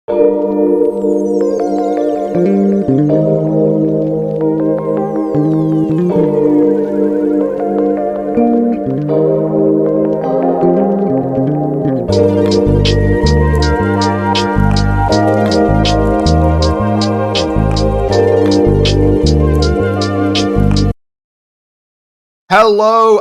Hello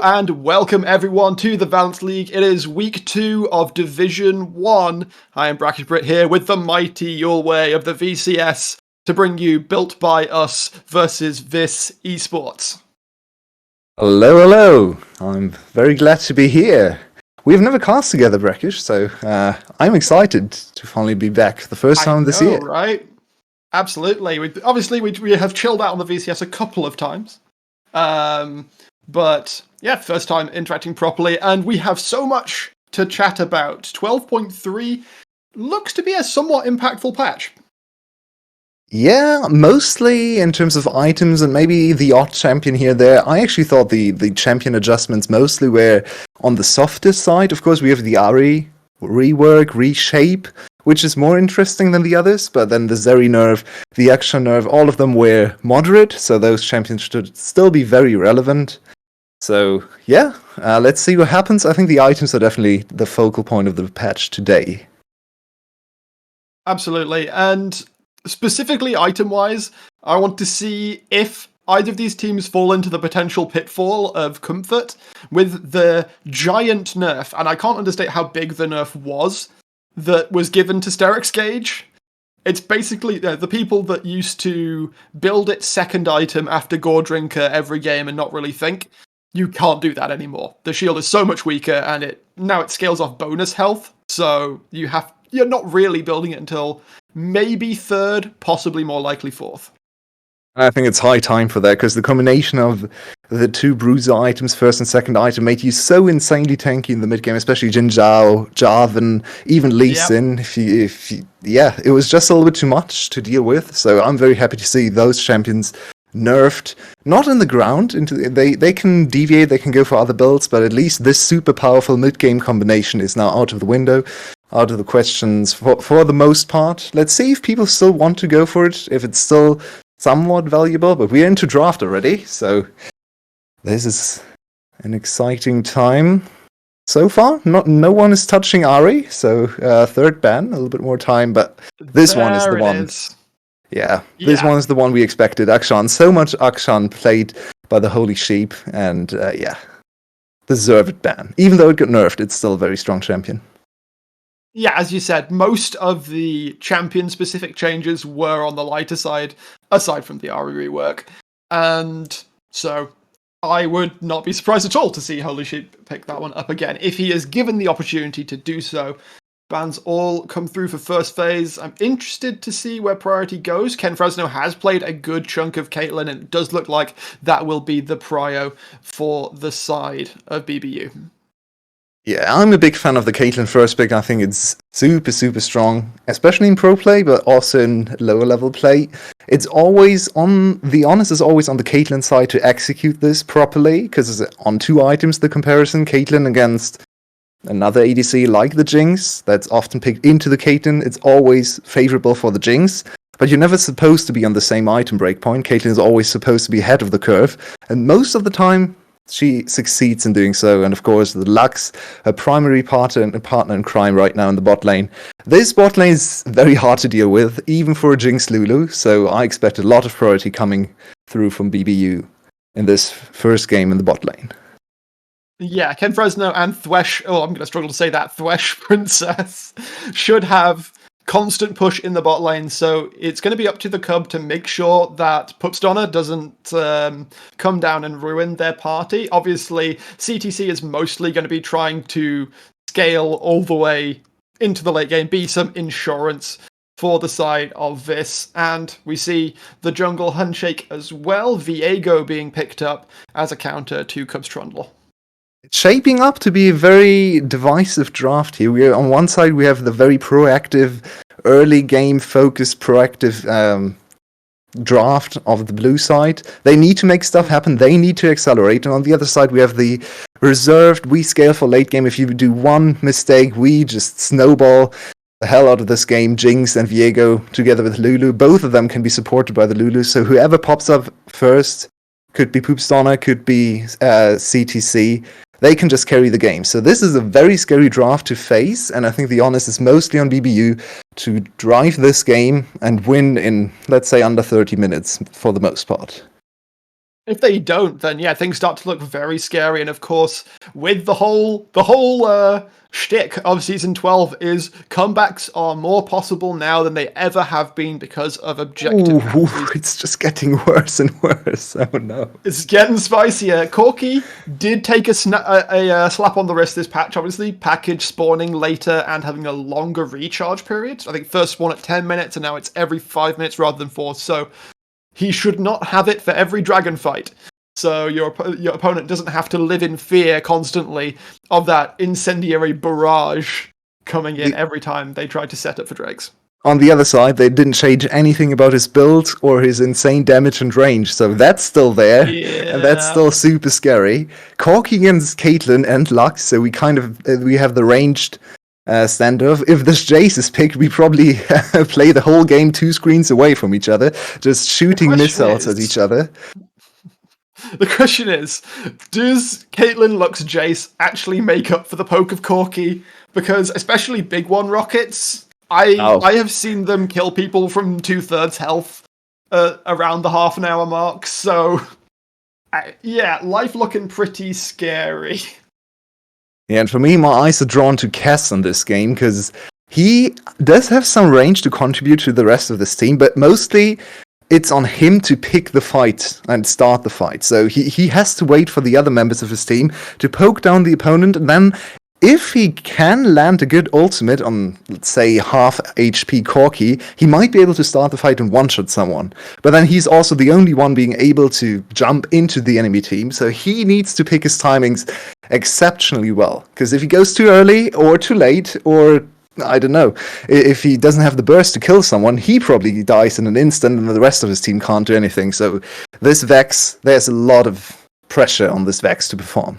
and welcome everyone to the VIS League. It is week 2 of Division 1. I am Brackish Brit here with the mighty Yulway of the VCS to bring you Built by Us versus VIS eSports. Hello. I'm very glad to be here. We've never cast together, Brackish, so I'm excited to finally be back the first time this year. Right? Absolutely. We have chilled out on the VCS a couple of times. But yeah, first time interacting properly, and we have so much to chat about. 12.3 looks to be a somewhat impactful patch. Yeah, mostly in terms of items and maybe the odd champion here there. I actually thought the champion adjustments mostly were on the softer side. Of course, we have the Ahri rework, reshape, which is more interesting than the others, but then the Zeri nerf, the extra nerf, all of them were moderate, so those champions should still be very relevant. So, yeah, let's see what happens. I think the items are definitely the focal point of the patch today. Absolutely, and specifically item-wise, I want to see if either of these teams fall into the potential pitfall of comfort with the giant nerf, and I can't understate how big the nerf was that was given to Sterix Gauge. It's basically the people that used to build its second item after Gore Drinker every game and not really think. You can't do that anymore. The shield is so much weaker, and it scales off bonus health, so you're not really building it until maybe third, possibly more likely fourth. I think it's high time for that, because the combination of the two bruiser items, first and second item, made you so insanely tanky in the mid game, especially Jin Zhao, Jarvan, even Lee Sin. It was just a little bit too much to deal with. So I'm very happy to see those champions nerfed, not in the ground. They can deviate, they can go for other builds, but at least this super powerful mid game combination is now out of the window. Out of the questions for the most part. Let's see if people still want to go for it, if it's still somewhat valuable, but we're into draft already, so this is an exciting time. So far, no one is touching Ahri, so third ban, a little bit more time, but this one is the one. Yeah, this one is the one we expected. Akshan, so much Akshan played by the Holy Sheep, and deserved ban. Even though it got nerfed, it's still a very strong champion. Yeah, as you said, most of the champion-specific changes were on the lighter side, aside from the Ahri rework. And so I would not be surprised at all to see Holy Sheep pick that one up again. If he is given the opportunity to do so, bans all come through for first phase. I'm interested to see where priority goes. Ken Fresno has played a good chunk of Caitlyn, and it does look like that will be the prio for the side of BBU. Yeah, I'm a big fan of the Caitlyn first pick. I think it's super, super strong, especially in pro play, but also in lower level play. It's always the onus is always on the Caitlyn side to execute this properly, because on two items, the comparison, Caitlyn against another ADC like the Jinx, that's often picked into the Caitlyn, it's always favorable for the Jinx. But you're never supposed to be on the same item breakpoint. Caitlyn is always supposed to be ahead of the curve, and most of the time, she succeeds in doing so, and of course, the Lux, her primary partner in crime right now in the bot lane. This bot lane is very hard to deal with, even for a Jinx Lulu, so I expect a lot of priority coming through from BBU in this first game in the bot lane. Yeah, Ken Fresno and Thwesh, I'm going to struggle to say that, Thwesh Princess, should have constant push in the bot lane, so it's going to be up to the Cub to make sure that Pupsdonna doesn't come down and ruin their party. Obviously, CTC is mostly going to be trying to scale all the way into the late game, be some insurance for the side of VIS, and we see the jungle handshake as well, Viego being picked up as a counter to Cubs Trundle. It's shaping up to be a very divisive draft here. On one side, we have the very proactive, early game focused, proactive draft of the blue side. They need to make stuff happen. They need to accelerate. And on the other side, we have the reserved, we scale for late game. If you do one mistake, we just snowball. the hell out of this game. Jinx and Viego together with Lulu. Both of them can be supported by the Lulu. So whoever pops up first, could be Poopsdonna, could be CTC, they can just carry the game. So this is a very scary draft to face, and I think the onus is mostly on BBU to drive this game and win in, let's say, under 30 minutes for the most part. If they don't, then yeah, things start to look very scary. And of course, with the whole shtick of Season 12 is comebacks are more possible now than they ever have been because of objective. Ooh, it's just getting worse and worse. Oh no. It's getting spicier. Corki did take a slap on the wrist this patch, obviously. Package spawning later and having a longer recharge period. I think first spawn at 10 minutes and now it's every 5 minutes rather than 4. So he should not have it for every dragon fight. So your opponent doesn't have to live in fear constantly of that incendiary barrage coming in every time they try to set up for drakes. On the other side, they didn't change anything about his build or his insane damage and range, so that's still there, and that's still super scary. Corki against Caitlyn and Lux, so we have the ranged standoff. If this Jace is picked, we probably play the whole game 2 screens away from each other, just shooting missiles at each other. The question is, does Caitlyn, Lux, Jace actually make up for the poke of Corki? Because especially big one rockets, I have seen them kill people from 2/3 health around the half an hour mark. So yeah, life looking pretty scary. Yeah, and for me, my eyes are drawn to Cass in this game because he does have some range to contribute to the rest of this team, but mostly it's on him to pick the fight and start the fight. So he has to wait for the other members of his team to poke down the opponent, and then if he can land a good ultimate on, let's say, half HP Corki, he might be able to start the fight and one-shot someone. But then he's also the only one being able to jump into the enemy team, so he needs to pick his timings exceptionally well. Because if he goes too early or too late, or I don't know, if he doesn't have the burst to kill someone, he probably dies in an instant and the rest of his team can't do anything. So this Vex, there's a lot of pressure on this Vex to perform.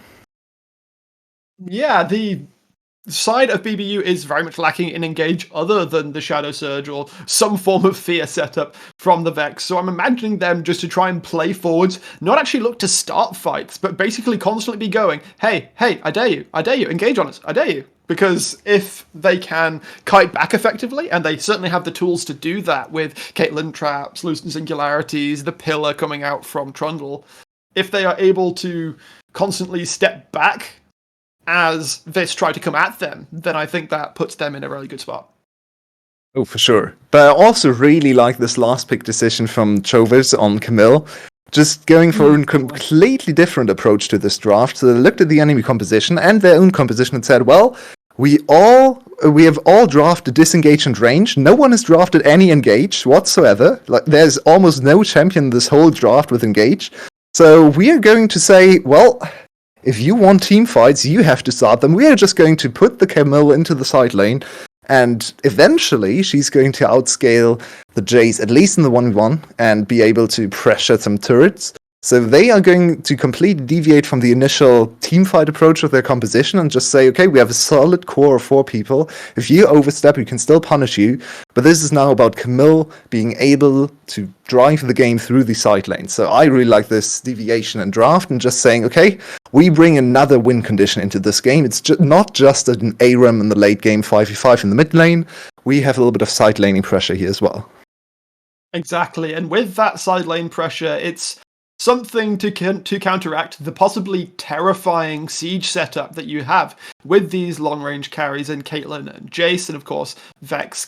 Yeah, the side of BBU is very much lacking in engage other than the Shadow Surge or some form of fear setup from the Vex. So I'm imagining them just to try and play forwards, not actually look to start fights, but basically constantly be going, hey, I dare you, engage on us, I dare you. Because if they can kite back effectively, and they certainly have the tools to do that with Caitlyn traps, Lucent Singularities, the pillar coming out from Trundle, if they are able to constantly step back as VIS try to come at them, then I think that puts them in a really good spot. Oh, for sure. But I also really like this last pick decision from Chovers on Camille. Just going for a completely different approach to this draft. So they looked at the enemy composition and their own composition and said, well, we have all drafted disengage and range. No one has drafted any engage whatsoever. Like, there's almost no champion in this whole draft with engage. So we are going to say, well, if you want team fights, you have to start them. We are just going to put the Camille into the side lane, and eventually she's going to outscale the Jace, at least in the 1v1, and be able to pressure some turrets. So they are going to completely deviate from the initial teamfight approach of their composition and just say, okay, we have a solid core of 4 people. If you overstep, we can still punish you. But this is now about Camille being able to drive the game through the side lane. So I really like this deviation and draft and just saying, okay, we bring another win condition into this game. It's not just an ARAM in the late game, 5v5 in the mid lane. We have a little bit of side laning pressure here as well. Exactly. And with that side lane pressure, it's something to counteract the possibly terrifying siege setup that you have with these long-range carries in Caitlyn and Jace, and of course Vex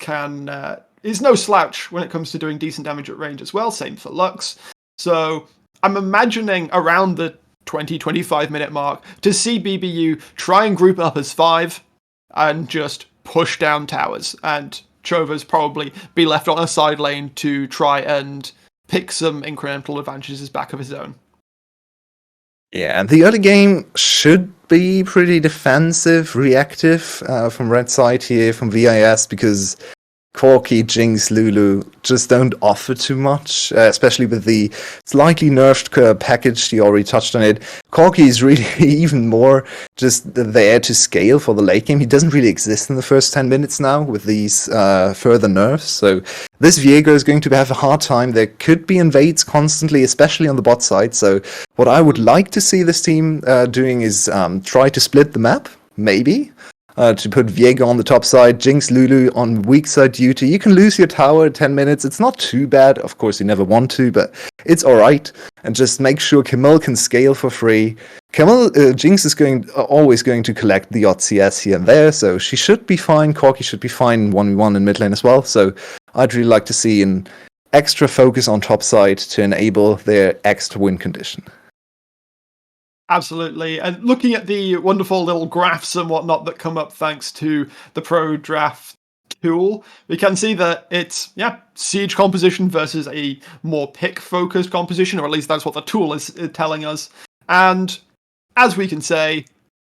is no slouch when it comes to doing decent damage at range as well, same for Lux. So I'm imagining around the 20-25 minute mark to see BBU try and group up as 5 and just push down towers, and Chova's probably be left on a side lane to try and pick some incremental advantages back of his own. Yeah, and the early game should be pretty defensive, reactive from red side here, from VIS, because Corki, Jinx, Lulu just don't offer too much, especially with the slightly nerfed package. You already touched on it. Corki is really even more just there to scale for the late game. He doesn't really exist in the first 10 minutes now with these further nerfs. So this Viego is going to have a hard time. There could be invades constantly, especially on the bot side. So what I would like to see this team doing is try to split the map, maybe. To put Viego on the top side, Jinx, Lulu on weak side duty. You can lose your tower in 10 minutes. It's not too bad. Of course, you never want to, but it's alright. And just make sure Camille can scale for free. Jinx is always going to collect the odd CS here and there, so she should be fine. Corki should be fine 1v1 in mid lane as well. So I'd really like to see an extra focus on top side to enable their extra win condition. Absolutely. And looking at the wonderful little graphs and whatnot that come up thanks to the Pro Draft tool, we can see that it's, siege composition versus a more pick-focused composition, or at least that's what the tool is telling us. And as we can say,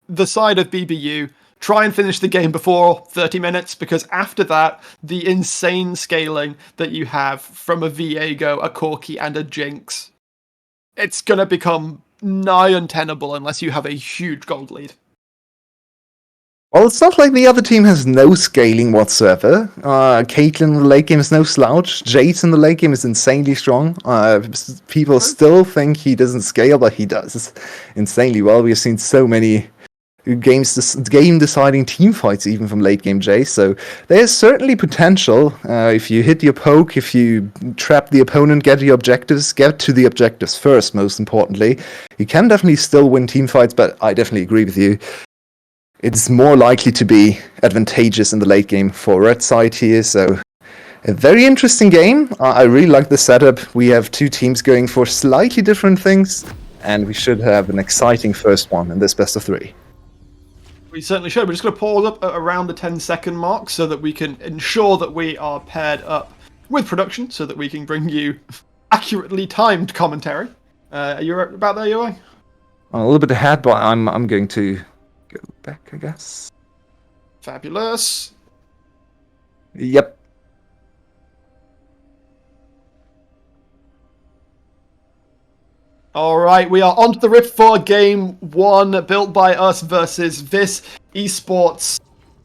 the side of BBU, try and finish the game before 30 minutes, because after that, the insane scaling that you have from a Viego, a Corki, and a Jinx, it's going to become nigh untenable unless you have a huge gold lead. Well, it's not like the other team has no scaling whatsoever. Caitlyn in the late game is no slouch. Jace in the late game is insanely strong. People still think he doesn't scale, but he does insanely well. We've seen so many game-deciding team fights even from late-game Jace, so there's certainly potential. If you hit your poke, if you trap the opponent, get to the objectives first, most importantly. You can definitely still win team fights, but I definitely agree with you. It's more likely to be advantageous in the late game for Red side here, so a very interesting game. I really like the setup. We have two teams going for slightly different things, and we should have an exciting first one in this best of 3. We certainly should. We're just going to pause up at around the 10-second mark so that we can ensure that we are paired up with production so that we can bring you accurately timed commentary. Are you about there, Yoai? A little bit ahead, but I'm going to go back, I guess. Fabulous. Yep. Alright, we are on to the Rift for Game 1, built by us versus VIS eSports.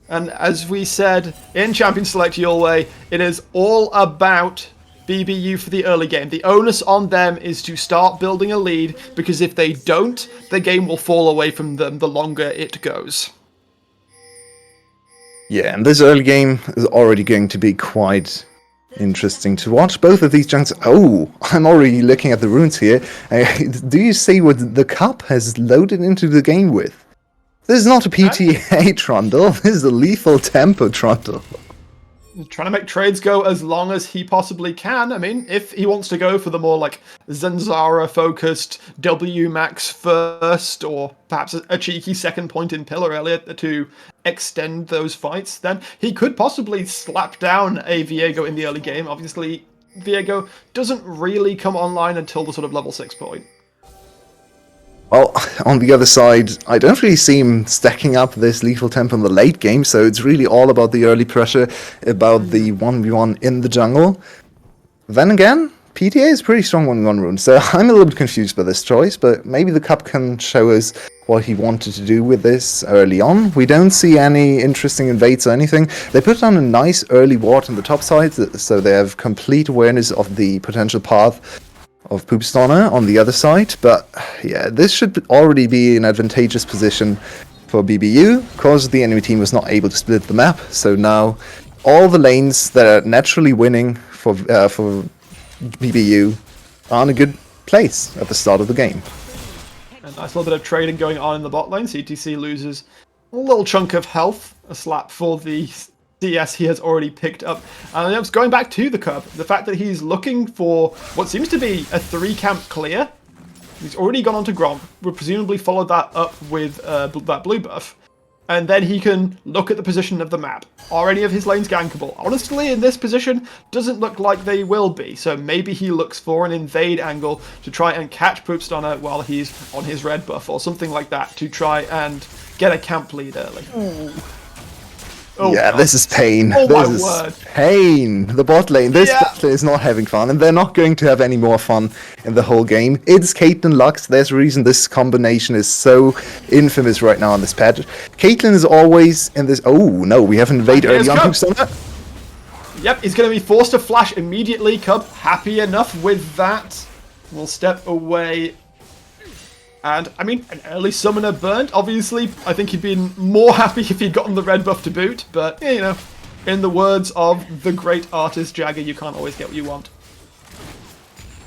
And as we said in Champion Select Your Way, it is all about BBU for the early game. The onus on them is to start building a lead, because if they don't, the game will fall away from them the longer it goes. Yeah, and this early game is already going to be quite interesting to watch. Both of these junks. Oh, I'm already looking at the runes here. Do you see what the cup has loaded into the game with? This is not a PTA trundle. This is a lethal tempo trundle. Trying to make trades go as long as he possibly can. I mean, if he wants to go for the more like Zanzara-focused W max first, or perhaps a cheeky second point in pillar earlier to extend those fights, then he could possibly slap down a Viego in the early game. Obviously, Viego doesn't really come online until the sort of level 6 point. Well, on the other side, I don't really see him stacking up this lethal tempo in the late game, so it's really all about the early pressure, about the 1v1 in the jungle. Then again, PTA is pretty strong 1v1 rune, so I'm a little bit confused by this choice, but maybe the cup can show us what he wanted to do with this early on. We don't see any interesting invades or anything. They put on a nice early ward on the top side, so they have complete awareness of the potential path of Poopstonner on the other side, but yeah, this should already be an advantageous position for BBU, because the enemy team was not able to split the map, so now all the lanes that are naturally winning for BBU are in a good place at the start of the game. A nice little bit of trading going on in the bot lane. CTC loses a little chunk of health, a slap for the CS he has already picked up. And it's going back to the Cub. The fact that he's looking for what seems to be a 3-camp clear. He's already gone on to Grom. Will presumably follow that up with that blue buff. And then he can look at the position of the map. Are any of his lanes gankable? Honestly, in this position, doesn't look like they will be. So maybe he looks for an invade angle to try and catch Poopstonner while he's on his red buff or something like that to try and get a camp lead early. Oh, yeah, God. this is pain. Oh, my This word. is pain. The bot lane. This Yeah. bot lane is not having fun, and they're not going to have any more fun in the whole game. It's Caitlyn Lux. There's a reason this combination is so infamous right now on this patch. Caitlyn is always in this. Oh no, we have invaded early on. Yep, he's going to be forced to flash immediately. Cub happy enough with that. We'll step away. And, I mean, an early summoner burnt. Obviously, I think he'd been more happy if he'd gotten the red buff to boot. But, you know, in the words of the great artist Jagger, you can't always get what you want.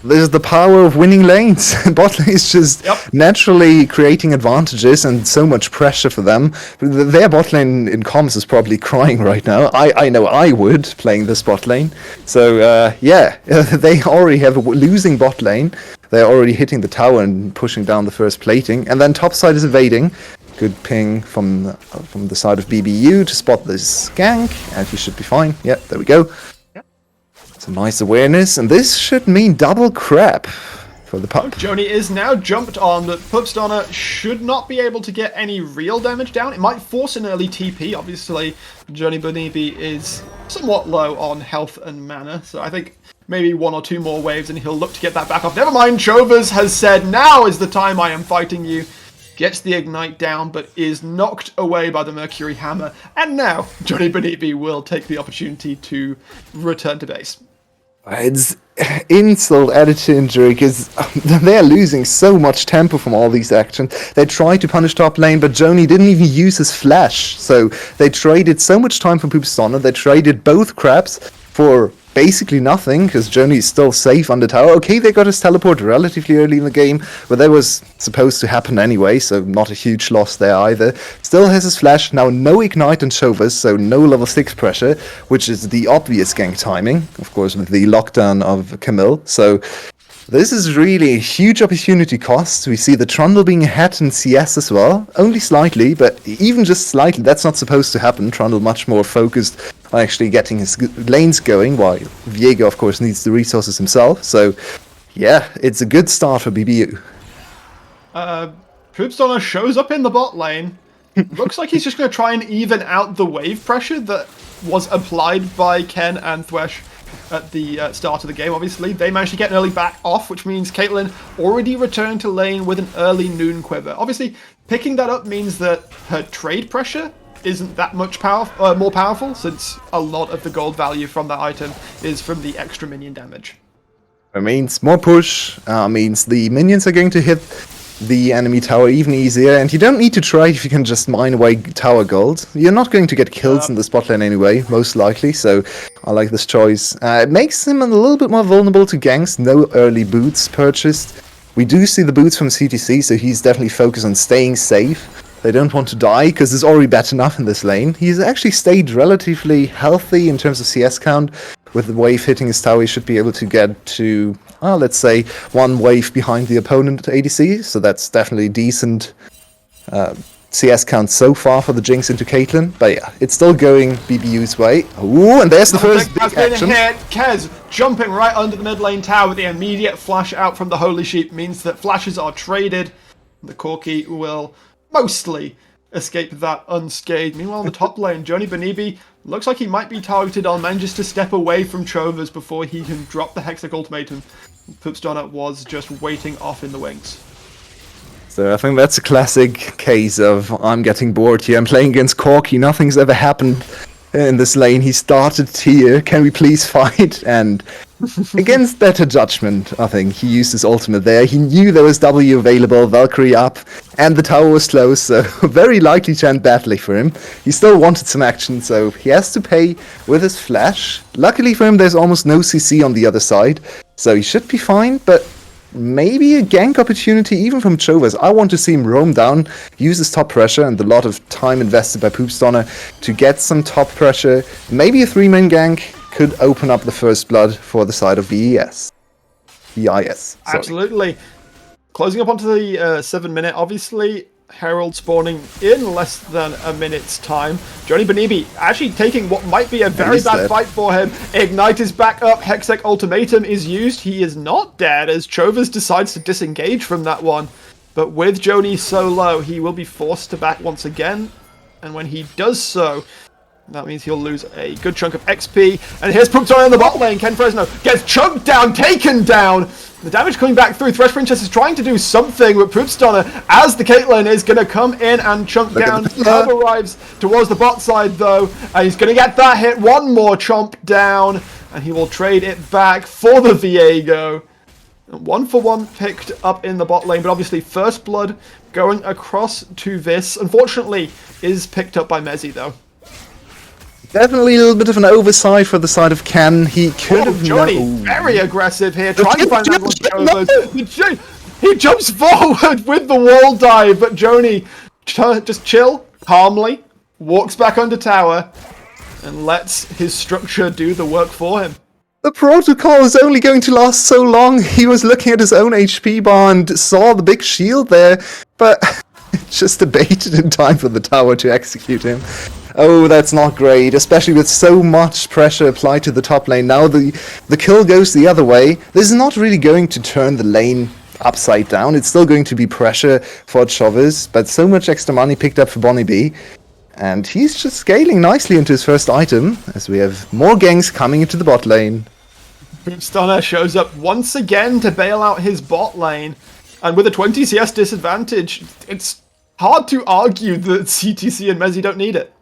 This is the power of winning lanes. Bot lane is just naturally creating advantages and so much pressure for them. Their bot lane in comms is probably crying right now. I know I would, playing this bot lane. So, yeah, they already have a losing bot lane. They're already hitting the tower and pushing down the first plating. And then topside is evading. Good ping from the side of BBU to spot this gank. And he should be fine. Yeah, there we go. Some nice awareness, and this should mean double crap for the pup. Joni is now jumped on, but Pupsdonna should not be able to get any real damage down. It might force an early TP. Obviously, Joni Bunibi is somewhat low on health and mana, so I think maybe 1 or 2 more waves and he'll look to get that back off. Never mind, Chovas has said, now is the time I am fighting you. Gets the Ignite down, but is knocked away by the Mercury Hammer. And now, Joni Bunibi will take the opportunity to return to base. It's insult added to injury because they're losing so much tempo from all these actions. They tried to punish top lane, but Joni didn't even use his flash. So they traded so much time for Pupsdonna. They traded both crabs for basically nothing because Joni is still safe on the tower. Okay, they got his teleport relatively early in the game, but that was supposed to happen anyway, so not a huge loss there either. Still has his flash, now no Ignite and Chovas, so no level 6 pressure, which is the obvious gank timing, of course, with the lockdown of Camille. So this is really a huge opportunity cost. We see the Trundle being ahead in CS as well, only slightly, but even just slightly, that's not supposed to happen. Trundle much more focused on actually getting his lanes going, while Viego, of course, needs the resources himself. So, yeah, it's a good start for BBU. Pupsdonna shows up in the bot lane. Looks like he's just going to try and even out the wave pressure that was applied by Ken and Thwesh at the start of the game. Obviously, they managed to get an early back off, which means Caitlyn already returned to lane with an early Noon Quiver. Obviously, picking that up means that her trade pressure isn't that much more powerful, since a lot of the gold value from that item is from the extra minion damage. It means more push, means the minions are going to hit the enemy tower even easier, and you don't need to try if you can just mine away tower gold. You're not going to get kills in the spot lane anyway, most likely, so I like this choice. It makes him a little bit more vulnerable to ganks, no early boots purchased. We do see the boots from CTC, so he's definitely focused on staying safe. They don't want to die, because it's already bad enough in this lane. He's actually stayed relatively healthy in terms of CS count. With the wave hitting his tower, he should be able to get to, let's say, 1 wave behind the opponent ADC. So that's definitely decent CS count so far for the Jinx into Caitlyn. But yeah, it's still going BBU's way. Ooh, and there's the first big action. Kez jumping right under the mid lane tower with the immediate flash out from the Holy Sheep means that flashes are traded. The Corki will mostly escape that unscathed. Meanwhile, in the top lane, Joni Bunibi looks like he might be targeted on, manages to step away from Chovas before he can drop the Hextech ultimatum. Pupsdonna was just waiting off in the wings. So I think that's a classic case of I'm getting bored here. I'm playing against Corki. Nothing's ever happened in this lane. He started here. Can we please fight? And against better judgment, I think he used his ultimate there. He knew there was W available, Valkyrie up, and the tower was close, so very likely to end badly for him. He still wanted some action, so he has to pay with his flash. Luckily for him, there's almost no CC on the other side, so he should be fine, but maybe a gank opportunity even from Chovas. I want to see him roam down, use his top pressure, and a lot of time invested by Pupsdonna to get some top pressure. Maybe a 3-man gank could open up the first blood for the side of VIS. Absolutely. Closing up onto the 7-minute, obviously, Herald spawning in less than a minute's time. Joni Bunibi actually taking what might be a very bad fight for him. Ignite is back up. Hextech ultimatum is used. He is not dead as Chovas decides to disengage from that one. But with Joni so low, he will be forced to back once again. And when he does so, That means he'll lose a good chunk of XP. And here's Poopstar in the bot lane. Ken Fresno gets chunked down, taken down. The damage coming back through. Thresh Princess is trying to do something, but Poopstar, as the Caitlyn, is going to come in and chunk down. Curb arrives towards the bot side, though, and he's going to get that hit. One more chomp down, and he will trade it back for the Viego. 1-for-1 picked up in the bot lane, but obviously First Blood going across to VIS. Unfortunately, is picked up by Mezzy, though. Definitely a little bit of an oversight for the side of Ken. He could have Johnny, very aggressive here, trying to find that. He jumps forward with the wall dive, but Joni just chill, calmly, walks back under tower, and lets his structure do the work for him. The protocol is only going to last so long. He was looking at his own HP bar and saw the big shield there, but just debated in time for the tower to execute him. Oh, that's not great, especially with so much pressure applied to the top lane. Now the kill goes the other way. This is not really going to turn the lane upside down. It's still going to be pressure for Chovez, but so much extra money picked up for Bonnie B. And he's just scaling nicely into his first item, as we have more ganks coming into the bot lane. Boomstunner shows up once again to bail out his bot lane. And with a 20 CS disadvantage, it's hard to argue that CTC and Mezzy don't need it.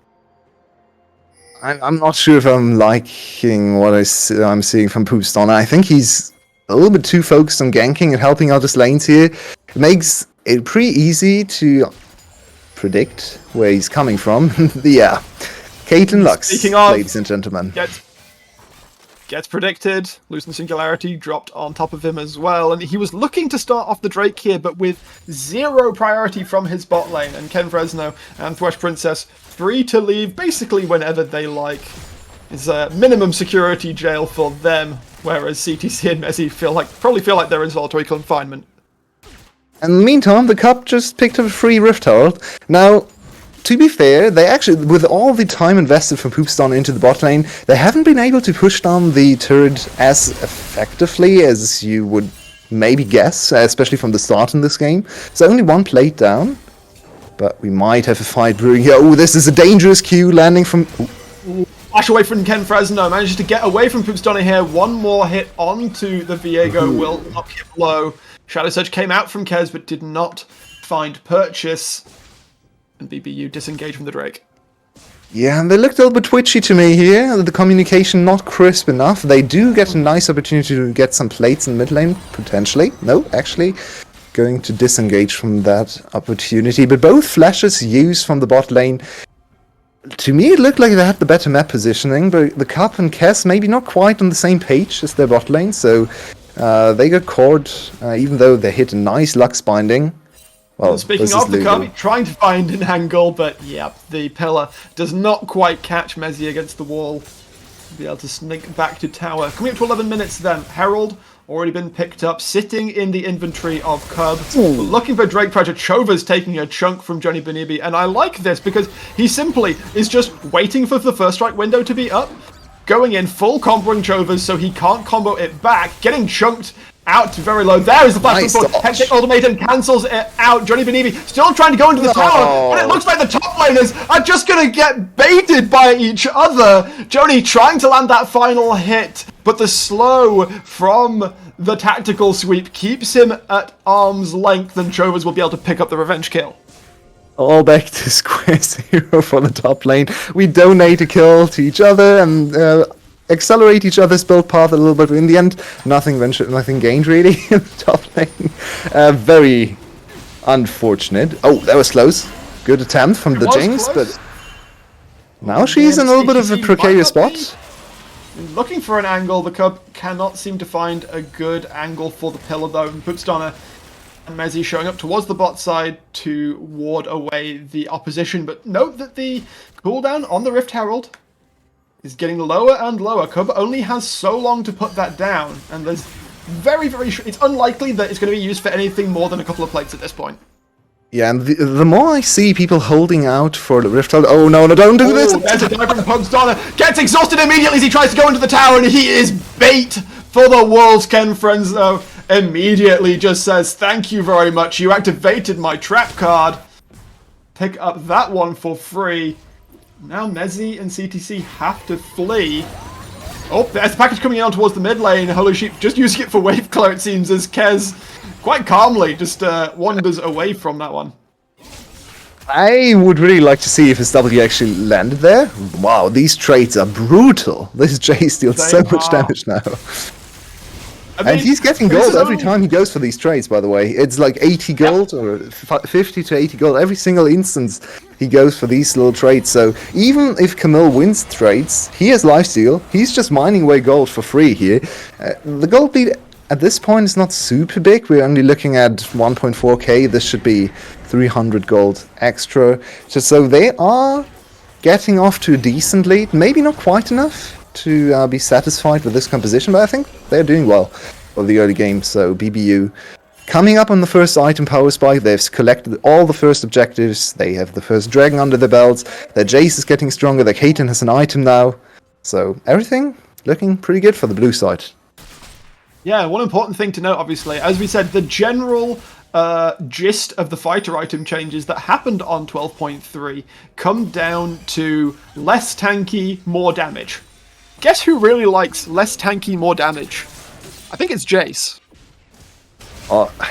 I'm not sure if I'm liking what I'm seeing from Poopstunner. I think he's a little bit too focused on ganking and helping out his lanes here. It makes it pretty easy to predict where he's coming from. Yeah. Caitlyn Lux, ladies and gentlemen. Gets predicted. Loosen Singularity dropped on top of him as well. And he was looking to start off the Drake here, but with zero priority from his bot lane. And Ken Fresno and Thresh Princess free to leave basically whenever they like. It's a minimum security jail for them, whereas CTC and Mezzy probably feel like they're in solitary confinement. In the meantime, the Cup just picked up a free Rift Herald. Now, to be fair, they actually, with all the time invested from Poopstunner into the bot lane, they haven't been able to push down the turret as effectively as you would maybe guess, especially from the start in this game. So only one plate down, but we might have a fight brewing here. Oh, this is a dangerous Q landing from... Flash away from Ken Fresno, manages to get away from Poopstunner here. One more hit onto the Viego will knock him low. Shadow Surge came out from Kez, but did not find purchase. And BBU disengaged from the Drake. Yeah, and they looked a little bit twitchy to me here. The communication not crisp enough. They do get a nice opportunity to get some plates in mid lane, potentially. No, actually going to disengage from that opportunity. But both flashes used from the bot lane, to me it looked like they had the better map positioning, but the Cup and Kess maybe not quite on the same page as their bot lane, so they got caught, even though they hit a nice Lux binding. Well, speaking of the Cup, trying to find an angle, but yeah, the pillar does not quite catch Mezzy against the wall. Be able to sneak back to tower. Coming up to 11 minutes then. Herald already been picked up, sitting in the inventory of Cub. Looking for Drake pressure. Chova's taking a chunk from Johnny Benibi, and I like this because he simply is just waiting for the first strike window to be up, going in full comboing Chova's so he can't combo it back, getting chunked out to very low. There is the flash foot. Hectic ultimatum cancels it out. Johnny Benibi still trying to go into the tower, and it looks like the top laners are just going to get baited by each other. Johnny trying to land that final hit, but the slow from the tactical sweep keeps him at arm's length, and Chovez will be able to pick up the revenge kill. All back to square zero for the top lane. We donate a kill to each other and accelerate each other's build path a little bit. In the end, nothing gained really in the top lane. Very unfortunate. Oh, that was close. Good attempt from the Jinx, but now she's in a little bit of a precarious spot. Looking for an angle, the Cub cannot seem to find a good angle for the pillar though. Poopstunner and Mezzy showing up towards the bot side to ward away the opposition, but note that the cooldown on the Rift Herald is getting lower and lower. Cub only has so long to put that down, and there's it's unlikely that it's going to be used for anything more than a couple of plates at this point. Yeah, and the more I see people holding out for the Rift Herald, oh no, don't do this! There's a dive from Poopstunner, gets exhausted immediately as he tries to go into the tower, and he is bait for the walls. Ken Fresno immediately just says, thank you very much, you activated my trap card. Pick up that one for free. Now Mezzi and CTC have to flee. Oh, there's the package coming in on towards the mid lane. Holy Sheep just using it for wave clear, it seems, as Kez quite calmly just wanders away from that one. I would really like to see if his W actually landed there. Wow, these trades are brutal. This Jace deals so much damage now. And he's getting gold every time he goes for these trades, by the way. It's like 80 gold or 50 to 80 gold every single instance he goes for these little trades. So even if Camille wins trades, he has lifesteal. He's just mining away gold for free here. The gold lead at this point is not super big. We're only looking at 1.4k. This should be 300 gold extra. So they are getting off to a decent lead. Maybe not quite enough to be satisfied with this composition, but I think they're doing well for the early game. So BBU coming up on the first item power spike. They've collected all the first objectives. They have the first dragon under their belts. Their Jace is getting stronger. Their Kaiten has an item now. So everything looking pretty good for the blue side. Yeah, one important thing to note, obviously, as we said, the general gist of the fighter item changes that happened on 12.3 come down to less tanky, more damage. Guess who really likes less tanky, more damage? I think it's Jace.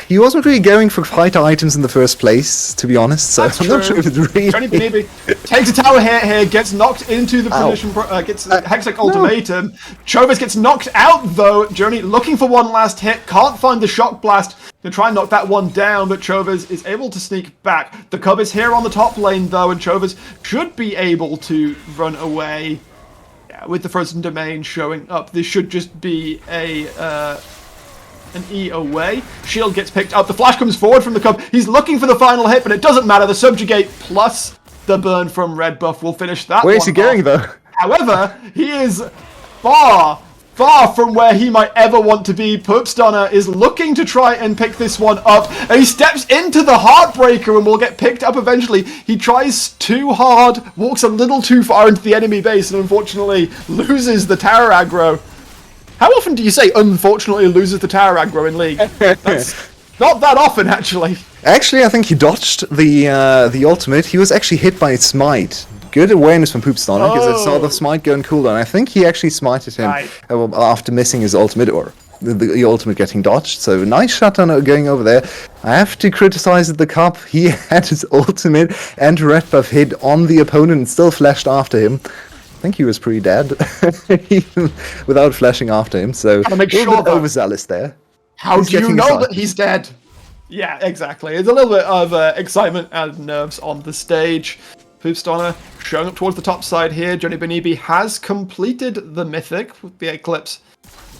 He wasn't really going for fighter items in the first place, to be honest, so That's I'm not sure if it's really... Johnny Benibi takes a tower here, gets knocked into the position, gets a Hextech ultimatum. Chovez gets knocked out, though. Johnny looking for one last hit, can't find the shock blast to try and knock that one down, but Chovez is able to sneak back. The Cub is here on the top lane, though, and Chovez should be able to run away. Yeah, with the Frozen Domain showing up, this should just be an E away. Shield gets picked up. The flash comes forward from the Cub. He's looking for the final hit, but it doesn't matter. The Subjugate plus the burn from Red Buff will finish that one. Where's he going, though? However, he is far from where he might ever want to be. Poopstunner is looking to try and pick this one up. And he steps into the Heartbreaker and will get picked up eventually. He tries too hard, walks a little too far into the enemy base, and unfortunately loses the tower aggro. How often do you say, unfortunately, loses the tower aggro in League? That's not that often, actually. Actually, I think he dodged the ultimate. He was actually hit by its smite. Good awareness from Poopstunner, because I saw the smite go on cooldown. I think he actually smited him after missing his ultimate, or the ultimate getting dodged. So nice shutdown going over there. I have to criticize the Cup. He had his ultimate and red buff hit on the opponent and still flashed after him. I think he was pretty dead, even without flashing after him, so a little bit overzealous there. How do you know that he's dead? Yeah, exactly. There's a little bit of excitement and nerves on the stage. Poopstunner showing up towards the top side here. Johnny Benibi has completed the Mythic with the Eclipse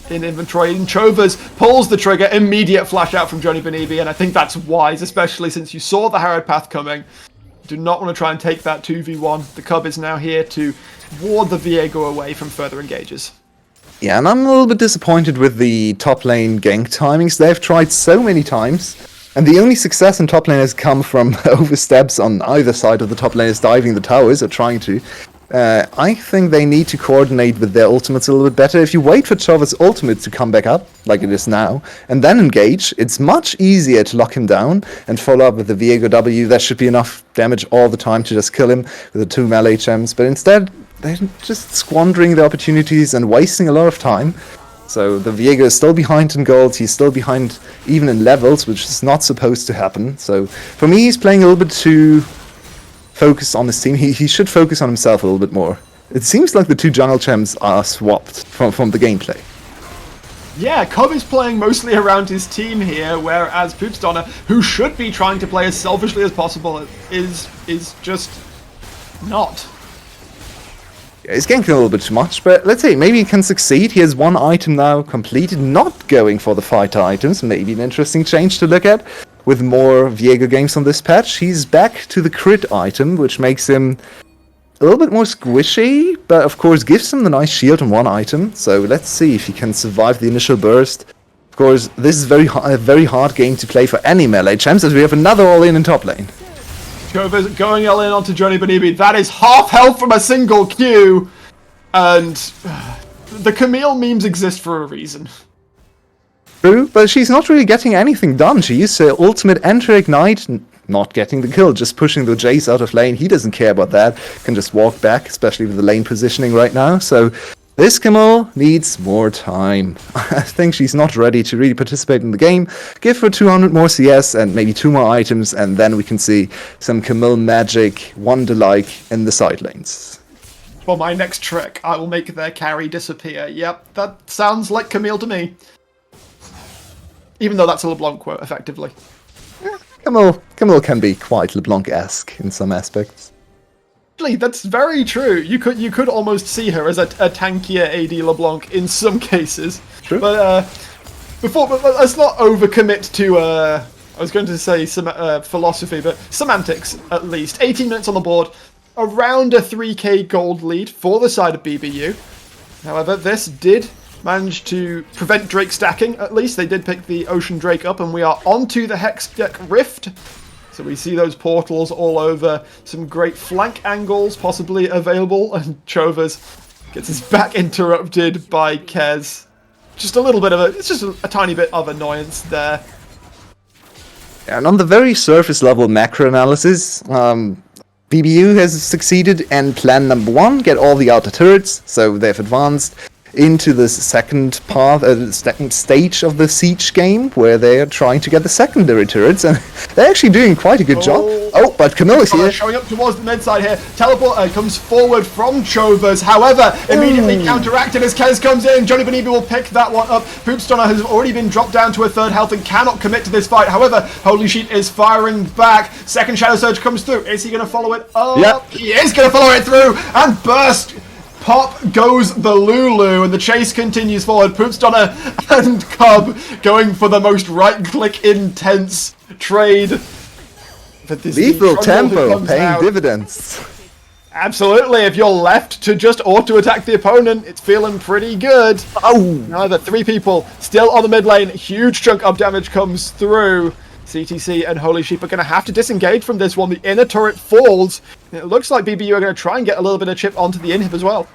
in inventory, and Chovez pulls the trigger. Immediate flash out from Johnny Benibi, and I think that's wise, especially since you saw the Harrowed Path coming. Do not want to try and take that 2v1. The Cub is now here to ward the Viego away from further engages. Yeah, and I'm a little bit disappointed with the top lane gank timings. They've tried so many times, and the only success in top lane has come from oversteps on either side of the top laners diving the towers or trying to. I think they need to coordinate with their ultimates a little bit better. If you wait for Chovez's ultimate to come back up, like it is now, and then engage, it's much easier to lock him down and follow up with the Viego W. That should be enough damage all the time to just kill him with the 2 melee gems, but instead they're just squandering the opportunities and wasting a lot of time. So the Viego is still behind in gold, he's still behind even in levels, which is not supposed to happen. So for me, he's playing a little bit too focused on his team. He should focus on himself a little bit more. It seems like the 2 jungle gems are swapped from the gameplay. Yeah, Cub is playing mostly around his team here, whereas Poopstunner, who should be trying to play as selfishly as possible, is just not. He's ganking a little bit too much, but let's see, maybe he can succeed. He has 1 item now completed, not going for the fighter items. Maybe an interesting change to look at. With more Viego games on this patch, he's back to the crit item, which makes him a little bit more squishy, but of course gives him the nice shield on 1 item. So let's see if he can survive the initial burst. Of course, this is a very hard game to play for any melee champs, as we have another all-in in top lane. Chovez going all in onto Johnny Benibi. That is half health from a single Q. And the Camille memes exist for a reason. True, but she's not really getting anything done. She used her ultimate enter ignite, not getting the kill, just pushing the Jace out of lane. He doesn't care about that. Can just walk back, especially with the lane positioning right now. So this Camille needs more time. I think she's not ready to really participate in the game. Give her 200 more CS and maybe 2 more items, and then we can see some Camille magic, Wonder-like in the side lanes. For my next trick, I will make their carry disappear. Yep, that sounds like Camille to me. Even though that's a LeBlanc quote, effectively. Camille can be quite LeBlanc-esque in some aspects. Actually, that's very true. You could almost see her as a tankier AD LeBlanc in some cases. True. But let's not overcommit to I was going to say some philosophy, but semantics at least. 18 minutes on the board, around a 3k gold lead for the side of BBU. However, this did manage to prevent Drake stacking, at least. They did pick the Ocean Drake up, and we are onto the Hex Deck Rift. So we see those portals all over. Some great flank angles possibly available, and Chovas gets his back interrupted by Kez. Just a little bit of it's just a tiny bit of annoyance there. And on the very surface level macro analysis, BBU has succeeded in plan number 1, get all the outer turrets, so they've advanced into the second path, the second stage of the siege game, where they're trying to get the secondary turrets, and they're actually doing quite a good job. Oh, but Camille is here. Showing up towards the mid side here. Teleport comes forward from Chovas, however, immediately counteracted as Kez comes in. Johnny Benibi will pick that one up. Poopstunner has already been dropped down to a 3rd health and cannot commit to this fight. However, Holy Sheet is firing back. Second Shadow Surge comes through. Is he going to follow it up? Yep. He is going to follow it through, and burst. Pop goes the Lulu, and the chase continues forward. Poopstunner and Cub going for the most right-click intense trade. But this lethal tempo paying dividends. Absolutely, if you're left to just auto-attack the opponent, it's feeling pretty good. Oh! Now that 3 people still on the mid lane, huge chunk of damage comes through. CTC and Holy Sheep are going to have to disengage from this one. The inner turret falls. It looks like BBU are going to try and get a little bit of chip onto the inhib as well.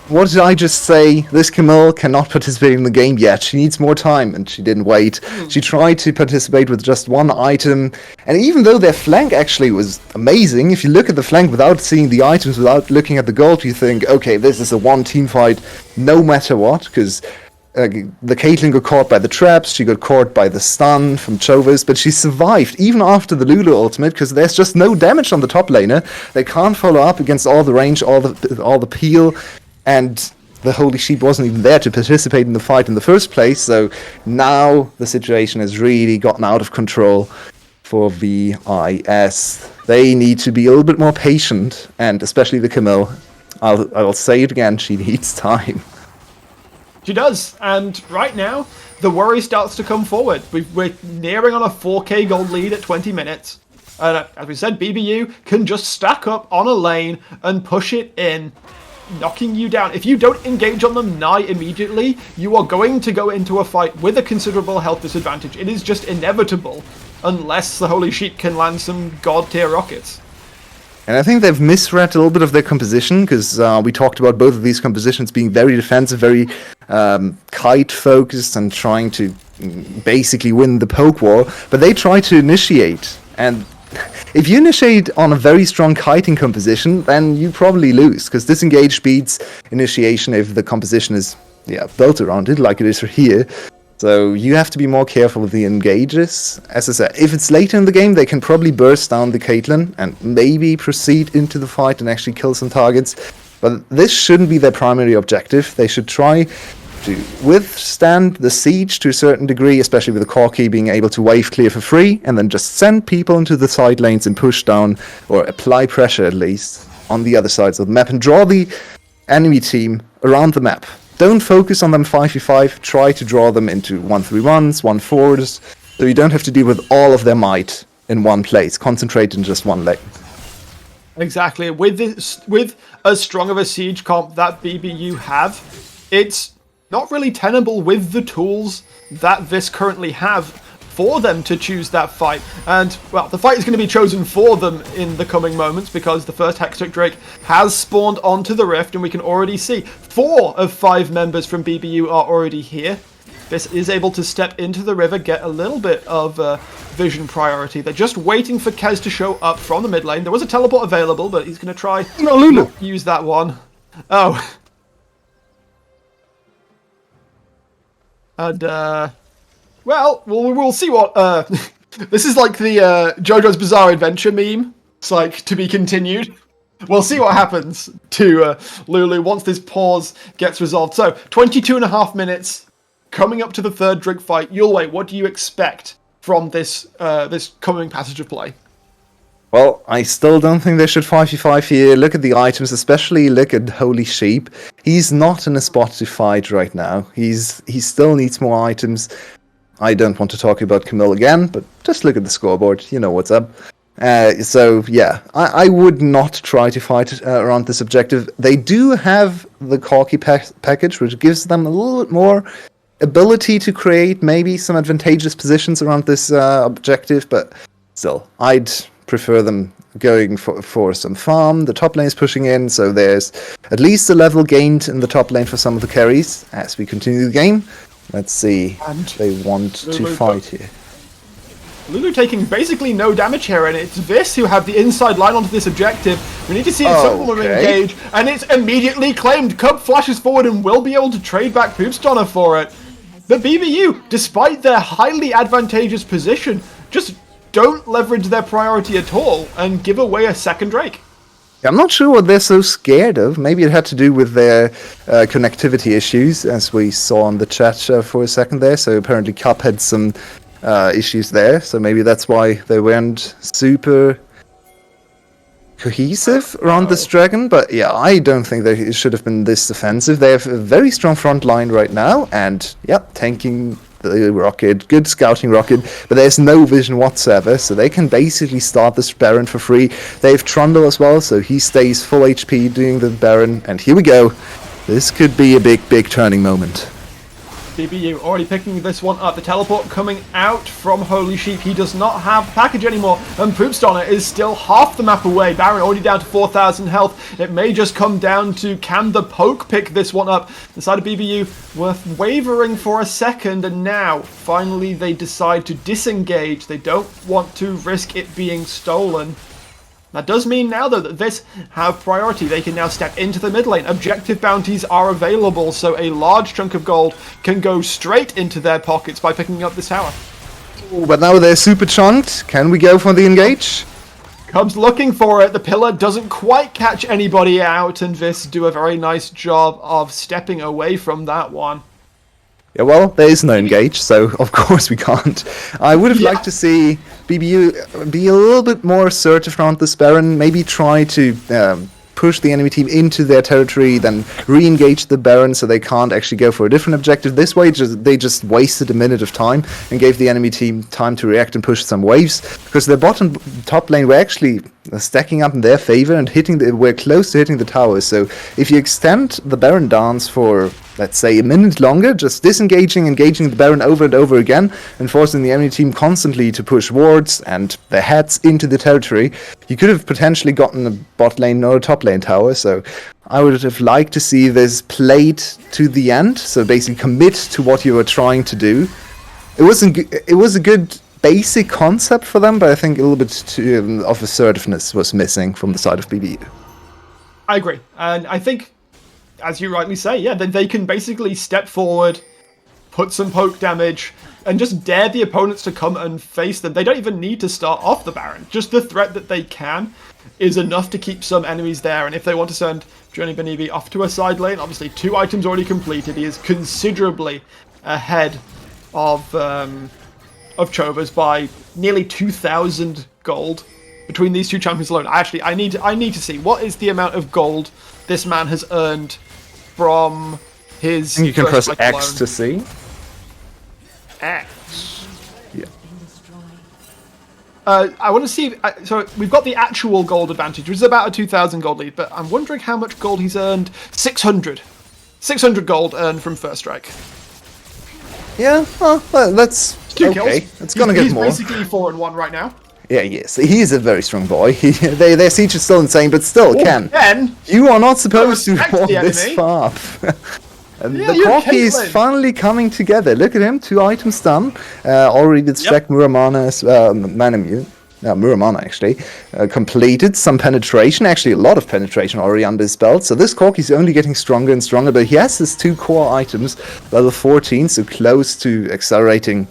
What did I just say? This Camille cannot participate in the game yet. She needs more time, and she didn't wait. She tried to participate with just 1 item, and even though their flank actually was amazing, if you look at the flank without seeing the items, without looking at the gold, you think, okay, this is a 1-team fight no matter what, because the Caitlyn got caught by the traps, she got caught by the stun from Chovas, but she survived even after the Lulu ultimate, because there's just no damage on the top laner. They can't follow up against all the range, all the peel, and the Holy Sheep wasn't even there to participate in the fight in the first place, so now the situation has really gotten out of control for VIS. They need to be a little bit more patient, and especially the Camille. I'll say it again, she needs time. She does, and right now, the worry starts to come forward. We're nearing on a 4k gold lead at 20 minutes. And as we said, BBU can just stack up on a lane and push it in, knocking you down. If you don't engage on them nigh immediately, you are going to go into a fight with a considerable health disadvantage. It is just inevitable, unless the Holy Sheep can land some god-tier rockets. And I think they've misread a little bit of their composition, because we talked about both of these compositions being very defensive, very kite-focused, and trying to basically win the poke war. But they try to initiate, and if you initiate on a very strong kiting composition, then you probably lose, because disengage beats initiation if the composition is built around it, like it is here. So you have to be more careful with the engages. As I said, if it's later in the game, they can probably burst down the Caitlyn and maybe proceed into the fight and actually kill some targets. But this shouldn't be their primary objective. They should try to withstand the siege to a certain degree, especially with the Corki being able to wave clear for free, and then just send people into the side lanes and push down, or apply pressure at least, on the other sides of the map, and draw the enemy team around the map. Don't focus on them 5v5, try to draw them into 1-3-1s, 1-4s, so you don't have to deal with all of their might in one place. Concentrate in just one lane. Exactly. With as strong of a siege comp that BBU have, it's not really tenable with the tools that VIS currently have for them to choose that fight. And, well, the fight is going to be chosen for them in the coming moments, because the first Hextech Drake has spawned onto the Rift, and we can already see 4 of 5 members from BBU are already here. VIS is able to step into the river, get a little bit of vision priority. They're just waiting for Kez to show up from the mid lane. There was a teleport available, but he's going to try Lulu. use that one. Oh. And, well, we'll see what... this is like the JoJo's Bizarre Adventure meme. It's like, to be continued. We'll see what happens to Lulu once this pause gets resolved. So, 22.5 minutes, coming up to the third drink fight. Yulwei, what do you expect from this this coming passage of play? Well, I still don't think they should 5v5 here. Look at the items, especially look at Holy Sheep. He's not in a spot to fight right now. He still needs more items. I don't want to talk about Camille again, but just look at the scoreboard. You know what's up. So, yeah, I would not try to fight around this objective. They do have the Corki package, which gives them a little bit more ability to create maybe some advantageous positions around this objective, but still, I'd prefer them going for some farm. The top lane is pushing in, so there's at least a level gained in the top lane for some of the carries as we continue the game. Let's see if they want to fight here. Lulu taking basically no damage here, and it's VIS who have the inside line onto this objective. We need to see if someone will engage, and it's immediately claimed. Cub flashes forward and will be able to trade back Poopstunner for it. The BBU, despite their highly advantageous position, just don't leverage their priority at all and give away a second Drake. I'm not sure what they're so scared of. Maybe it had to do with their connectivity issues, as we saw on the chat for a second there. So apparently Cup had some issues there, so maybe that's why they weren't super cohesive around this dragon. But yeah, I don't think they should have been this defensive. They have a very strong front line right now, and yeah, tanking the rocket, good scouting rocket, but there's no vision whatsoever, so they can basically start this Baron for free. They have Trundle as well, so he stays full HP doing the Baron, and here we go. This could be a big turning moment. BBU already picking this one up. The teleport coming out from Holy Sheep. He does not have package anymore, and Poopstunner is still half the map away. Baron already down to 4,000 health. It may just come down to, can the poke pick this one up? The side of BBU worth wavering for a second, and now finally they decide to disengage. They don't want to risk it being stolen. That does mean now, though, that VIS have priority. They can now step into the mid lane. Objective bounties are available, so a large chunk of gold can go straight into their pockets by picking up this tower. Ooh, but now they're super chunked. Can we go for the engage? Cubs looking for it. The pillar doesn't quite catch anybody out, and VIS do a very nice job of stepping away from that one. Yeah, well, there is no engage, so of course we can't. I would have liked to see BBU be a little bit more assertive around this Baron, maybe try to push the enemy team into their territory, then re-engage the Baron so they can't actually go for a different objective. This way, they just wasted a minute of time and gave the enemy team time to react and push some waves, because their top lane were actually stacking up in their favor and we're close to hitting the towers. So if you extend the Baron dance for, let's say, a minute longer, just disengaging, engaging the Baron over and over again, and forcing the enemy team constantly to push wards and their heads into the territory, you could have potentially gotten a bot lane or a top lane tower. So I would have liked to see this played to the end, so basically commit to what you were trying to do. It was a good basic concept for them, but I think a little bit of assertiveness was missing from the side of BBU. I agree, and I think, as you rightly say, yeah, then they can basically step forward, put some poke damage, and just dare the opponents to come and face them. They don't even need to start off the Baron. Just the threat that they can is enough to keep some enemies there, and if they want to send Journey Benibi off to a side lane, obviously 2 items already completed. He is considerably ahead of Chovas by nearly 2,000 gold between these two champions alone. I need to see what is the amount of gold this man has earned from his. You can press X alone. to see. X. Yeah. I want to see. So we've got the actual gold advantage, which is about a 2,000 gold lead. But I'm wondering how much gold he's earned. 600 gold earned from First Strike. Yeah, well, that's okay. It's gonna get more. He's basically 4-1 right now. Yeah, yes, he is a very strong boy. Their siege is still insane, but still, Ken, Ken, you are not supposed to respect walk the this enemy. far. And Yeah, the you're Corki is Caitlyn. finally coming together. Look at him, 2 items done. Already distract Muramana as Manamune. Muramana actually completed some penetration, actually a lot of penetration already under his belt. So this Corki is only getting stronger and stronger, but he has his 2 core items, level 14, so close to accelerating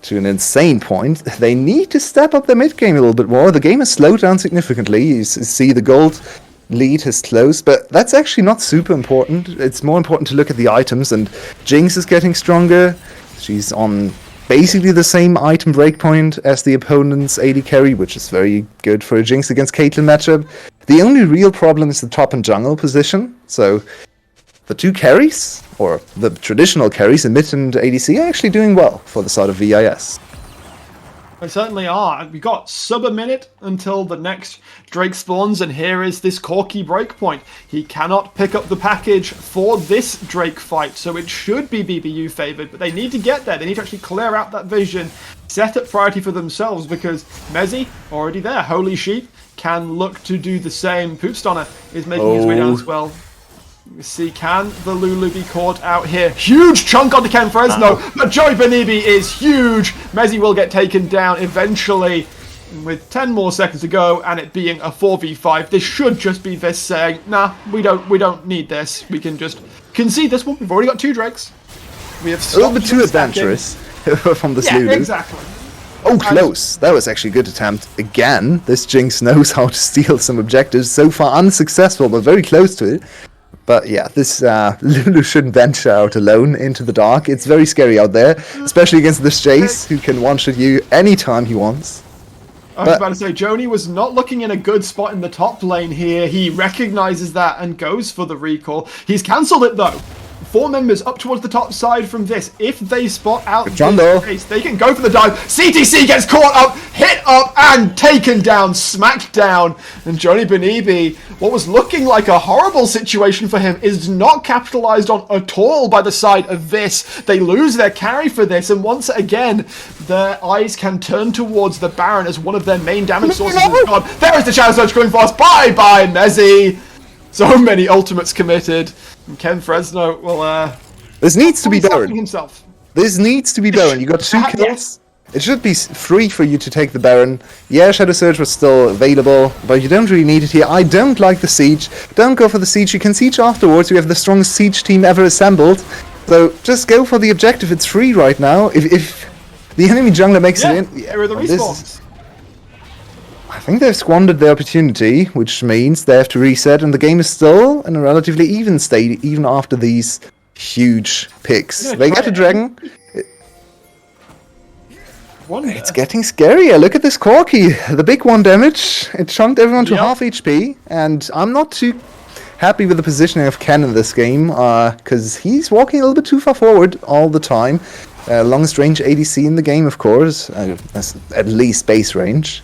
to an insane point. They need to step up their mid game a little bit more. The game has slowed down significantly. You see the gold lead has closed, but that's actually not super important. It's more important to look at the items, and Jinx is getting stronger. She's on basically the same item breakpoint as the opponent's AD carry, which is very good for a Jinx against Caitlyn matchup. The only real problem is the top and jungle position. So the 2 carries, or the traditional carries in mid and ADC, are actually doing well for the side of VIS. They certainly are. And we've got sub a minute until the next Drake spawns, and here is this Corki breakpoint. He cannot pick up the package for this Drake fight, so it should be BBU favoured, but they need to get there. They need to actually clear out that vision, set up priority for themselves, because Mezzy, already there. Holy Sheep can look to do the same. Poopstunner is making his way down as well. You see, can the Lulu be caught out here? Huge chunk onto Ken Fresno, but Joey Benibi is huge. Mezzy will get taken down eventually with 10 more seconds to go, and it being a 4v5. This should just be VIS saying, nah, we don't need this. We can just concede this one. We've already got 2 Drakes. We have a little bit too adventurous from this Lulu. Exactly. Oh, close. That was actually a good attempt. Again, this Jinx knows how to steal some objectives. So far unsuccessful, but very close to it. But yeah, this Lulu shouldn't venture out alone into the dark. It's very scary out there, especially against this Jace, who can one-shot you anytime he wants. I was about to say, Joni was not looking in a good spot in the top lane here. He recognises that and goes for the recall. He's cancelled it though. 4 members up towards the top side from this. If they spot out this space, they can go for the dive. CTC gets caught up, hit up, and taken down, smacked down. And Joni Benibi, what was looking like a horrible situation for him, is not capitalised on at all by the side of VIS. They lose their carry for this, and once again, their eyes can turn towards the Baron as one of their main damage sources. God, there is the Shadow Surge coming fast. Bye-bye, Mezzy. So many ultimates committed. And Ken Fresno will, this needs to be Baron. Himself. This needs to be Baron. You got 2 kills. Yes. It should be free for you to take the Baron. Yeah, Shadow Surge was still available, but you don't really need it here. I don't like the Siege. Don't go for the Siege. You can Siege afterwards. We have the strongest Siege team ever assembled. So just go for the objective. It's free right now. If the enemy jungler makes it in... Here are the respawns. I think they've squandered the opportunity, which means they have to reset, and the game is still in a relatively even state, even after these huge picks. They get a dragon. It's getting scarier. Look at this Corki. The big 1 damage. It chunked everyone to half HP, and I'm not too happy with the positioning of Ken in this game, because he's walking a little bit too far forward all the time. Longest range ADC in the game, of course. That's at least base range.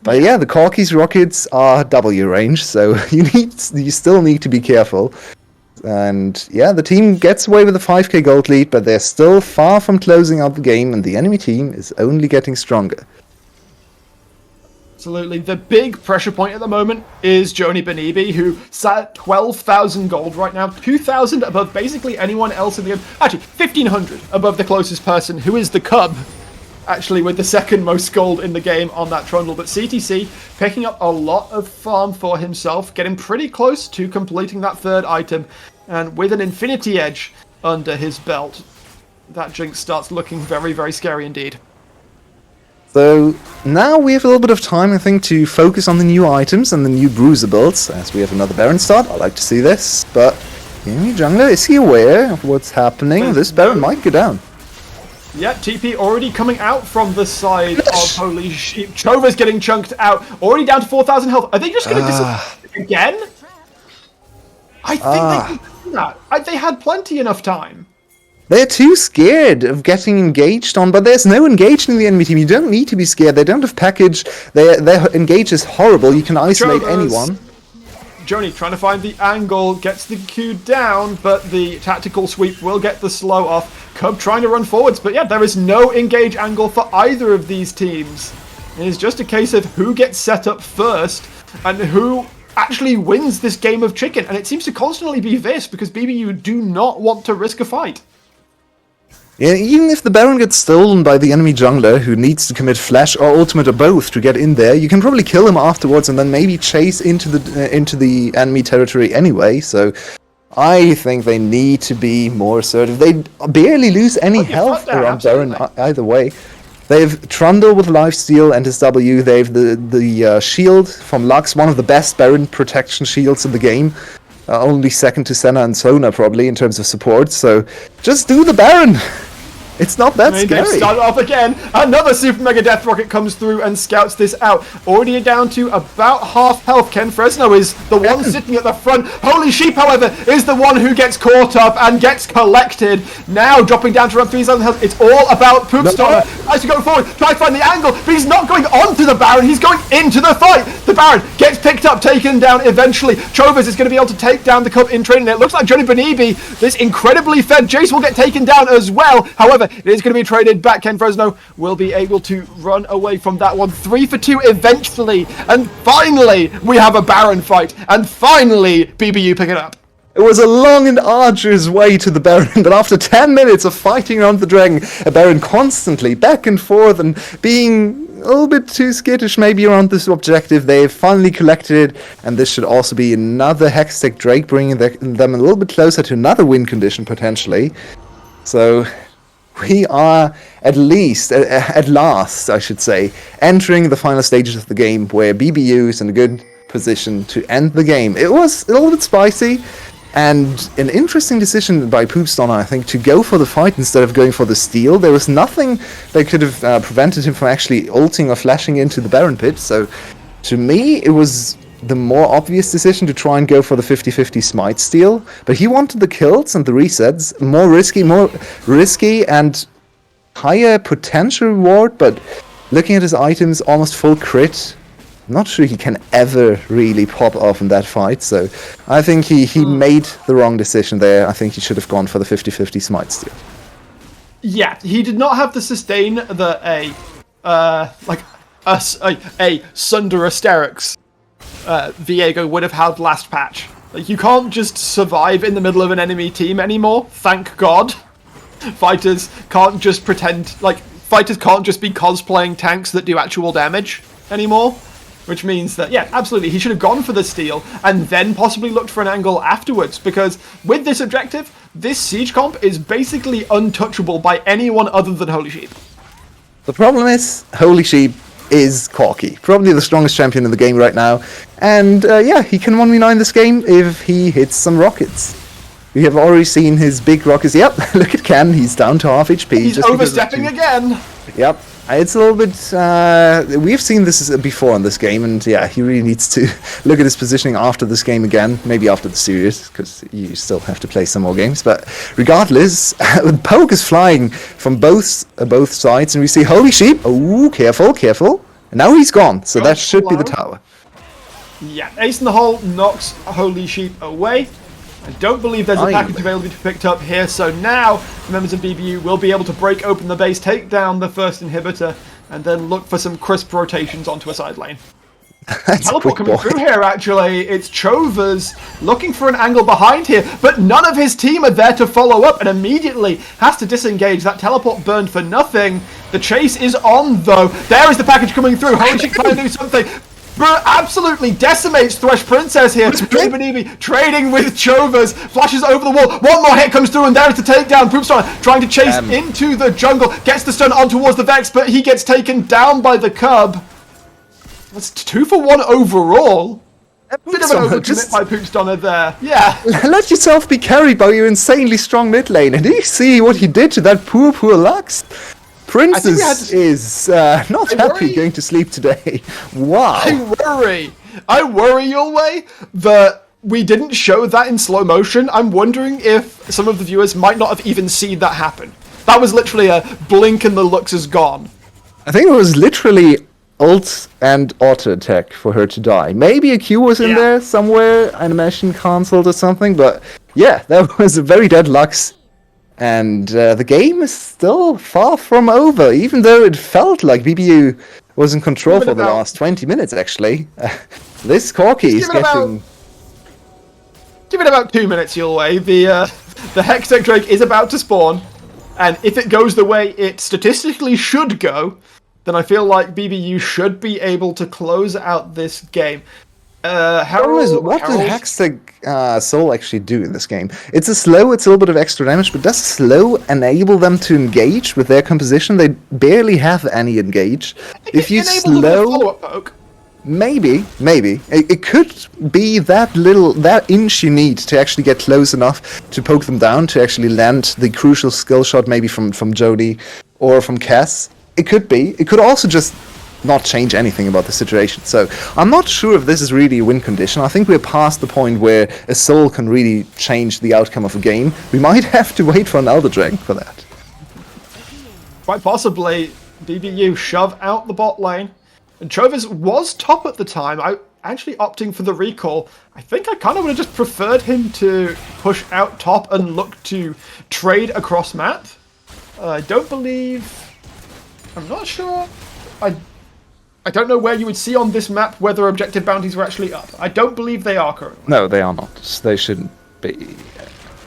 But yeah, the Corki's rockets are W range, so you still need to be careful. And yeah, the team gets away with a 5k gold lead, but they're still far from closing out the game, and the enemy team is only getting stronger. Absolutely. The big pressure point at the moment is Joni Benibi, who sat at 12,000 gold right now, 2,000 above basically anyone else in the game. Actually, 1,500 above the closest person, who is the Cub. Actually, with the 2nd most gold in the game on that trundle. But CTC picking up a lot of farm for himself, getting pretty close to completing that 3rd item, and with an Infinity Edge under his belt, that Jinx starts looking very, very scary indeed. So now we have a little bit of time, I think, to focus on the new items and the new bruiser builds, as we have another Baron start. I like to see this, but the enemy jungler, is he aware of what's happening? This Baron might go down. Yeah, TP already coming out from the side of Holy Sheep. Chova's getting chunked out, already down to 4,000 health. Are they just going to disappear again? I think they can do that. They had plenty enough time. They're too scared of getting engaged on, but there's no engaged in the enemy team. You don't need to be scared. They don't have package. Their engage is horrible. You can isolate anyone. Joni trying to find the angle, gets the Q down, but the tactical sweep will get the slow off. Cub trying to run forwards, but yeah, there is no engage angle for either of these teams. It is just a case of who gets set up first and who actually wins this game of chicken. And it seems to constantly be VIS, because BBU do not want to risk a fight. Yeah, even if the Baron gets stolen by the enemy jungler, who needs to commit Flash or Ultimate or both to get in there, you can probably kill him afterwards and then maybe chase into the enemy territory anyway, so I think they need to be more assertive. They barely lose any health around Baron either way. They have Trundle with lifesteal and his W. They have the shield from Lux, one of the best Baron protection shields in the game. Only second to Senna and Sona probably in terms of support, so just do the Baron! It's not that scary. They've started off again. Another Super Mega Death Rocket comes through and scouts this out. Already down to about half health. Ken Fresno is the one sitting at the front. Holy Sheep, however, is the one who gets caught up and gets collected. Now dropping down to around 3,000 health. It's all about Poopstar. Tries to go forward, tries to find the angle, but he's not going onto the Baron. He's going into the fight. The Baron gets picked up, taken down eventually. Chovas is going to be able to take down the cup in training. It looks like Johnny Benibi, this incredibly fed Jace, will get taken down as well. However, it is going to be traded back. Ken Fresno will be able to run away from that one. 3 for 2 eventually. And finally, we have a Baron fight. And finally, BBU pick it up. It was a long and arduous way to the Baron, but after 10 minutes of fighting around the dragon, a Baron constantly back and forth and being a little bit too skittish maybe around this objective, they've finally collected it, and this should also be another Hextech Drake, bringing them a little bit closer to another win condition potentially. So we are at last, I should say, entering the final stages of the game where BBU is in a good position to end the game. It was a little bit spicy, and an interesting decision by Poopstar, I think, to go for the fight instead of going for the steal. There was nothing that could have prevented him from actually ulting or flashing into the Baron pit, so to me it was the more obvious decision to try and go for the 50-50 smite steal, but he wanted the kills and the resets, more risky and higher potential reward, but looking at his items, almost full crit, I'm not sure he can ever really pop off in that fight, so I think he made the wrong decision there. I think he should have gone for the 50-50 smite steal. Yeah, he did not have the sustain that a Sunder Asterix Viego would have had last patch. Like, you can't just survive in the middle of an enemy team anymore, thank God. Fighters can't just pretend, like, fighters can't just be cosplaying tanks that do actual damage anymore. Which means that, yeah, absolutely, he should have gone for the steal and then possibly looked for an angle afterwards, because with this objective, this siege comp is basically untouchable by anyone other than Holy Sheep. The problem is, Holy Sheep is Corky, probably the strongest champion in the game right now, and yeah, he can 1v9 this game if he hits some rockets. We have already seen his big rockets. Yep, look at Ken, he's down to half HP. He's just overstepping again. Yep, it's a little bit, we've seen this before in this game, and yeah, he really needs to look at his positioning after this game again, maybe after the series, because you still have to play some more games, but regardless, the poke is flying from both sides, and we see Holy Sheep, oh, careful, and now he's gone, so that should be the tower. Yeah, Ace in the Hole knocks Holy Sheep away. I don't believe there's a package available to be picked up here, so now the members of BBU will be able to break open the base, take down the first inhibitor, and then look for some crisp rotations onto a side lane. Teleport coming through here, actually. It's Chovas looking for an angle behind here, but none of his team are there to follow up, and immediately has to disengage. That teleport burned for nothing. The chase is on, though. There is the package coming through. Holy shit, trying to do something. Absolutely decimates Thresh Princess here. Benibi trading with Chovas, flashes over the wall. One more hit comes through, and there is the takedown. Poopstar trying to chase into the jungle, gets the stun on towards the Vex, but he gets taken down by the Cub. That's 2 for 1 overall. Bit of an overcommit by Poopstar there. Yeah. Let yourself be carried by your insanely strong mid lane. And do you see what he did to that poor Lux? Princess is not happy going to sleep today. Wow. I worry, your way, that we didn't show that in slow motion. I'm wondering if some of the viewers might not have even seen that happen. That was literally a blink and the Lux is gone. I think it was literally ult and auto attack for her to die. Maybe a Q was in there somewhere, animation cancelled or something, but yeah, that was a very dead Lux. And the game is still far from over, even though it felt like BBU was in control for the last 20 minutes, actually. This Corki is getting... Give it about 2 minutes, you'll way. The Hextech Drake is about to spawn, and if it goes the way it statistically should go, then I feel like BBU should be able to close out this game. What does Hextech Soul actually do in this game? It's a little bit of extra damage, but does slow enable them to engage with their composition? They barely have any engage. If you slow... follow-up poke. Maybe. It could be that inch you need to actually get close enough to poke them down, to actually land the crucial skill shot, maybe from Jody or from Cass. It could be. It could also just not change anything about the situation. So I'm not sure if this is really a win condition. I think we're past the point where a soul can really change the outcome of a game. We might have to wait for an Elder Dragon for that. Quite possibly, BBU shove out the bot lane. And Chovez was top at the time. I actually opting for the recall. I think I kind of would have just preferred him to push out top and look to trade across map. I don't believe... I'm not sure. I don't know where you would see on this map whether objective bounties were actually up. I don't believe they are currently. No, they are not. They shouldn't be.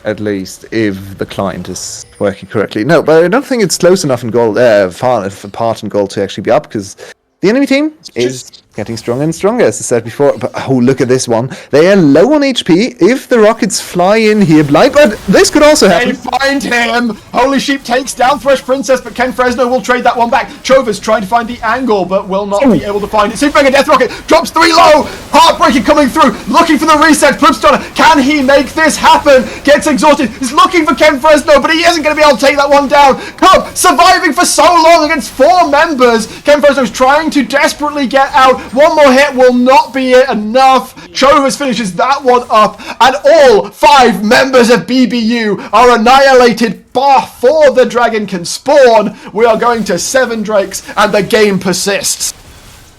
At least if the client is working correctly. No, but I don't think it's close enough in gold, far apart in gold to actually be up, because the enemy team is getting stronger and stronger, as I said before. But oh, look at this one. They are low on HP. If the rockets fly in here, blind, but this could also happen. They find him! Holy Sheep takes down Thresh Princess, but Ken Fresno will trade that one back. Chova's trying to find the angle, but will not be able to find it. Supermega Death Rocket drops 3 low! Heartbreaking coming through, looking for the reset. Flipstunner, can he make this happen? Gets exhausted, he's looking for Ken Fresno, but he isn't going to be able to take that one down. Cub surviving for so long against 4 members. Ken Fresno's trying to desperately get out. One more hit will not be enough. Chovas finishes that one up, and all 5 members of BBU are annihilated before the dragon can spawn. We are going to 7 drakes, and the game persists.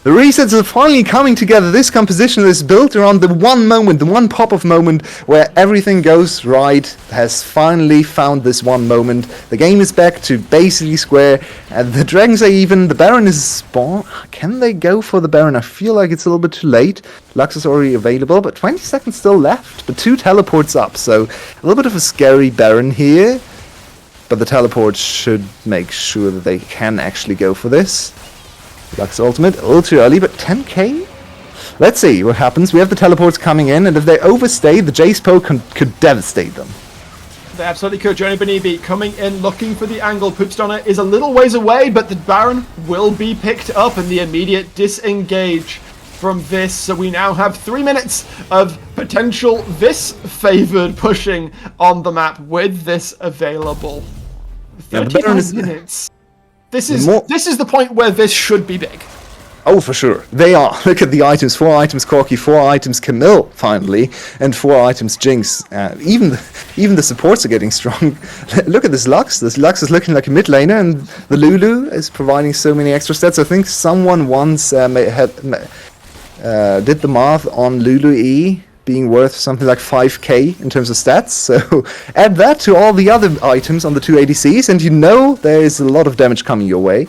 The resets are finally coming together. This composition is built around the one moment, the one pop-off moment where everything goes right, has finally found this one moment. The game is back to basically square, and the dragons are even. The Baron is spawned. Can they go for the Baron? I feel like it's a little bit too late. Lux is already available, but 20 seconds still left, but 2 teleports up, so a little bit of a scary Baron here. But the teleports should make sure that they can actually go for this. Lux ultimate, a little too early, but 10k? Let's see what happens. We have the teleports coming in, and if they overstay, the J-Spo could devastate them. They absolutely could. Johnny Benibi coming in, looking for the angle. Poopstunner is a little ways away, but the Baron will be picked up, and the immediate disengage from VIS. So we now have 3 minutes of potential VIS-favoured pushing on the map with this available. 35 minutes. This is the point where this should be big. Oh, for sure. They are. Look at the items. 4 items Corki, 4 items Camille, finally, and 4 items Jinx. Even the supports are getting strong. Look at this Lux. This Lux is looking like a mid laner, and the Lulu is providing so many extra stats. I think someone once did the math on Lulu E being worth something like 5k in terms of stats, so add that to all the other items on the 2 ADCs and you know there is a lot of damage coming your way.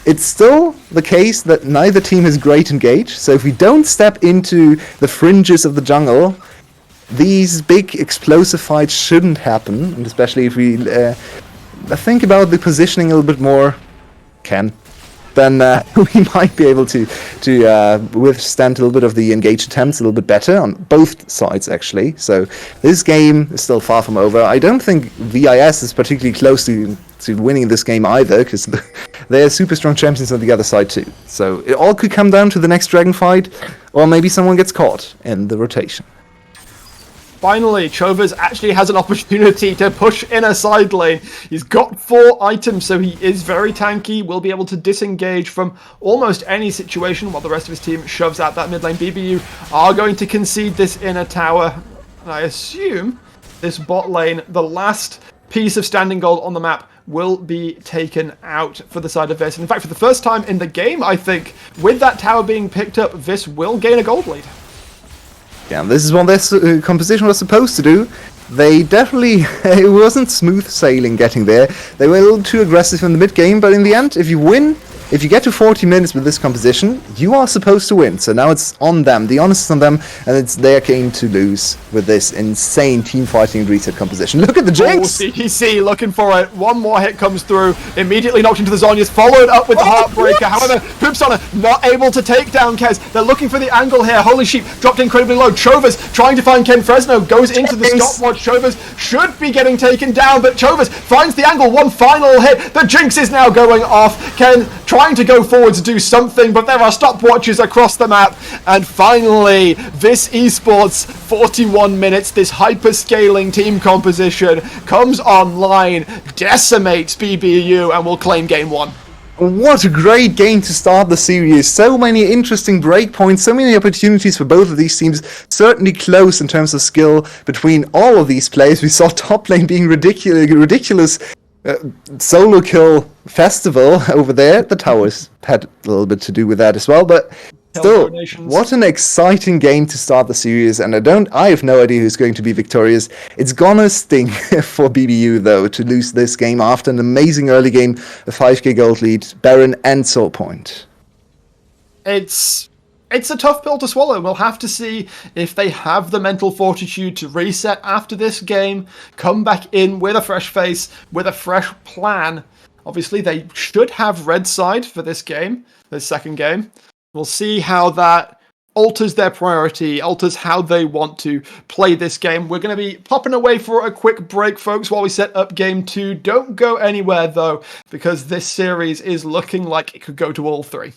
It's still the case that neither team has great engage, so if we don't step into the fringes of the jungle, these big explosive fights shouldn't happen, and especially if we think about the positioning a little bit more, then we might be able to withstand a little bit of the engaged attempts a little bit better on both sides, actually. So this game is still far from over. I don't think VIS is particularly close to winning this game either, because they're super strong champions on the other side too. So it all could come down to the next dragon fight, or maybe someone gets caught in the rotation. Finally, Chovas actually has an opportunity to push in a side lane. He's got 4 items, so he is very tanky, will be able to disengage from almost any situation while the rest of his team shoves out that mid lane. BBU are going to concede this inner tower. And I assume this bot lane, the last piece of standing gold on the map, will be taken out for the side of VIS. And in fact, for the first time in the game, I think, with that tower being picked up, VIS will gain a gold lead. Yeah, this is what this composition was supposed to do. They definitely, it wasn't smooth sailing getting there. They were a little too aggressive in the mid game, but in the end, if you win if you get to 40 minutes with this composition, you are supposed to win. So now it's on them. The onus is on them, and it's their game to lose with this insane team fighting reset composition. Look at the Jinx! Oh, CTC looking for it. One more hit comes through. Immediately knocked into the Zhonya's, followed up with the Heartbreaker. However, Poopsona not able to take down Kez. They're looking for the angle here. Holy Sheep dropped incredibly low. Chovas trying to find Ken Fresno. Goes into the stopwatch. Chovas should be getting taken down, but Chovas finds the angle. One final hit. The Jinx is now going off. Ken trying to go forward to do something, but there are stopwatches across the map. And finally, VIS eSports, 41 minutes. This hyper-scaling team composition comes online, decimates BBU, and will claim game 1. What a great game to start the series. So many interesting breakpoints, so many opportunities for both of these teams. Certainly close in terms of skill between all of these players. We saw top lane being ridiculous solo kill festival over there. The towers had a little bit to do with that as well, but still, what an exciting game to start the series, and I have no idea who's going to be victorious. It's gonna sting for BBU, though, to lose this game after an amazing early game, a 5k gold lead, Baron and Soul Point. It's a tough pill to swallow. We'll have to see if they have the mental fortitude to reset after this game, come back in with a fresh face, with a fresh plan. Obviously, they should have red side for this game, this second game. We'll see how that alters their priority, alters how they want to play this game. We're going to be popping away for a quick break, folks, while we set up game 2. Don't go anywhere, though, because this series is looking like it could go to all 3.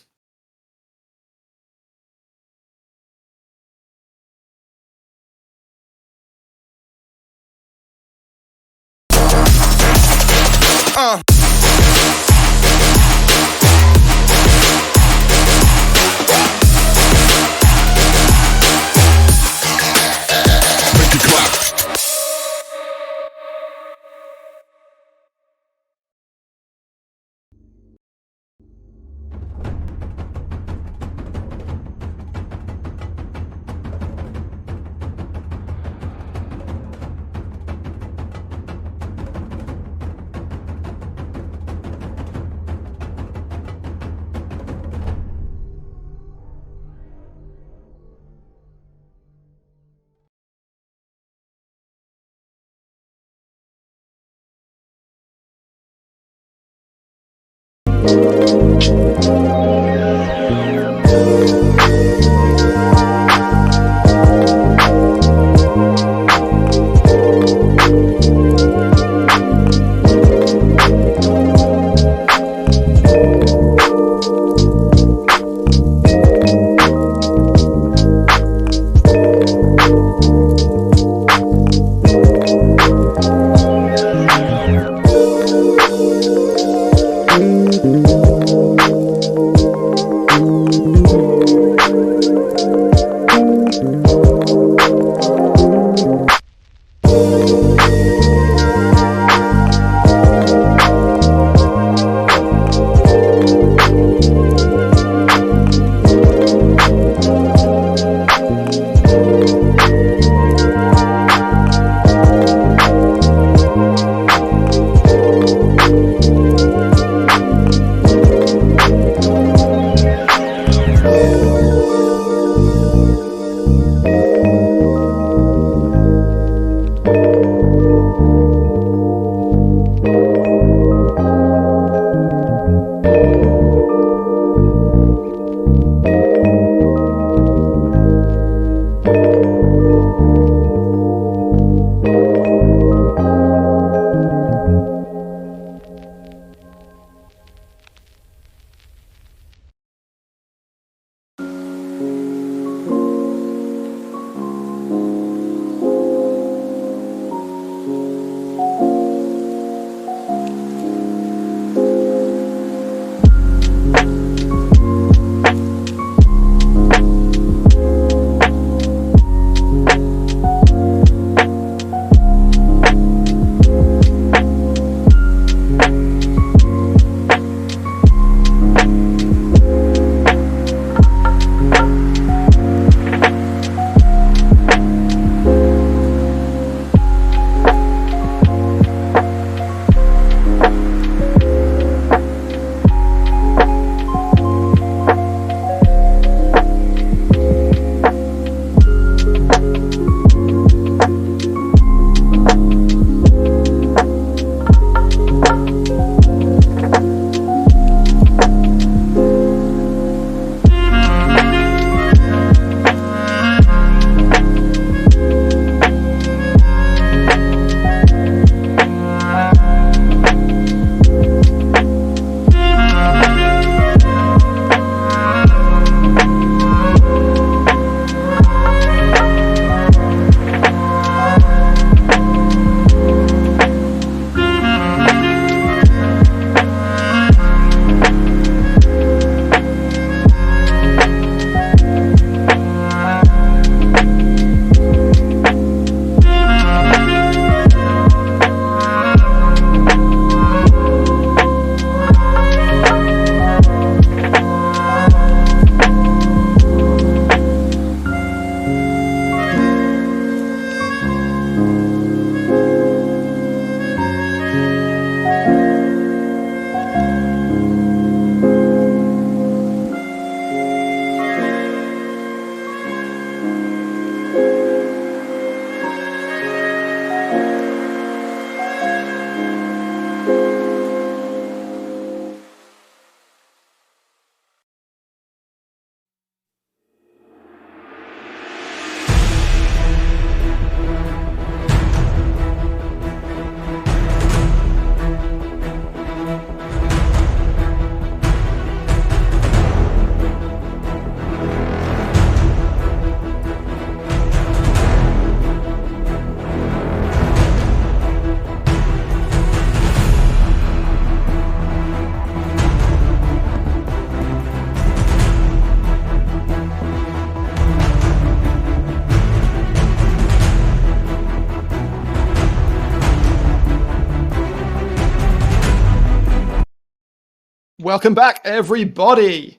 Welcome back, everybody!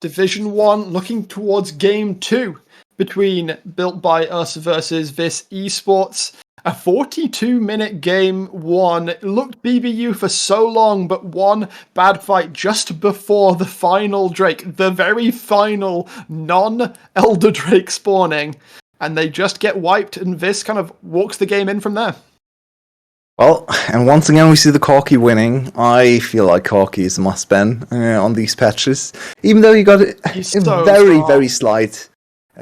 Division 1 looking towards Game 2 between Built by Us versus VIS eSports. A 42-minute game won. It looked BBU for so long, but one bad fight just before the final Drake, the very final non-Elder Drake spawning, and they just get wiped, and VIS kind of walks the game in from there. Well, and once again we see the Corki winning. I feel like Corki is a must-ban on these patches. Even though he got a very slight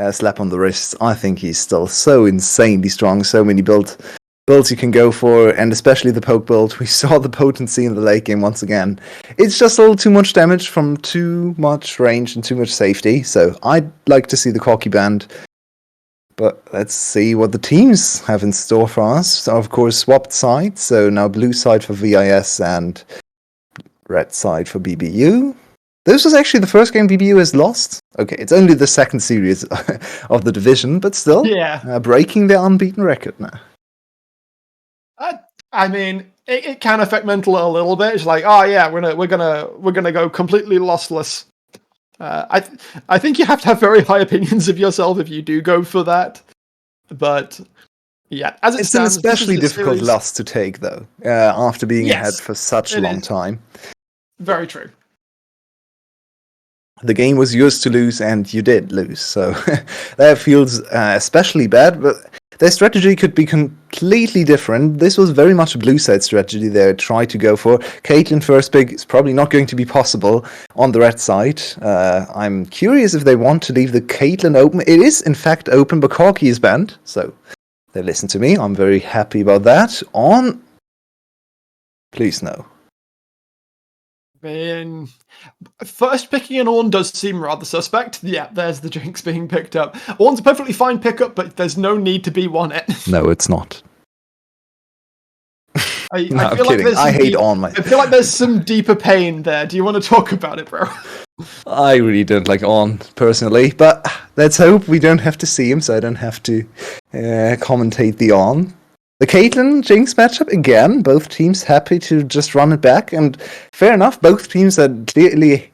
slap on the wrist, I think he's still so insanely strong. So many builds you can go for, and especially the poke build. We saw the potency in the late game once again. It's just a little too much damage from too much range and too much safety. So I'd like to see the Corki banned. But let's see what the teams have in store for us. So, of course, swapped sides. So now blue side for VIS and red side for BBU. This was actually the first game BBU has lost. Okay, it's only the second series of the division, but still, breaking their unbeaten record now. I mean, it can affect mental a little bit. It's like, oh yeah, we're gonna go completely lossless. I think you have to have very high opinions of yourself if you do go for that. But yeah, as it's an especially difficult loss to take, though, after being ahead for such a long time. Very true. The game was yours to lose, and you did lose, so that feels especially bad. But their strategy could be completely different. This was very much a blue side strategy they tried to go for. Caitlyn first pick is probably not going to be possible on the red side. I'm curious if they want to leave the Caitlyn open. It is, in fact, open, but Corki is banned, so they listen to me. I'm very happy about that. On... Please, no. Man, first picking an Ornn does seem rather suspect. Yeah, there's the Jinx being picked up. Ornn's a perfectly fine pickup, but there's no need to be one. No, it's not. I feel like I hate Ornn. I feel like there's some deeper pain there. Do you want to talk about it, bro? I really don't like Ornn, personally, but let's hope we don't have to see him, so I don't have to commentate the Ornn. The Caitlyn Jinx matchup again, both teams happy to just run it back, and fair enough, both teams had clearly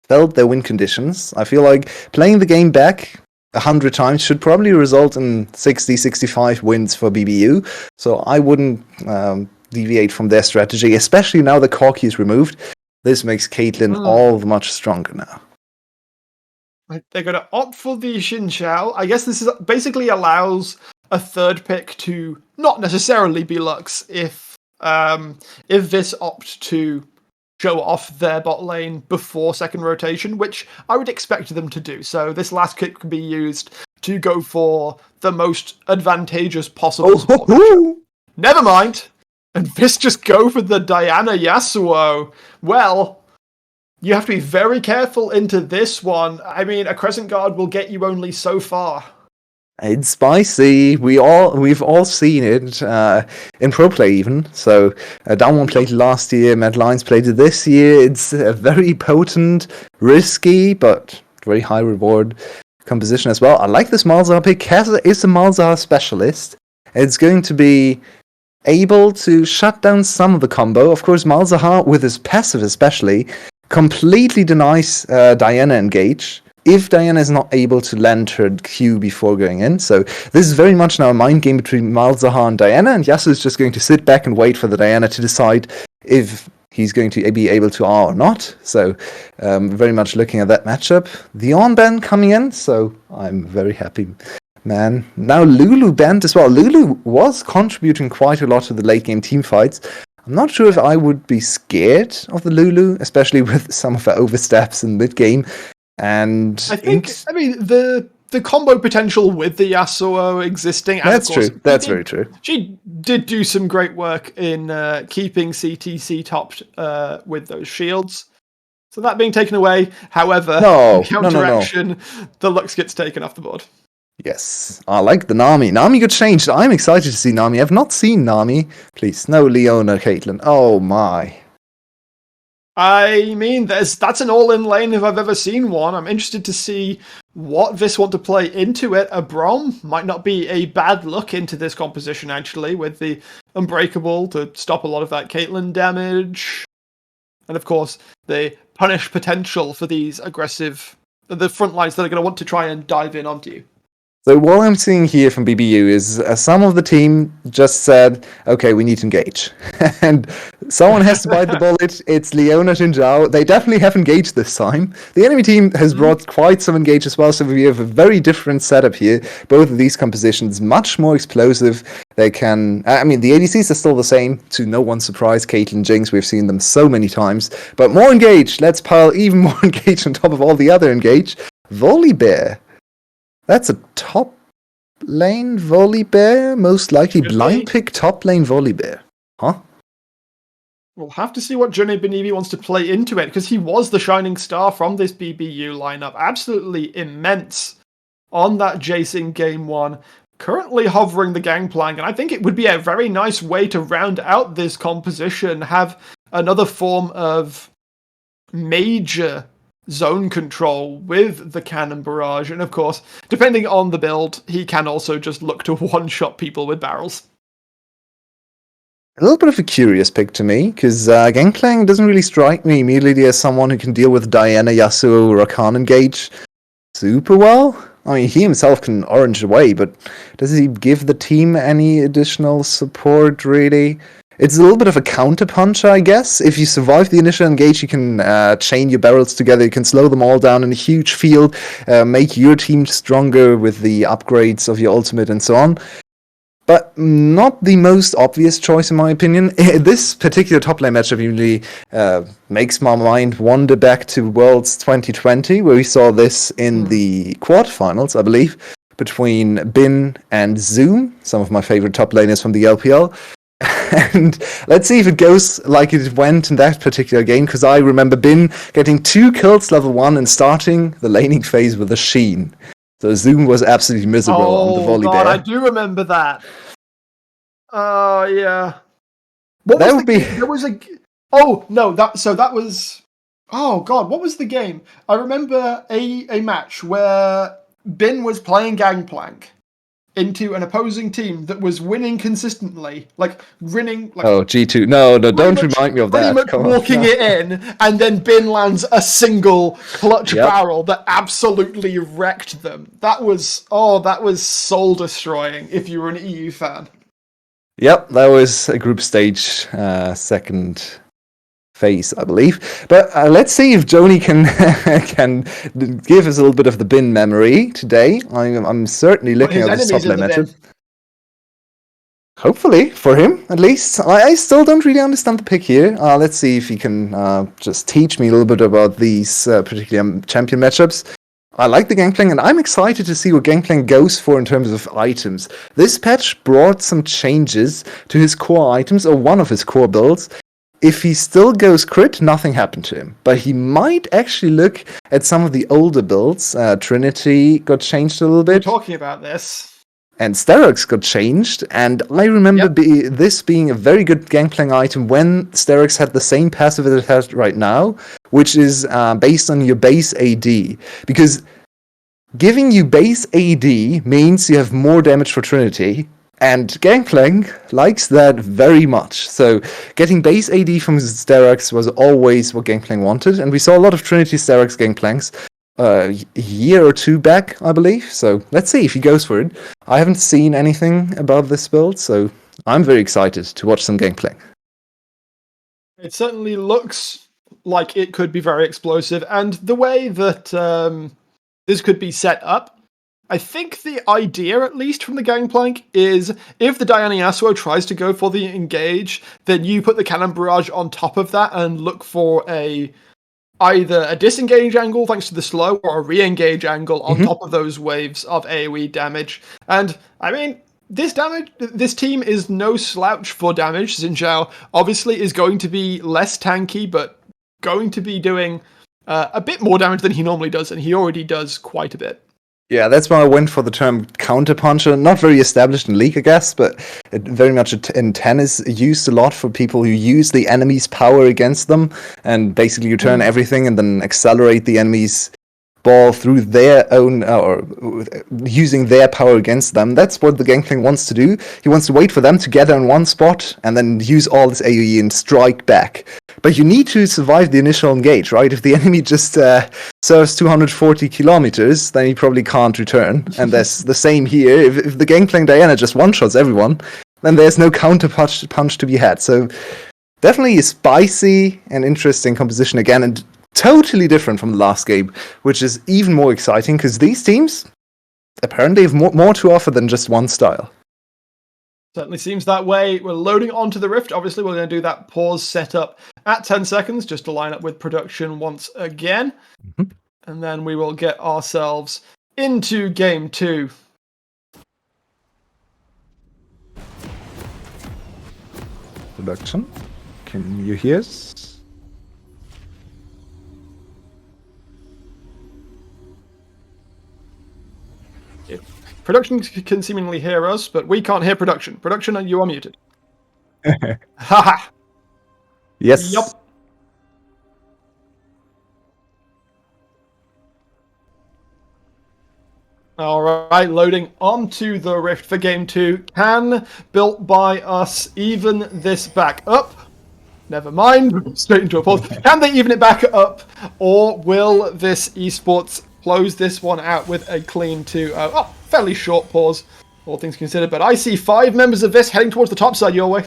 felt their win conditions. I feel like playing the game back 100 times should probably result in 60, 65 wins for BBU, so I wouldn't deviate from their strategy, especially now the Corki is removed. This makes Caitlyn all the much stronger now. They're going to opt for the Xin Xiao. I guess this is basically allows a third pick to not necessarily be Lux if VIS opt to show off their bot lane before second rotation, which I would expect them to do. So this last pick can be used to go for the most advantageous possible support. Never mind. And VIS just go for the Diana Yasuo. Well, you have to be very careful into this one. I mean, a Crescent Guard will get you only so far. It's spicy. We've all seen it in pro play even. So Downone played it last year. Mad Lions played it this year. It's a very potent, risky, but very high reward composition as well. I like this Malzahar pick. Kazza is a Malzahar specialist. It's going to be able to shut down some of the combo. Of course, Malzahar, with his passive especially, completely denies Diana engage if Diana is not able to land her Q before going in. So this is very much now a mind game between Malzahar and Diana, and Yasuo is just going to sit back and wait for the Diana to decide if he's going to be able to R or not. So very much looking at that matchup. The Ornn ban coming in, so I'm very happy. Man, now Lulu banned as well. Lulu was contributing quite a lot to the late game team fights. I'm not sure if I would be scared of the Lulu, especially with some of her oversteps in mid game. And I mean, the combo potential with the Yasuo existing. And that's true. That's very true. She did do some great work in keeping CTC topped with those shields. So that being taken away, however, counteraction, the Lux gets taken off the board. Yes, I like the Nami. Nami got changed. I'm excited to see Nami. I've not seen Nami. Please, no Leona, Caitlyn. Oh my. I mean, that's an all-in lane if I've ever seen one. I'm interested to see what VIS want to play into it. A Braum might not be a bad look into this composition, actually, with the Unbreakable to stop a lot of that Caitlyn damage. and of course the punish potential for these the front lines that are going to want to try and dive in onto you. So what I'm seeing here from BBU is some of the team just said, okay, we need to engage. And someone has to bite the bullet. It's Leona Jinzhao. They definitely have engaged this time. The enemy team has brought quite some engage as well, so we have a very different setup here. Both of these compositions much more explosive. They can... I mean, the ADCs are still the same, to no one's surprise. Caitlyn, Jinx, we've seen them so many times. But more engage. Let's pile even more engage on top of all the other engage. Volibear. That's a top lane Volibear? Most likely blind pick top lane Volibear. Huh? We'll have to see what Johnny Benivi wants to play into it, because he was the shining star from this BBU lineup. Absolutely immense on that Jace in game one. Currently hovering the gangplank, and I think it would be a very nice way to round out this composition, have another form of major zone control with the cannon barrage, and of course, depending on the build, he can also just look to one-shot people with barrels. A little bit of a curious pick to me, because Gangplank doesn't really strike me immediately as someone who can deal with Diana, Yasuo, Rakan engage super well. I mean, he himself can orange away, but does he give the team any additional support, really? It's a little bit of a counter-puncher, I guess. If you survive the initial engage, you can chain your barrels together, you can slow them all down in a huge field, make your team stronger with the upgrades of your ultimate and so on. But not the most obvious choice, in my opinion. This particular top lane matchup usually makes my mind wander back to Worlds 2020, where we saw this in the quarterfinals, I believe, between Bin and Zoom, some of my favorite top laners from the LPL. And let's see if it goes like it went in that particular game, because I remember Bin getting 2 kills level 1 and starting the laning phase with a Sheen. So Zoom was absolutely miserable on the Volibear. Oh god, I do remember that. Yeah. What that was the game? There was a... Oh, no, that was... Oh god, what was the game? I remember a match where Bin was playing Gangplank into an opposing team that was winning consistently, winning. Oh, G2. No, don't remind me of that. Pretty much walking it in, and then Bin lands a single clutch barrel that absolutely wrecked them. That was soul destroying if you were an EU fan. Yep, that was a group stage second phase, I believe. But let's see if Joni can give us a little bit of the Bin memory today. I'm certainly looking at this top lane matchup. Hopefully, for him, at least. I still don't really understand the pick here. Let's see if he can just teach me a little bit about these particular champion matchups. I like the Gangplank, and I'm excited to see what Gangplank goes for in terms of items. This patch brought some changes to his core items, or one of his core builds. If he still goes crit, nothing happened to him. But he might actually look at some of the older builds. Trinity got changed a little bit. We're talking about this. And Sterox got changed, and I remember this being a very good Gangplank item when Sterox had the same passive that it has right now, which is based on your base AD. Because giving you base AD means you have more damage for Trinity, and Gangplank likes that very much. So getting base AD from Sterox was always what Gangplank wanted, and we saw a lot of Trinity Sterox Gangplanks a year or two back, I believe. So let's see if he goes for it. I haven't seen anything about this build, so I'm very excited to watch some Gangplank. It certainly looks like it could be very explosive, and the way that this could be set up, I think the idea, at least from the Gangplank, is if the Diana Yasuo tries to go for the engage, then you put the cannon barrage on top of that and look for either a disengage angle thanks to the slow, or a re-engage angle on top of those waves of AoE damage. And I mean, this team is no slouch for damage. Xin obviously is going to be less tanky, but going to be doing a bit more damage than he normally does, and he already does quite a bit. Yeah, that's why I went for the term counterpuncher. Not very established in League, I guess, but it very much in tennis used a lot for people who use the enemy's power against them, and basically you turn everything and then accelerate the enemy's ball through their own, or using their power against them. That's what the Gangplank wants to do. He wants to wait for them to gather in one spot and then use all this AoE and strike back. But you need to survive the initial engage, right? If the enemy just serves 240 kilometers, then he probably can't return. And that's the same here. If the Gangplank Diana just one-shots everyone, then there's no counter punch to be had. So definitely a spicy and interesting composition again, and totally different from the last game, which is even more exciting because these teams apparently have more to offer than just one style. Certainly seems that way. We're loading onto the Rift. Obviously, we're going to do that pause setup at 10 seconds just to line up with production once again. Mm-hmm. And then we will get ourselves into game 2. Production, can you hear us? Production can seemingly hear us, but we can't hear production. Production, you are muted. Haha. Yes. Yup. All right, loading onto the Rift for game 2. Can Built by Us even this back up? Never mind. Straight into a pause. Can they even it back up, or will this eSports close this one out with a clean 2-0? Oh, fairly short pause, all things considered. But I see 5 members of VIS heading towards the top side your way.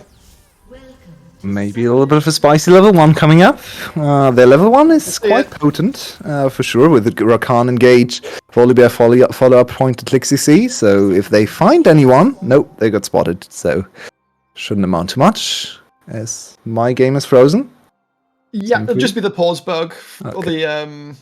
Maybe a little bit of a spicy level 1 coming up. Their level 1 is quite potent, for sure, with the Rakan engage, Volibear follow-up point to ClickCC. So if they find anyone, nope, they got spotted. So shouldn't amount to much, as my game is frozen. Yeah, it'll just be the pause bug. Okay. Or the,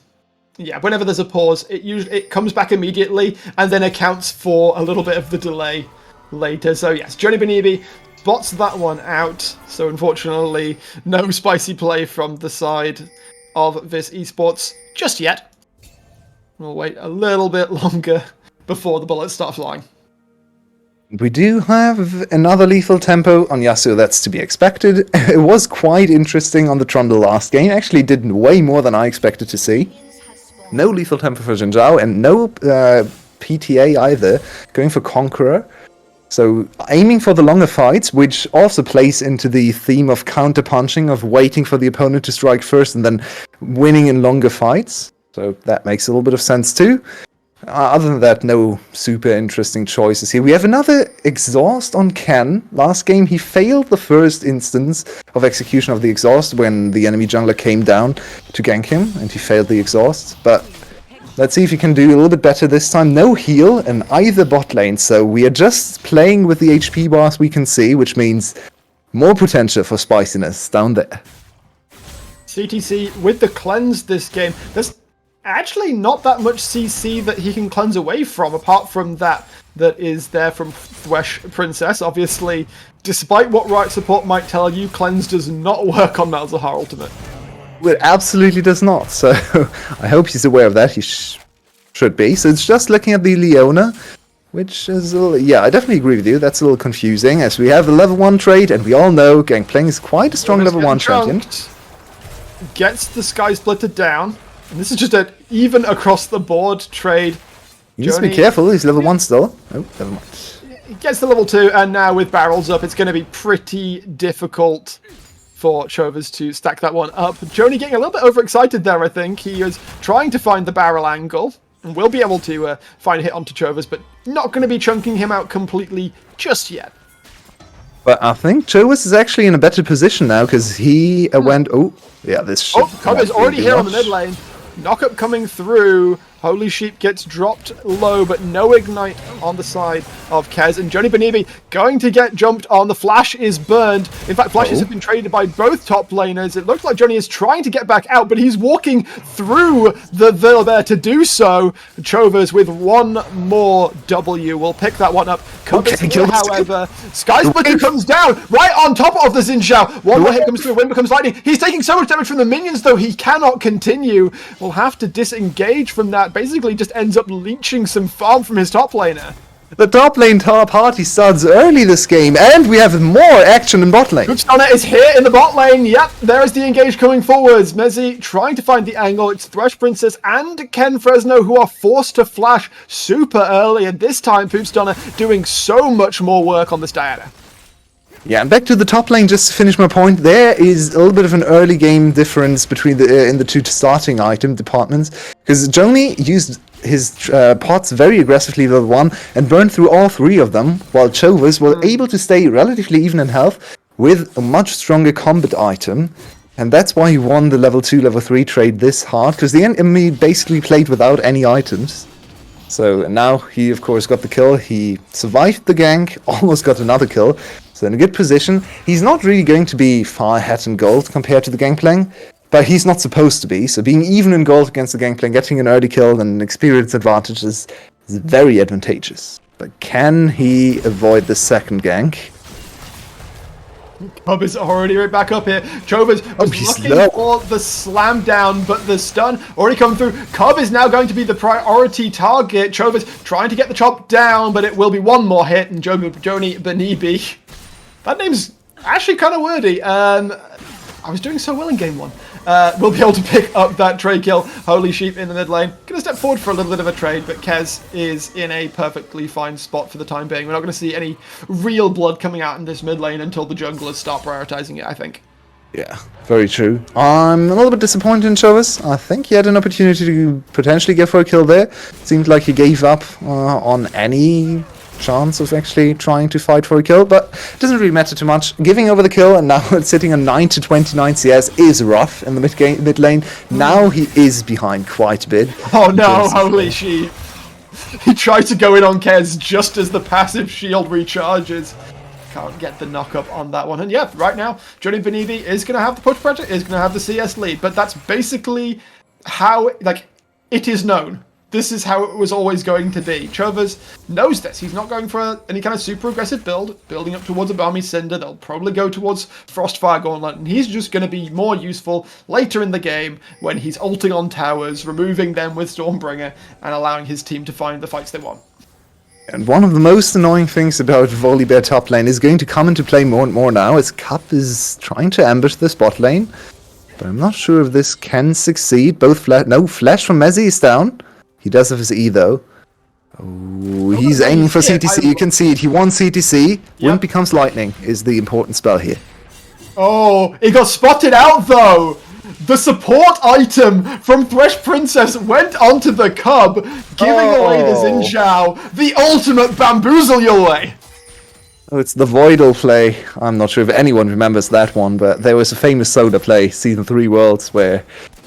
yeah, whenever there's a pause, it comes back immediately and then accounts for a little bit of the delay later. So yes, Johnny Benibi bots that one out. So unfortunately, no spicy play from the side of VIS eSports just yet. We'll wait a little bit longer before the bullets start flying. We do have another lethal tempo on Yasuo, that's to be expected. It was quite interesting on the Trundle last game. Actually did way more than I expected to see. No lethal tempo for Jin Zhao, and no PTA either, going for Conqueror. So aiming for the longer fights, which also plays into the theme of counter-punching, of waiting for the opponent to strike first and then winning in longer fights. So that makes a little bit of sense too. Other than that, no super interesting choices here. We have another exhaust on Ken. Last game, he failed the first instance of execution of the exhaust when the enemy jungler came down to gank him, and he failed the exhaust. But let's see if he can do a little bit better this time. No heal in either bot lane, so we are just playing with the HP bars we can see, which means more potential for spiciness down there. CTC with the cleanse this game. There's actually not that much CC that he can cleanse away from, apart from that is there from Thresh Princess. Obviously, despite what right support might tell you, cleanse does not work on Malzahar Ultimate. It absolutely does not, so I hope he's aware of that. He should be. So it's just looking at the Leona, which is a little, yeah, I definitely agree with you. That's a little confusing, as we have the level 1 trade, and we all know Gangplank is quite a strong level 1 champion. Gets the Sky Splitter down. And this is just an even across the board trade. He needs to be careful, he's level 1 still. Oh, never mind. He gets the level 2, and now with barrels up, it's going to be pretty difficult for Chovas to stack that one up. Joni getting a little bit overexcited there, I think. He is trying to find the barrel angle, and will be able to find a hit onto Chovas, but not going to be chunking him out completely just yet. But I think Chovas is actually in a better position now, because he went... Oh, yeah, this should... Oh, Koga's already here on the mid lane. Knockup coming through. Holy Sheep gets dropped low, but no ignite on the side of Kez. And Johnny Benibi going to get jumped on. The flash is burned. In fact, flashes have been traded by both top laners. It looks like Johnny is trying to get back out, but he's walking through the Villa there to do so. Chovas with one more W will pick that one up. However, Sky Splitter comes down right on top of the Xin Zhao. One more hit comes through. Wind becomes lightning. He's taking so much damage from the minions, though he cannot continue. Will have to disengage from that. Basically just ends up leeching some farm from his top laner. The top lane party starts early this game, and we have more action in bot lane. Hoopstunner is here in the bot lane. Yep, there is the engage coming forwards. Mezzi trying to find the angle. It's Thresh Princess and Ken Fresno who are forced to flash super early, and this time Hoopstunner doing so much more work on this Diana. Yeah, and back to the top lane, just to finish my point, there is a little bit of an early game difference between in the two starting item departments, because Joni used his pots very aggressively level 1 and burned through all 3 of them, while Chovas were able to stay relatively even in health with a much stronger combat item, and that's why he won the level 2, level 3 trade this hard, because the enemy basically played without any items. So now he, of course, got the kill. He survived the gank, almost got another kill. So in a good position. He's not really going to be far ahead in gold compared to the Gangplank, but he's not supposed to be. So being even in gold against the Gangplank, getting an early kill and an experience advantage is very advantageous. But can he avoid the second gank? Cub is already right back up here. Chovas looking for the slam down, but the stun already come through. Cub is now going to be the priority target. Chovas trying to get the chop down, but it will be one more hit, and Joni Benibi. That name's actually kind of wordy. I was doing so well in game 1. We'll be able to pick up that trade kill. Holy Sheep in the mid lane. Gonna step forward for a little bit of a trade, but Kez is in a perfectly fine spot for the time being. We're not going to see any real blood coming out in this mid lane until the junglers start prioritizing it, I think. Yeah, very true. I'm a little bit disappointed in Chovas. I think he had an opportunity to potentially get for a kill there. Seemed like he gave up on any chance of actually trying to fight for a kill, but it doesn't really matter too much. Giving over the kill, and now it's sitting on 9 to 29 CS is rough in the mid lane. Now he is behind quite a bit. Oh no, holy sheep. He tried to go in on Kez just as the passive shield recharges. Can't get the knock-up on that one. And yeah, right now, Joni Benibi is going to have the push pressure, is going to have the CS lead, but that's basically how, like, it is known. This is how it was always going to be. Chovas knows this. He's not going for any kind of super aggressive build, building up towards a Balmy Cinder. They'll probably go towards Frostfire Gauntlet, and he's just going to be more useful later in the game when he's ulting on towers, removing them with Stormbringer, and allowing his team to find the fights they want. And one of the most annoying things about Volibear top lane is going to come into play more and more now, as Cup is trying to ambush this bot lane. But I'm not sure if this can succeed. No, Flash from Mezzy is down. He does have his E though. Oh, he's aiming for CTC. You can see it. He wants CTC. Yep. Wind becomes lightning is the important spell here. Oh, he got spotted out though. The support item from Thresh Princess went onto the Cub, giving away the Xin Zhao, the ultimate bamboozle Yulwei. Oh, it's the Voidal play. I'm not sure if anyone remembers that one, but there was a famous Soda play, Season 3 Worlds, where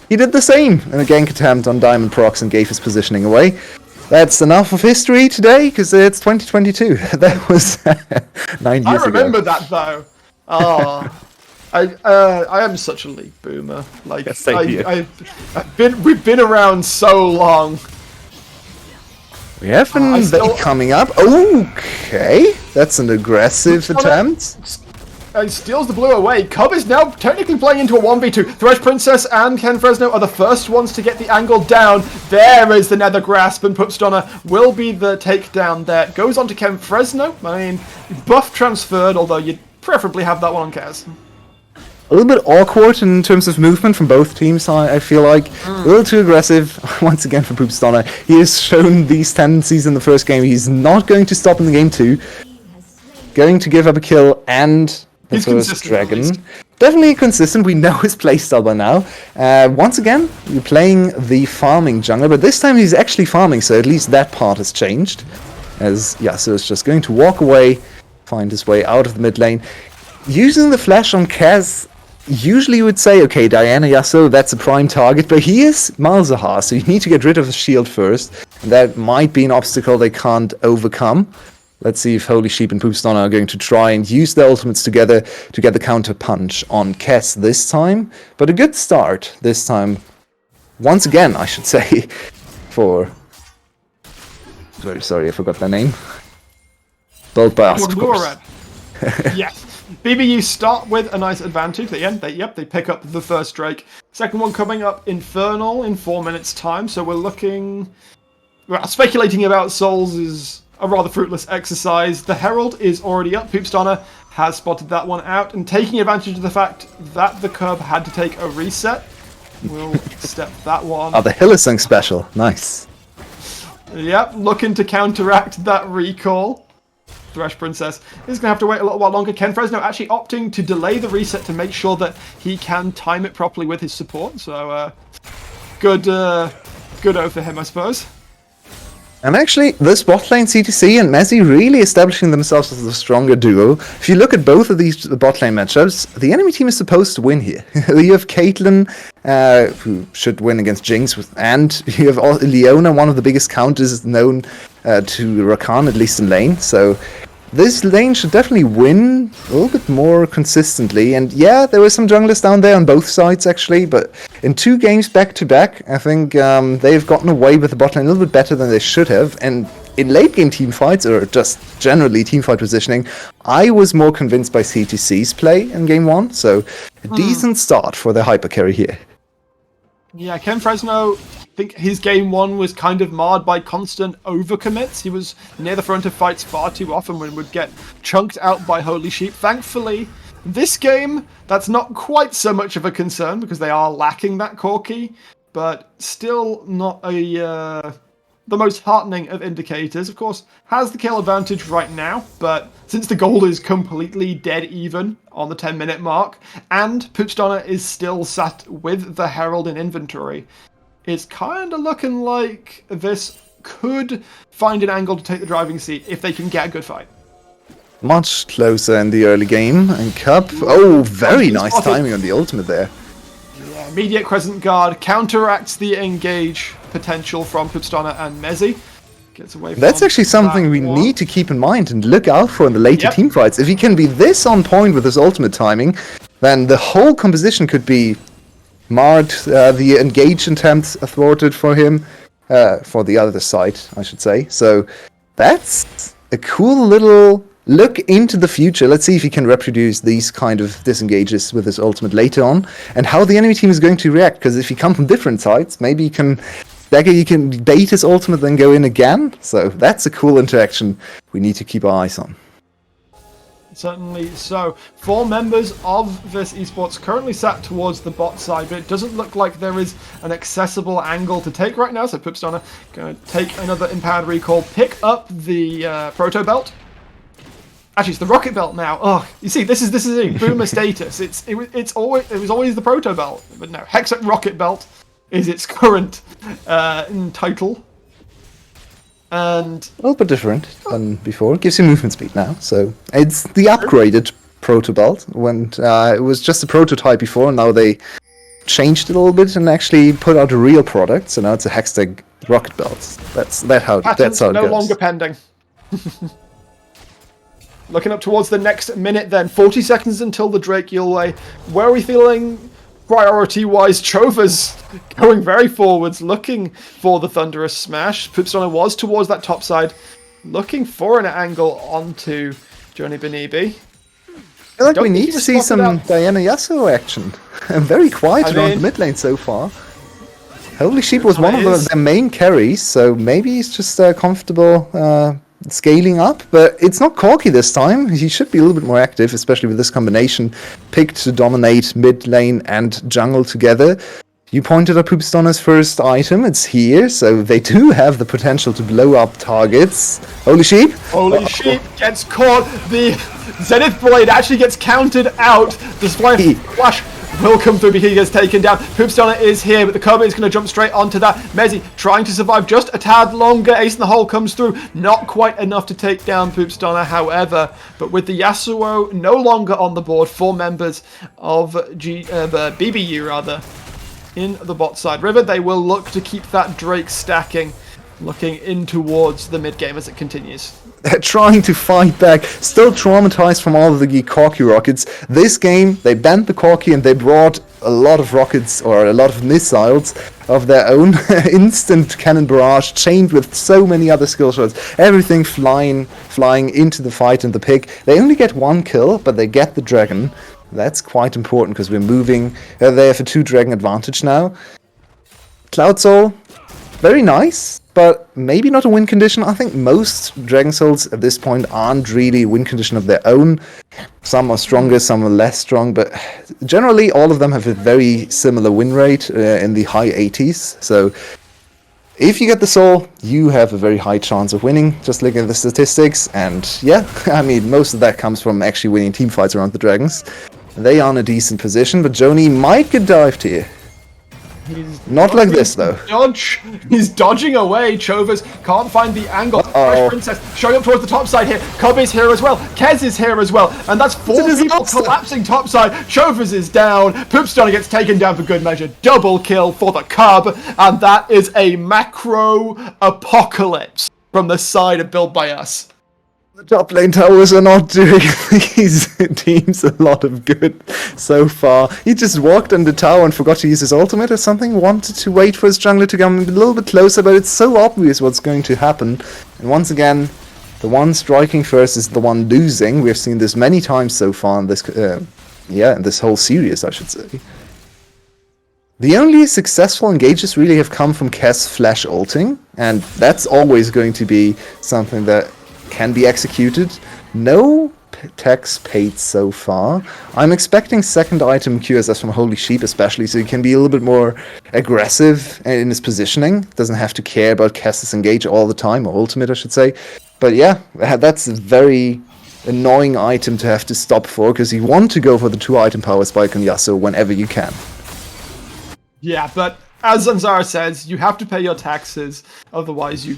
he did the same in a gank attempt on Diamond Procs and gave his positioning away. That's enough of history today, because it's 2022. That was 9 years ago. I remember that, though. Oh, I am such a league boomer. Like, we've been around so long. We have been coming up. Okay, that's an aggressive attempt. Steals the blue away. Cub is now technically playing into a 1v2. Thresh Princess and Ken Fresno are the first ones to get the angle down. There is the Nether Grasp, and Pupsdonna will be the takedown there. Goes on to Ken Fresno. I mean, buff transferred, although you'd preferably have that one on Kaz. A little bit awkward in terms of movement from both teams, I feel like. A little too aggressive, once again, for Pupsdonna. He has shown these tendencies in the first game. He's not going to stop in the game 2. Going to give up a kill and the first dragon. Definitely consistent. We know his playstyle by now. Once again, you're playing the farming jungler, but this time he's actually farming, so at least that part has changed. As Yasuo is just going to walk away, find his way out of the mid lane. Using the flash on Kaz, usually you would say, okay, Diana Yasuo, that's a prime target, but he is Malzahar, so you need to get rid of the shield first, and that might be an obstacle they can't overcome. Let's see if Holy Sheep and Pupsdonna are going to try and use their ultimates together to get the counter punch on Kess this time. But a good start this time. Once again, I should say, for... Very sorry, I forgot their name. Built by us, of course. Yes. BBU start with a nice advantage. They pick up the first Drake. Second one coming up Infernal in 4 minutes' time. So we're looking... Well, speculating about souls is a rather fruitless exercise. The Herald is already up. Pupsdonna has spotted that one out, and taking advantage of the fact that the curb had to take a reset, we'll step that one. Oh, the Hillsong special. Nice. Yep, looking to counteract that recall. Thresh Princess is going to have to wait a little while longer. Ken Fresno actually opting to delay the reset to make sure that he can time it properly with his support. So, good O for him, I suppose. And actually, this bot lane CTC and Messi really establishing themselves as a stronger duo. If you look at both of these bot lane matchups, the enemy team is supposed to win here. You have Caitlyn, who should win against Jinx, and you have Leona, one of the biggest counters known to Rakan, at least in lane. So this lane should definitely win a little bit more consistently. And yeah, there were some junglers down there on both sides, actually. But in 2 games back-to-back, I think they've gotten away with the bot lane a little bit better than they should have. And in late-game teamfights, or just generally teamfight positioning, I was more convinced by CTC's play in Game 1. So a decent start for the hyper carry here. Yeah, Ken Fresno, I think his Game 1 was kind of marred by constant overcommits. He was near the front of fights far too often when would get chunked out by Holy Sheep. Thankfully, this game, that's not quite so much of a concern because they are lacking that Corki, but still not the most heartening of indicators. Of course, has the kill advantage right now, but since the goal is completely dead even on the 10-minute mark, and Poopsdonna is still sat with the Herald in inventory, it's kind of looking like this could find an angle to take the driving seat if they can get a good fight. Much closer in the early game, and Cup, very nice timing on the ultimate there. Yeah, immediate Crescent Guard counteracts the engage potential from Poopsdonna and Mezzi. Gets away from That's actually something we need to keep in mind and look out for in the later team fights. If he can be this on point with his ultimate timing, then the whole composition could be marred, the engage attempt thwarted for him, for the other side, I should say. So that's a cool little look into the future. Let's see if he can reproduce these kind of disengages with his ultimate later on, and how the enemy team is going to react, because if you come from different sides, maybe you can bait his ultimate then go in again. So that's a cool interaction we need to keep our eyes on. Certainly so. 4 members of VIS eSports currently sat towards the bot side, but it doesn't look like there is an accessible angle to take right now. So Poopsdonna going to take another Empowered Recall, pick up the Proto Belt. Actually, it's the Rocket Belt now. Oh, you see, this is it. Boomer status. It was always the Proto Belt, but no, Hex Rocket Belt is its current title. And a little bit different than before. It gives you movement speed now, so it's the upgraded Proto Belt. When it was just a prototype before, and now they changed it a little bit and actually put out a real product. So now it's a Hextech Rocket Belt. That's how it goes. No longer pending. Looking up towards the next minute, then 40 seconds until the Drake Yulway. Where are we feeling? Priority-wise, Chova's going very forwards, looking for the Thunderous Smash. Poopsdonna was towards that top side, looking for an angle onto Johnny Benibi. I feel like we need to see some Diana Yasuo action. Very quiet around the mid lane so far. Holy Sheep was one of their main carries, so maybe he's just comfortable scaling up, but it's not Corki this time. He should be a little bit more active, especially with this combination picked to dominate mid lane and jungle together. You pointed out Poopsdonna's first item. It's here, so they do have the potential to blow up targets. Holy Sheep! Holy Sheep gets caught. The Zenith Blade actually gets counted out. The Flash will come through, but he gets taken down. Poopsdonna is here, but the Kobe is going to jump straight onto that. Mezzi trying to survive just a tad longer. Ace in the hole comes through. Not quite enough to take down Poopsdonna, however. But with the Yasuo no longer on the board, 4 members of the BBU, rather, in the bot side river, they will look to keep that Drake stacking, looking in towards the mid game as it continues. They're trying to fight back, still traumatized from all of the Corki rockets. This game, they banned the Corki and they brought a lot of rockets or a lot of missiles of their own. Instant cannon barrage chained with so many other skill shots. Everything flying into the fight and the pick. They only get 1 kill, but they get the dragon. That's quite important because we're moving. They have a 2 dragon advantage now. Cloud Soul, very nice, but maybe not a win condition. I think most Dragon Souls at this point aren't really a win condition of their own. Some are stronger, some are less strong, but generally all of them have a very similar win rate in the high 80s. So if you get the soul, you have a very high chance of winning. Just looking at the statistics, and yeah, I mean, most of that comes from actually winning team fights around the dragons. They are in a decent position, but Joni might get dived here. Not like this, though. He's dodging away. Chovas can't find the angle. Fresh Princess showing up towards the top side here. Cub is here as well. Kez is here as well. And that's 4 people collapsing top side. Chovas is down. Poopstunner gets taken down for good measure. Double kill for the Cub. And that is a macro apocalypse from the side of Built by Us. The top lane towers are not doing these teams a lot of good so far. He just walked on the tower and forgot to use his ultimate or something. Wanted to wait for his jungler to come a little bit closer, but it's so obvious what's going to happen. And once again, the one striking first is the one losing. We've seen this many times so far in this, in this whole series, I should say. The only successful engages really have come from Kess flash ulting, and that's always going to be something that can be executed. No tax paid so far. I'm expecting second item QSS from Holy Sheep especially, so he can be a little bit more aggressive in his positioning. Doesn't have to care about Kess's engage all the time, or ultimate I should say. But yeah, that's a very annoying item to have to stop for, because you want to go for the 2-item power spike on Yasuo whenever you can. Yeah, but as Zanzara says, you have to pay your taxes, otherwise you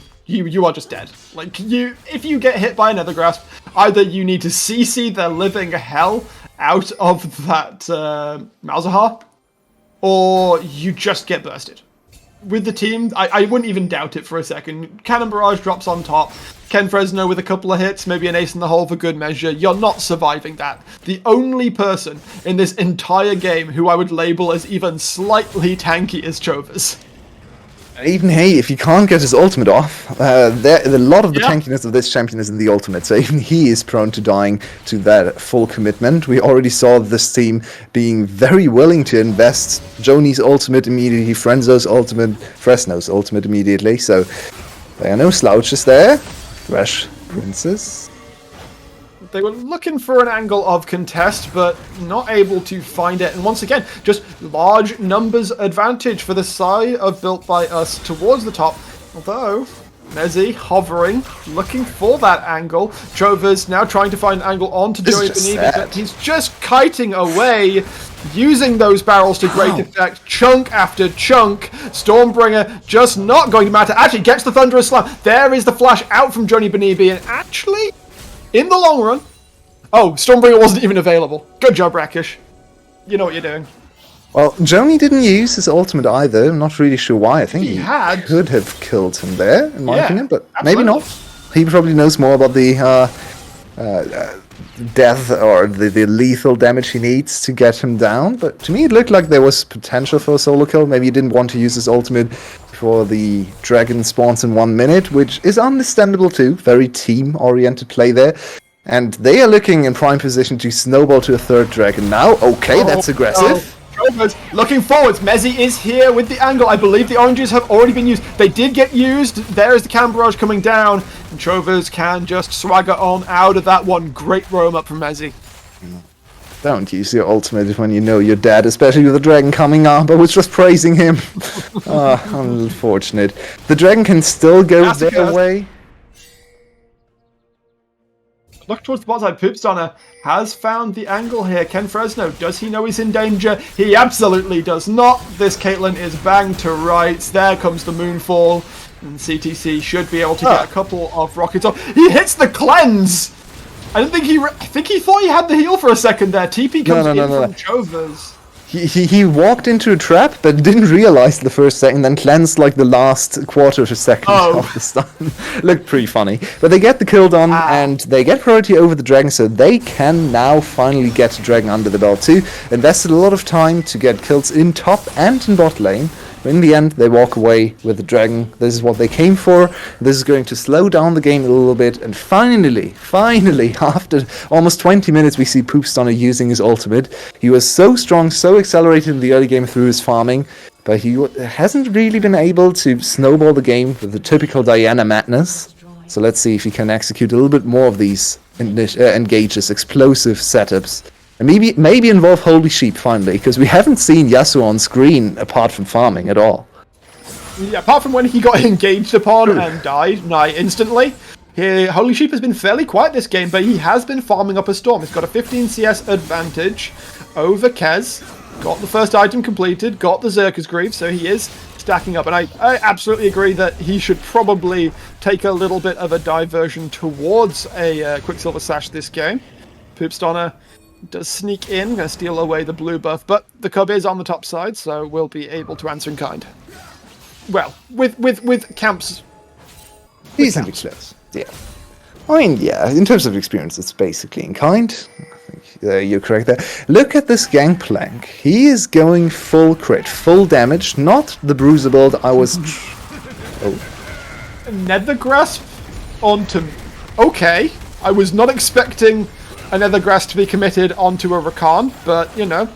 are just dead. Like, if you get hit by another grasp, either you need to CC the living hell out of that Malzahar, or you just get bursted. With the team, I wouldn't even doubt it for a second. Cannon Barrage drops on top. Ken Fresno with a couple of hits, maybe an ace in the hole for good measure. You're not surviving that. The only person in this entire game who I would label as even slightly tanky is Chovas. Even hey, if he can't get his ultimate off, a lot of the tankiness of this champion is in the ultimate, so even he is prone to dying to that full commitment. We already saw this team being very willing to invest Joni's ultimate immediately, Fresno's ultimate immediately, so there are no slouches there. Fresh Princess. They were looking for an angle of contest, but not able to find it. And once again, just large numbers advantage for the side of Built by Us towards the top. Although, Mezzy hovering, looking for that angle. Chovas now trying to find an angle onto Joey Benibi, but he's just kiting away, using those barrels to great effect, chunk after chunk. Stormbringer just not going to matter. Actually gets the Thunderous Slam. There is the flash out from Johnny Benibi, and actually, in the long run... Oh, Stormbringer wasn't even available. Good job, Rakish. You know what you're doing. Well, Joni didn't use his ultimate either. I'm not really sure why. I think he could have killed him there, in my opinion, but maybe not. He probably knows more about the death or the lethal damage he needs to get him down. But to me, it looked like there was potential for a solo kill. Maybe he didn't want to use his ultimate before the dragon spawns in 1 minute, which is understandable too. Very team-oriented play there. And they are looking in prime position to snowball to a third dragon now. Okay, that's aggressive. Looking forwards, Mezzy is here with the angle. I believe the oranges have already been used. They did get used. There is the Cannon Barrage coming down. And Chovas can just swagger on out of that one. Great roam up from Mezzy. Don't use your ultimate when you know you're dead, especially with the dragon coming up. I was just praising him. Unfortunate. The dragon can still go their way. Look towards the bottom side. Poopstunner has found the angle here. Ken Fresno, does he know he's in danger? He absolutely does not. This Caitlyn is banged to rights. There comes the Moonfall. And CTC should be able to get a couple of rockets off. He hits the cleanse! I think he thought he had the heal for a second there. TP comes in from Chovas. He walked into a trap, but didn't realize the first second, then cleansed like the last quarter of a second of the stun. Looked pretty funny. But they get the kill done, and they get priority over the dragon, so they can now finally get a dragon under the belt too. Invested a lot of time to get kills in top and in bot lane. But in the end, they walk away with the dragon. This is what they came for. This is going to slow down the game a little bit. And finally, after almost 20 minutes, we see Poopstunner using his ultimate. He was so strong, so accelerated in the early game through his farming, but he hasn't really been able to snowball the game with the typical Diana madness. So let's see if he can execute a little bit more of these engages, explosive setups. And maybe involve Holy Sheep finally, because we haven't seen Yasuo on screen apart from farming at all. Yeah, apart from when he got engaged upon and died nigh instantly, Holy Sheep has been fairly quiet this game, but he has been farming up a storm. He's got a 15 CS advantage over Kez, got the first item completed, got the Zerka's Greave, so he is stacking up. And I absolutely agree that he should probably take a little bit of a diversion towards a Quicksilver Sash this game. Poopstonner does sneak in, going to steal away the blue buff, but the Cub is on the top side, so we'll be able to answer in kind. Well, with camps. Reasonably close. Yeah. I mean, yeah, in terms of experience, it's basically in kind. I think you're correct there. Look at this Gangplank. He is going full crit, full damage, not the Bruiser build I was... Nether Grasp onto... Okay, I was not expecting a Nether Grasp to be committed onto a Rakan, but, you know,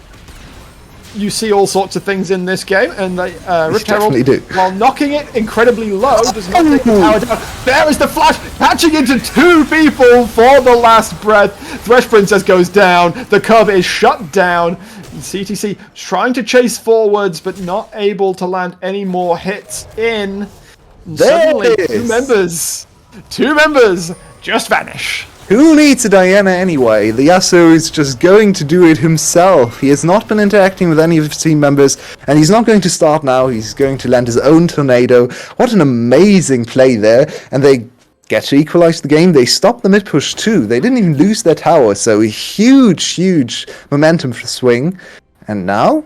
you see all sorts of things in this game, and Rift Herald, while knocking it incredibly low, does not take the tower down. There is the flash, patching into two people for the last breath. Thresh Princess goes down, the Cub is shut down. CTC trying to chase forwards, but not able to land any more hits in. And suddenly, two members just vanish. Who needs a Diana anyway? The Yasuo is just going to do it himself. He has not been interacting with any of his team members, and he's not going to start now. He's going to land his own tornado. What an amazing play there. And they get to equalize the game. They stop the mid push too. They didn't even lose their tower, so a huge momentum for swing. And now,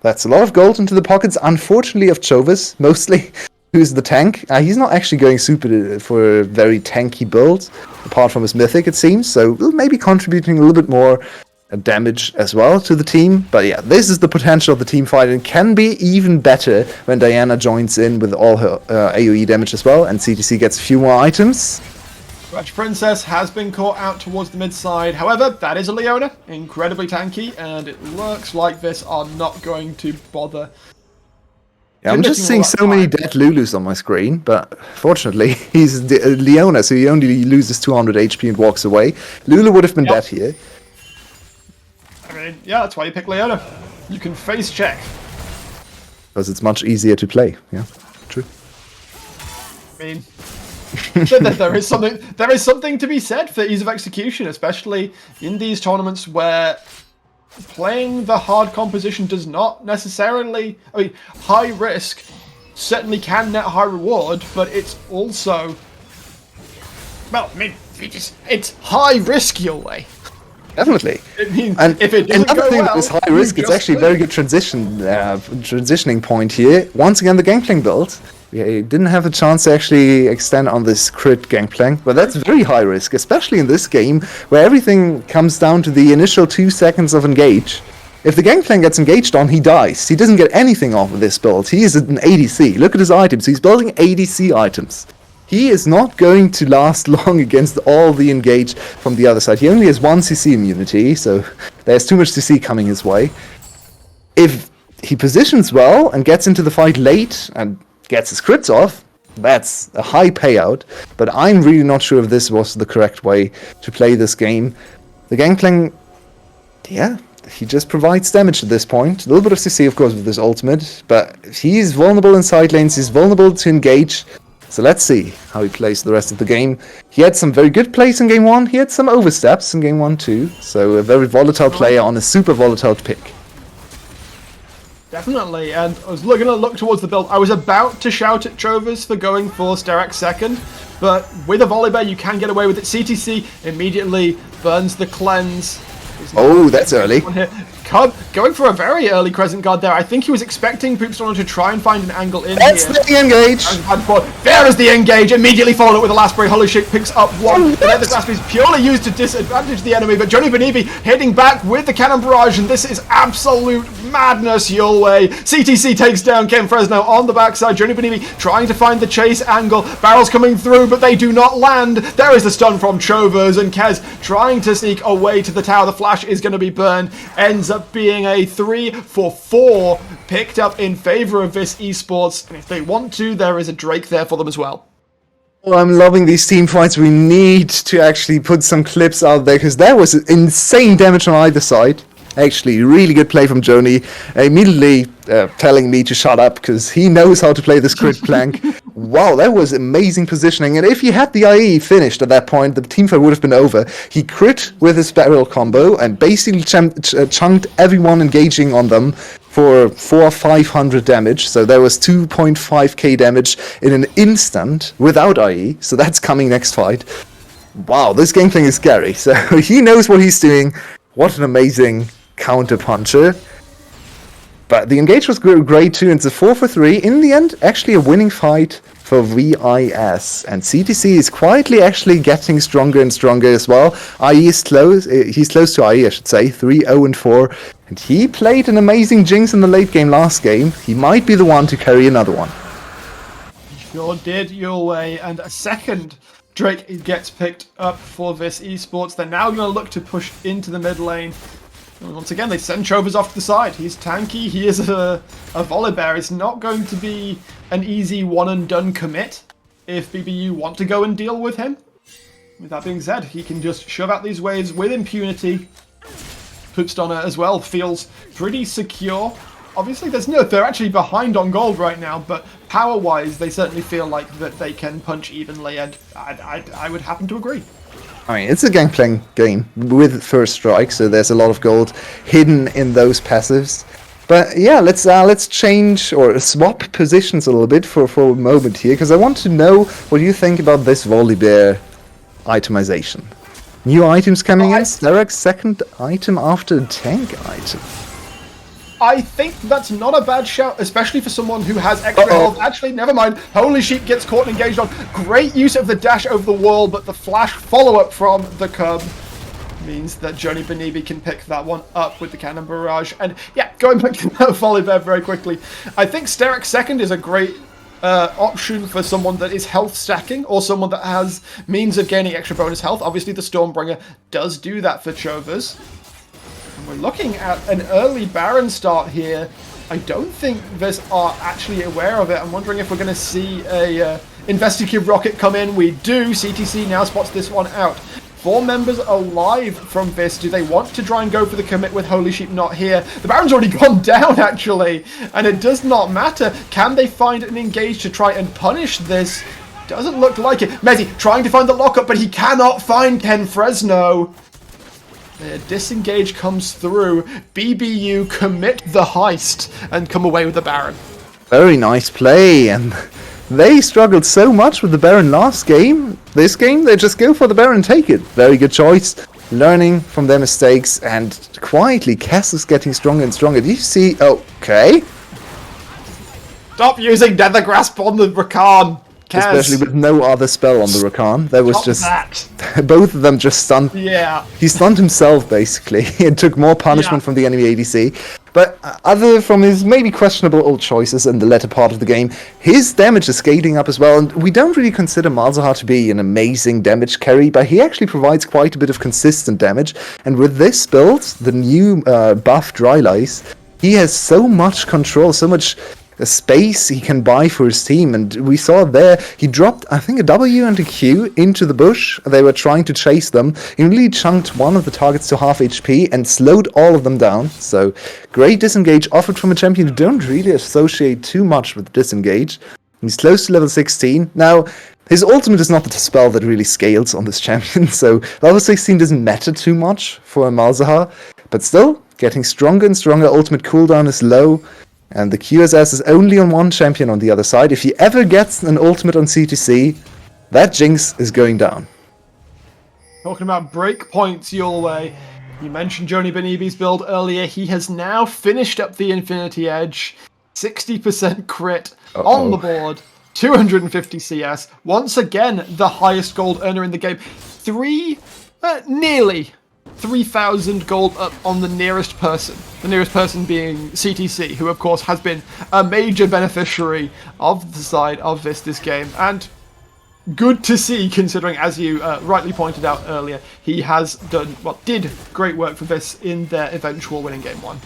that's a lot of gold into the pockets, unfortunately, of Chovis, mostly. Who's the tank? He's not actually going super for a very tanky build, apart from his mythic, it seems. So maybe contributing a little bit more damage as well to the team. But yeah, this is the potential of the team fight, and can be even better when Diana joins in with all her AoE damage as well, and CTC gets a few more items. Thresh Princess has been caught out towards the mid side. However, that is a Leona, incredibly tanky, and it looks like this are not going to bother. Yeah, I'm just seeing so many dead Lulus on my screen, but fortunately, he's Leona, so he only loses 200 HP and walks away. Lulu would have been dead here. I mean, yeah, that's why you pick Leona. You can face check. Because it's much easier to play, yeah, true. I mean, there is something to be said for ease of execution, especially in these tournaments where playing the hard composition does not necessarily... I mean, high risk certainly can net high reward, but it's also... Well, I mean, it's high risk your way. Definitely. It means if it doesn't another go thing well, that is high risk, it's actually a very good transitioning point here. Once again, the Gangplank build. We didn't have a chance to actually extend on this crit Gangplank, but that's very high risk, especially in this game, where everything comes down to the initial 2 seconds of engage. If the Gangplank gets engaged on, he dies. He doesn't get anything off of this build. He is an ADC. Look at his items. He's building ADC items. He is not going to last long against all the engage from the other side. He only has 1 CC immunity, so there's too much CC coming his way. If he positions well and gets into the fight late and gets his crits off, that's a high payout, but I'm really not sure if this was the correct way to play this game. The Gangplank, yeah, he just provides damage at this point. A little bit of CC, of course, with his ultimate, but he's vulnerable in side lanes, he's vulnerable to engage, so let's see how he plays the rest of the game. He had some very good plays in game 1, he had some oversteps in game 1 too, so a very volatile player on a super volatile pick. Definitely, and I was going to look towards the build. I was about to shout at Trovers for going for Sterak second, but with a Volibear you can get away with it. CTC immediately burns the cleanse. Oh, that's early. Cub going for a very early Crescent Guard there. I think he was expecting Poopstorm to try and find an angle in That's here. That's the engage! There is the engage, immediately followed up with a Lasprey. Holy shit picks up one. The Nether Grasp is purely used to disadvantage the enemy, but Johnny Benibi heading back with the Cannon Barrage, and this is absolute madness your way. CTC takes down Ken Fresno on the backside. Johnny Benibi trying to find the chase angle. Barrels coming through, but they do not land. There is the stun from Chovers, and Kez trying to sneak away to the tower. The flash is going to be burned. Ends up being a 3-for-4 picked up in favor of VIS eSports, and if they want to, there is a Drake there for them as well. Well, I'm loving these team fights. We need to actually put some clips out there, because there was insane damage on either side. Actually, really good play from Joni. Immediately telling me to shut up because he knows how to play this crit plank. Wow, that was amazing positioning. And if he had the IE finished at that point, the teamfight would have been over. He crit with his barrel combo and basically chunked everyone engaging on them for 400 or 500 damage. So there was 2.5k damage in an instant without IE. So that's coming next fight. Wow, this Gangplank is scary. So he knows what he's doing. What an amazing counter puncher. But the engage was great too, and it's a 4-for-3. In the end, actually a winning fight for VIS. And CTC is quietly actually getting stronger and stronger as well. IE is close, he's close to IE, I should say, 3-0-4. And he played an amazing Jinx in the late game last game. He might be the one to carry another one. Sure did, your way. And a second Drake gets picked up for VIS eSports. They're now going to look to push into the mid lane. And once again, they send Chovas off to the side. He's tanky. He is a Volibear. It's not going to be an easy one-and-done commit if BBU want to go and deal with him. With that being said, he can just shove out these waves with impunity. Pootstunner as well feels pretty secure. Obviously, they're actually behind on gold right now, but power-wise, they certainly feel like that they can punch evenly, and I would happen to agree. I mean, it's a Gangplank game with first strike, so there's a lot of gold hidden in those passives. But yeah, let's change or swap positions a little bit for a moment here, because I want to know what you think about this Volibear itemization. New items coming in, Sterak's second item after a tank item. I think that's not a bad shout, especially for someone who has extra health. Actually, never mind. Holy Sheep gets caught and engaged on. Great use of the dash over the wall, but the flash follow-up from the Cub means that Joni Benibi can pick that one up with the Cannon Barrage. And yeah, going back to that Volibear very quickly, I think Sterak second is a great option for someone that is health stacking or someone that has means of gaining extra bonus health. Obviously, the Stormbringer does do that for Chovas. We're looking at an early Baron start here. I don't think VIS are actually aware of it. I'm wondering if we're going to see a Investigative Rocket come in. We do. CTC now spots this one out. 4 members alive from VIS. Do they want to try and go for the commit with Holy Sheep not here? The Baron's already gone down, actually. And it does not matter. Can they find an engage to try and punish this? Doesn't look like it. Mezzy trying to find the lockup, but he cannot find Ken Fresno. Disengage comes through. BBU commit the heist and come away with the Baron. Very nice play, and they struggled so much with the Baron last game. This game, they just go for the Baron and take it. Very good choice. Learning from their mistakes, and quietly, Cass is getting stronger and stronger. Do you see? Okay. Stop using Nether Grasp on the Rakan. Especially with no other spell on the Rakan. There was just that. Both of them just stunned. Yeah. He stunned himself basically. It took more punishment from the enemy ADC. But other from his maybe questionable old choices in the latter part of the game, his damage is scaling up as well. And we don't really consider Malzahar to be an amazing damage carry, but he actually provides quite a bit of consistent damage. And with this build, the new buff Dry Lice, he has so much control, so much space he can buy for his team, and we saw there he dropped I think a W and a Q into the bush. They were trying to chase them. He really chunked one of the targets to half HP and slowed all of them down. So great disengage offered from a champion who don't really associate too much with disengage. He's close to level 16 now. His ultimate is not the spell that really scales on this champion, so level 16 doesn't matter too much for Malzahar, but still getting stronger and stronger. Ultimate cooldown is low. And the QSS is only on one champion on the other side. If he ever gets an ultimate on CTC, that Jinx is going down. Talking about breakpoints your way. You mentioned Joni Benibi's build earlier. He has now finished up the Infinity Edge. 60% crit on the board. 250 CS. Once again, the highest gold earner in the game. Nearly 3,000 gold up on the nearest person. The nearest person being CTC, who of course has been a major beneficiary of the side of this game. And good to see, considering, as you rightly pointed out earlier, he has did great work for VIS in their eventual winning game 1.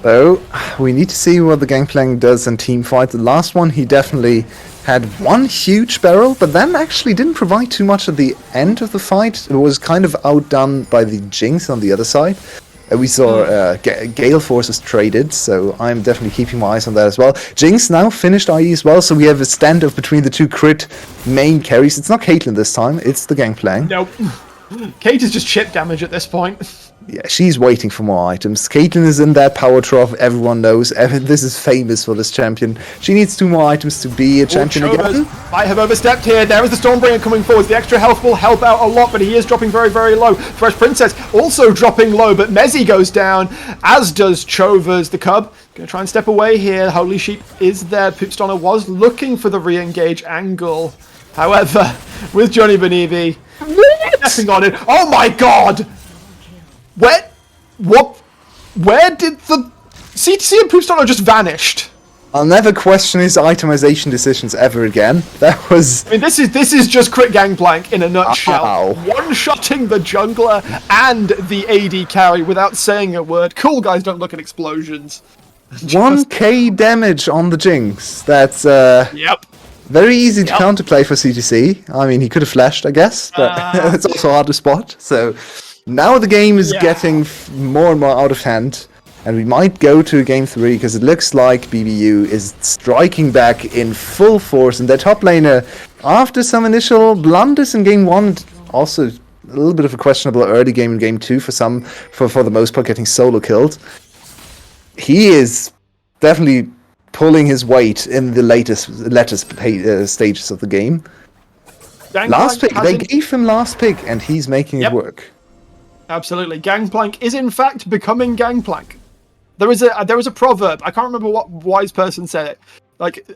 So, we need to see what the Gangplank does in team fight. The last one, he definitely had one huge barrel, but then actually didn't provide too much at the end of the fight. It was kind of outdone by the Jinx on the other side. We saw Gale Forces traded, so I'm definitely keeping my eyes on that as well. Jinx now finished IE as well, so we have a standoff between the two crit main carries. It's not Caitlyn this time, it's the Gangplank. Nope. Kate is just chip damage at this point. Yeah, she's waiting for more items. Caitlyn is in that power trough, everyone knows. This is famous for this champion. She needs 2 more items to be a champion again. I have overstepped here. There is the Stormbringer coming forward. The extra health will help out a lot, but he is dropping very, very low. Fresh Princess also dropping low, but Mezzy goes down, as does Chovers. The Cub going to try and step away here. Holy Sheep is there. Poopstunner was looking for the re-engage angle. However, with Johnny Benivi stepping on it. Oh my god! Where did the CTC and Poopstunner just vanished? I'll never question his itemization decisions ever again. That was... I mean, this is just Crit Gangplank in a nutshell. Ow. One-shotting the jungler and the AD carry without saying a word. Cool guys don't look at explosions. 1k damage on the Jinx. That's Yep. very easy to counterplay for CTC. I mean, he could have flashed, I guess, but it's also hard to spot. So now the game is getting more and more out of hand. And we might go to game 3, because it looks like BBU is striking back in full force. And their top laner, after some initial blunders in game 1, also a little bit of a questionable early game in game 2 for some, for the most part, getting solo killed. He is definitely pulling his weight in the latest stages of the game. Last pick, they gave him last pick, and he's making it work. Absolutely. Gangplank is in fact becoming Gangplank. There is a proverb. I can't remember what wise person said it. Like,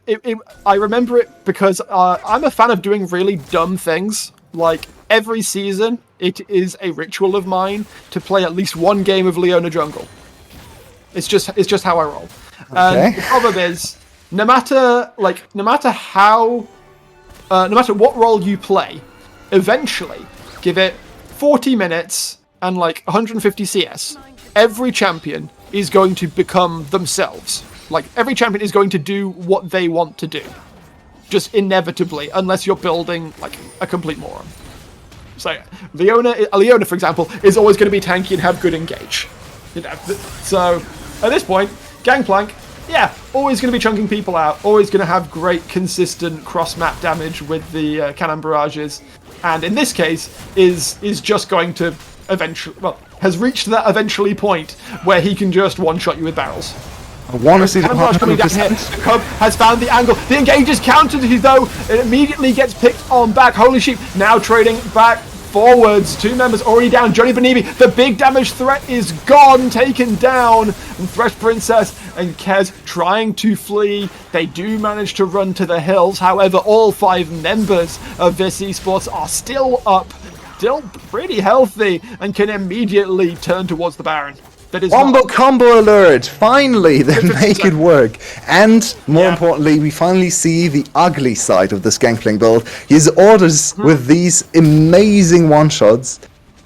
I remember it because I'm a fan of doing really dumb things. Like, every season, it is a ritual of mine to play at least one game of Leona Jungle. It's just how I roll. Okay. The proverb is, no matter what role you play, eventually, give it 40 minutes and like 150 CS, every champion is going to become themselves. Like, every champion is going to do what they want to do. Just inevitably, unless you're building, like, a complete moron. So, Leona, for example, is always going to be tanky and have good engage. You know, so, at this point, Gangplank, always going to be chunking people out, always going to have great, consistent cross-map damage with the cannon barrages, and in this case, is just going to eventually, well, has reached that eventually point where he can just one-shot you with barrels. I want to see the coming down here. The Cub has found the angle. The engage is countered, though. It immediately gets picked on back. Holy Sheep now trading back forwards. 2 members already down. Johnny Benivi, the big damage threat is gone, taken down. And Fresh Princess and Kez trying to flee. They do manage to run to the hills. However, all 5 members of VIS eSports are still up, still pretty healthy, and can immediately turn towards the Baron. That is combo alert! Finally, they make it work. And, more importantly, we finally see the ugly side of this Gangplank build. His orders with these amazing one-shots.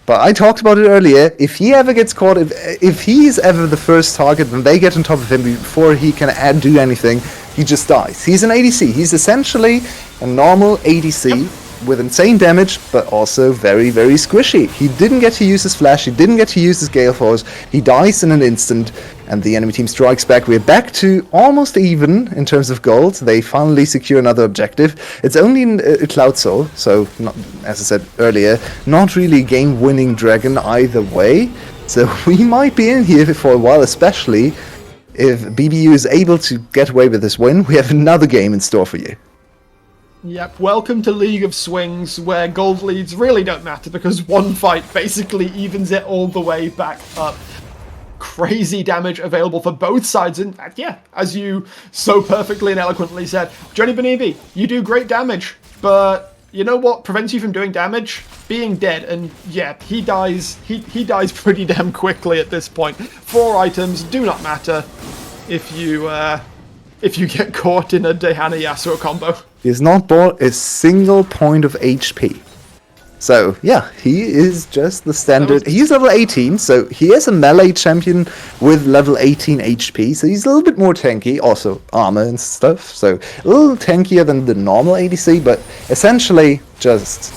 But I talked about it earlier, if he ever gets caught, if he's ever the first target, and they get on top of him before he can do anything, he just dies. He's an ADC. He's essentially a normal ADC. With insane damage, but also very, very squishy. He didn't get to use his flash, he didn't get to use his Gale Force, he dies in an instant, and the enemy team strikes back. We're back to almost even in terms of gold. They finally secure another objective. It's only in Cloud Soul, so, not, as I said earlier, not really a game-winning dragon either way. So we might be in here for a while, especially if BBU is able to get away with this win. We have another game in store for you. Yep, welcome to League of Swings, where gold leads really don't matter because one fight basically evens it all the way back up. Crazy damage available for both sides, and as you so perfectly and eloquently said, Johnny Benivi, you do great damage, but you know what prevents you from doing damage? Being dead, and he dies pretty damn quickly at this point. 4 items do not matter if you get caught in a Dehana Yasuo combo. He has not bought a single point of HP. So, yeah, he is just the standard. He's level 18, so he is a melee champion with level 18 HP, so he's a little bit more tanky, also armor and stuff, so a little tankier than the normal ADC, but essentially just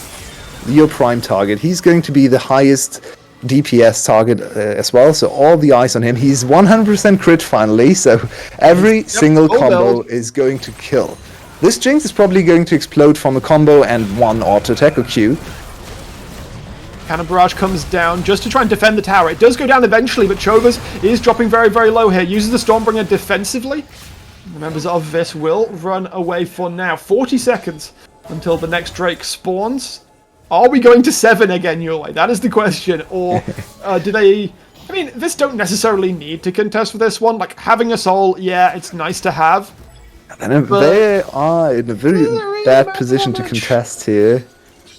your prime target. He's going to be the highest DPS target as well, so all the eyes on him. He's 100% crit finally, so every single combo is going to kill. This Jinx is probably going to explode from a combo and one auto attack or Q. Cannon Barrage comes down just to try and defend the tower. It does go down eventually, but Chovas is dropping very, very low here. Uses the Stormbringer defensively. The members of VIS will run away for now. 40 seconds until the next Drake spawns. Are we going to 7 again, Yulei? That is the question. Or do they... I mean, VIS don't necessarily need to contest for this one. Like, having a soul, yeah, it's nice to have. And they are in a very bad position to contest here.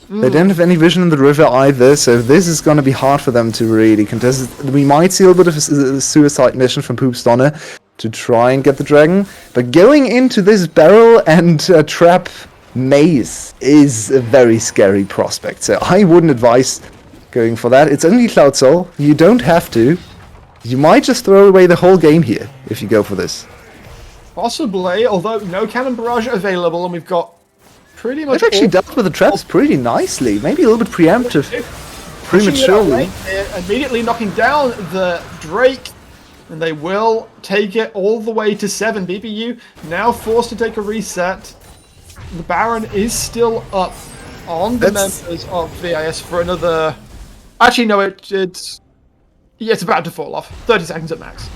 They don't have any vision in the river either, so this is going to be hard for them to really contest. We might see a little bit of a suicide mission from Poopstonner to try and get the dragon, but going into this barrel and trap maze is a very scary prospect, so I wouldn't advise going for that. It's only Cloud Soul, you don't have to. You might just throw away the whole game here if you go for this. Possibly, although no Cannon Barrage available, and we've got pretty much... They've actually dealt with the traps pretty nicely, maybe a little bit preemptive, prematurely. Immediately knocking down the Drake, and they will take it all the way to 7. BBU now forced to take a reset. The Baron is still up on the members of VIS for another... Actually, no, it's about to fall off. 30 seconds at max.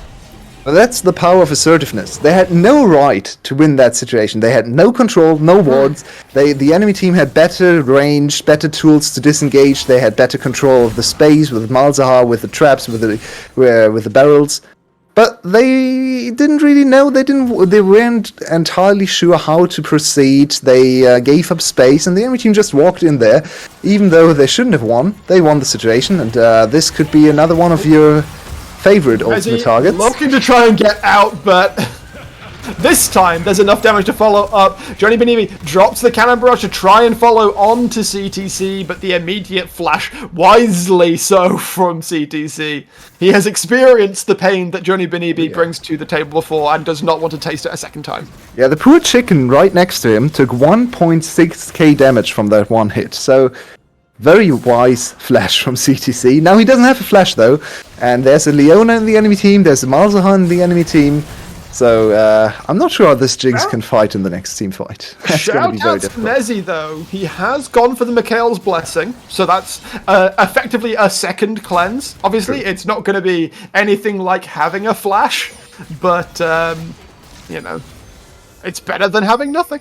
Well, that's the power of assertiveness. They had no right to win that situation. They had no control, no wards. The enemy team had better range, better tools to disengage. They had better control of the space with Malzahar, with the traps, with the barrels. But they didn't really know. They weren't entirely sure how to proceed. They gave up space, and the enemy team just walked in there. Even though they shouldn't have won, they won the situation, and this could be another one of your favorite ultimate targets. Looking to try and get out, but this time there's enough damage to follow up. Johnny Benibi drops the Cannon Barrage to try and follow on to CTC, but the immediate flash, wisely so, from CTC. He has experienced the pain that Johnny Benibi brings to the table before and does not want to taste it a second time. Yeah, the poor chicken right next to him took 1.6k damage from that one hit, so very wise flash from CTC. Now he doesn't have a flash though, and there's a Leona in the enemy team, there's a Malzahar in the enemy team, so I'm not sure how this Jinx can fight in the next team fight. Shout out to Mezzy though, he has gone for the Mikhail's Blessing, so that's effectively a second cleanse. Obviously it's not going to be anything like having a flash, but you know, it's better than having nothing.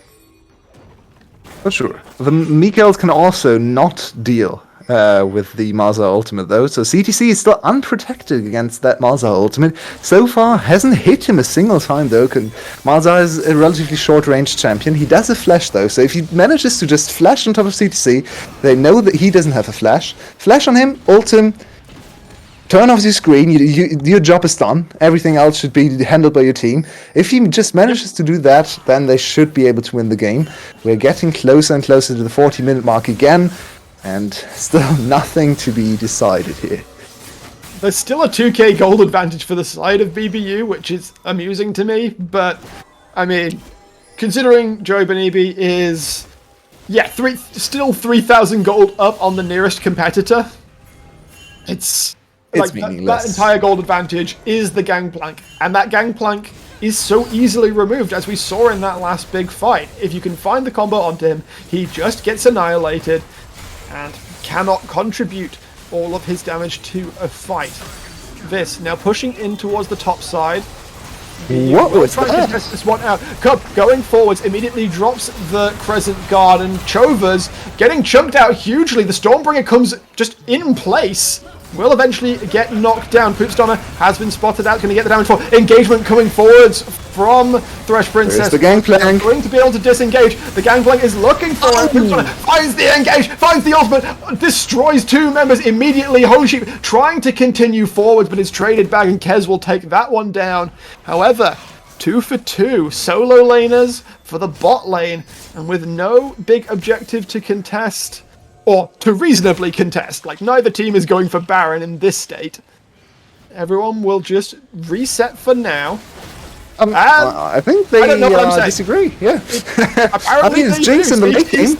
For sure. The Mikhails can also not deal with the Malzahar ultimate though, so CTC is still unprotected against that Malzahar ultimate. So far hasn't hit him a single time though. Malzahar is a relatively short range champion. He does a flash though, so if he manages to just flash on top of CTC, they know that he doesn't have a flash. Flash on him, ult him, turn off your screen, your job is done. Everything else should be handled by your team. If he just manages to do that, then they should be able to win the game. We're getting closer and closer to the 40-minute mark again, and still nothing to be decided here. There's still a 2k gold advantage for the side of BBU, which is amusing to me, but, I mean, considering Joey Benibi is, still 3,000 gold up on the nearest competitor, it's meaningless. That entire gold advantage is the gangplank, and that gangplank is so easily removed, as we saw in that last big fight. If you can find the combo onto him, he just gets annihilated and cannot contribute all of his damage to a fight. VIS now pushing in towards the top side. What was trying to test this one out. Cub going forwards immediately drops the Crescent Guard, and Chovas getting chunked out hugely. The Stormbringer comes just in place. Will eventually get knocked down. Poopstonner has been spotted out. Going to get the damage for engagement coming forwards from Thresh Princess. There's the Gangplank. Going to be able to disengage. The Gangplank is looking for it. Poopstonner finds the engage, finds the ultimate, destroys two members immediately. Holy Sheep trying to continue forwards, but is traded back, and Kez will take that one down. However, 2 for 2 solo laners for the bot lane, and with no big objective to contest, or to reasonably contest. Like, neither team is going for Baron in this state. Everyone will just reset for now. I think they disagree. Yeah. Apparently it's Jinx in the late game.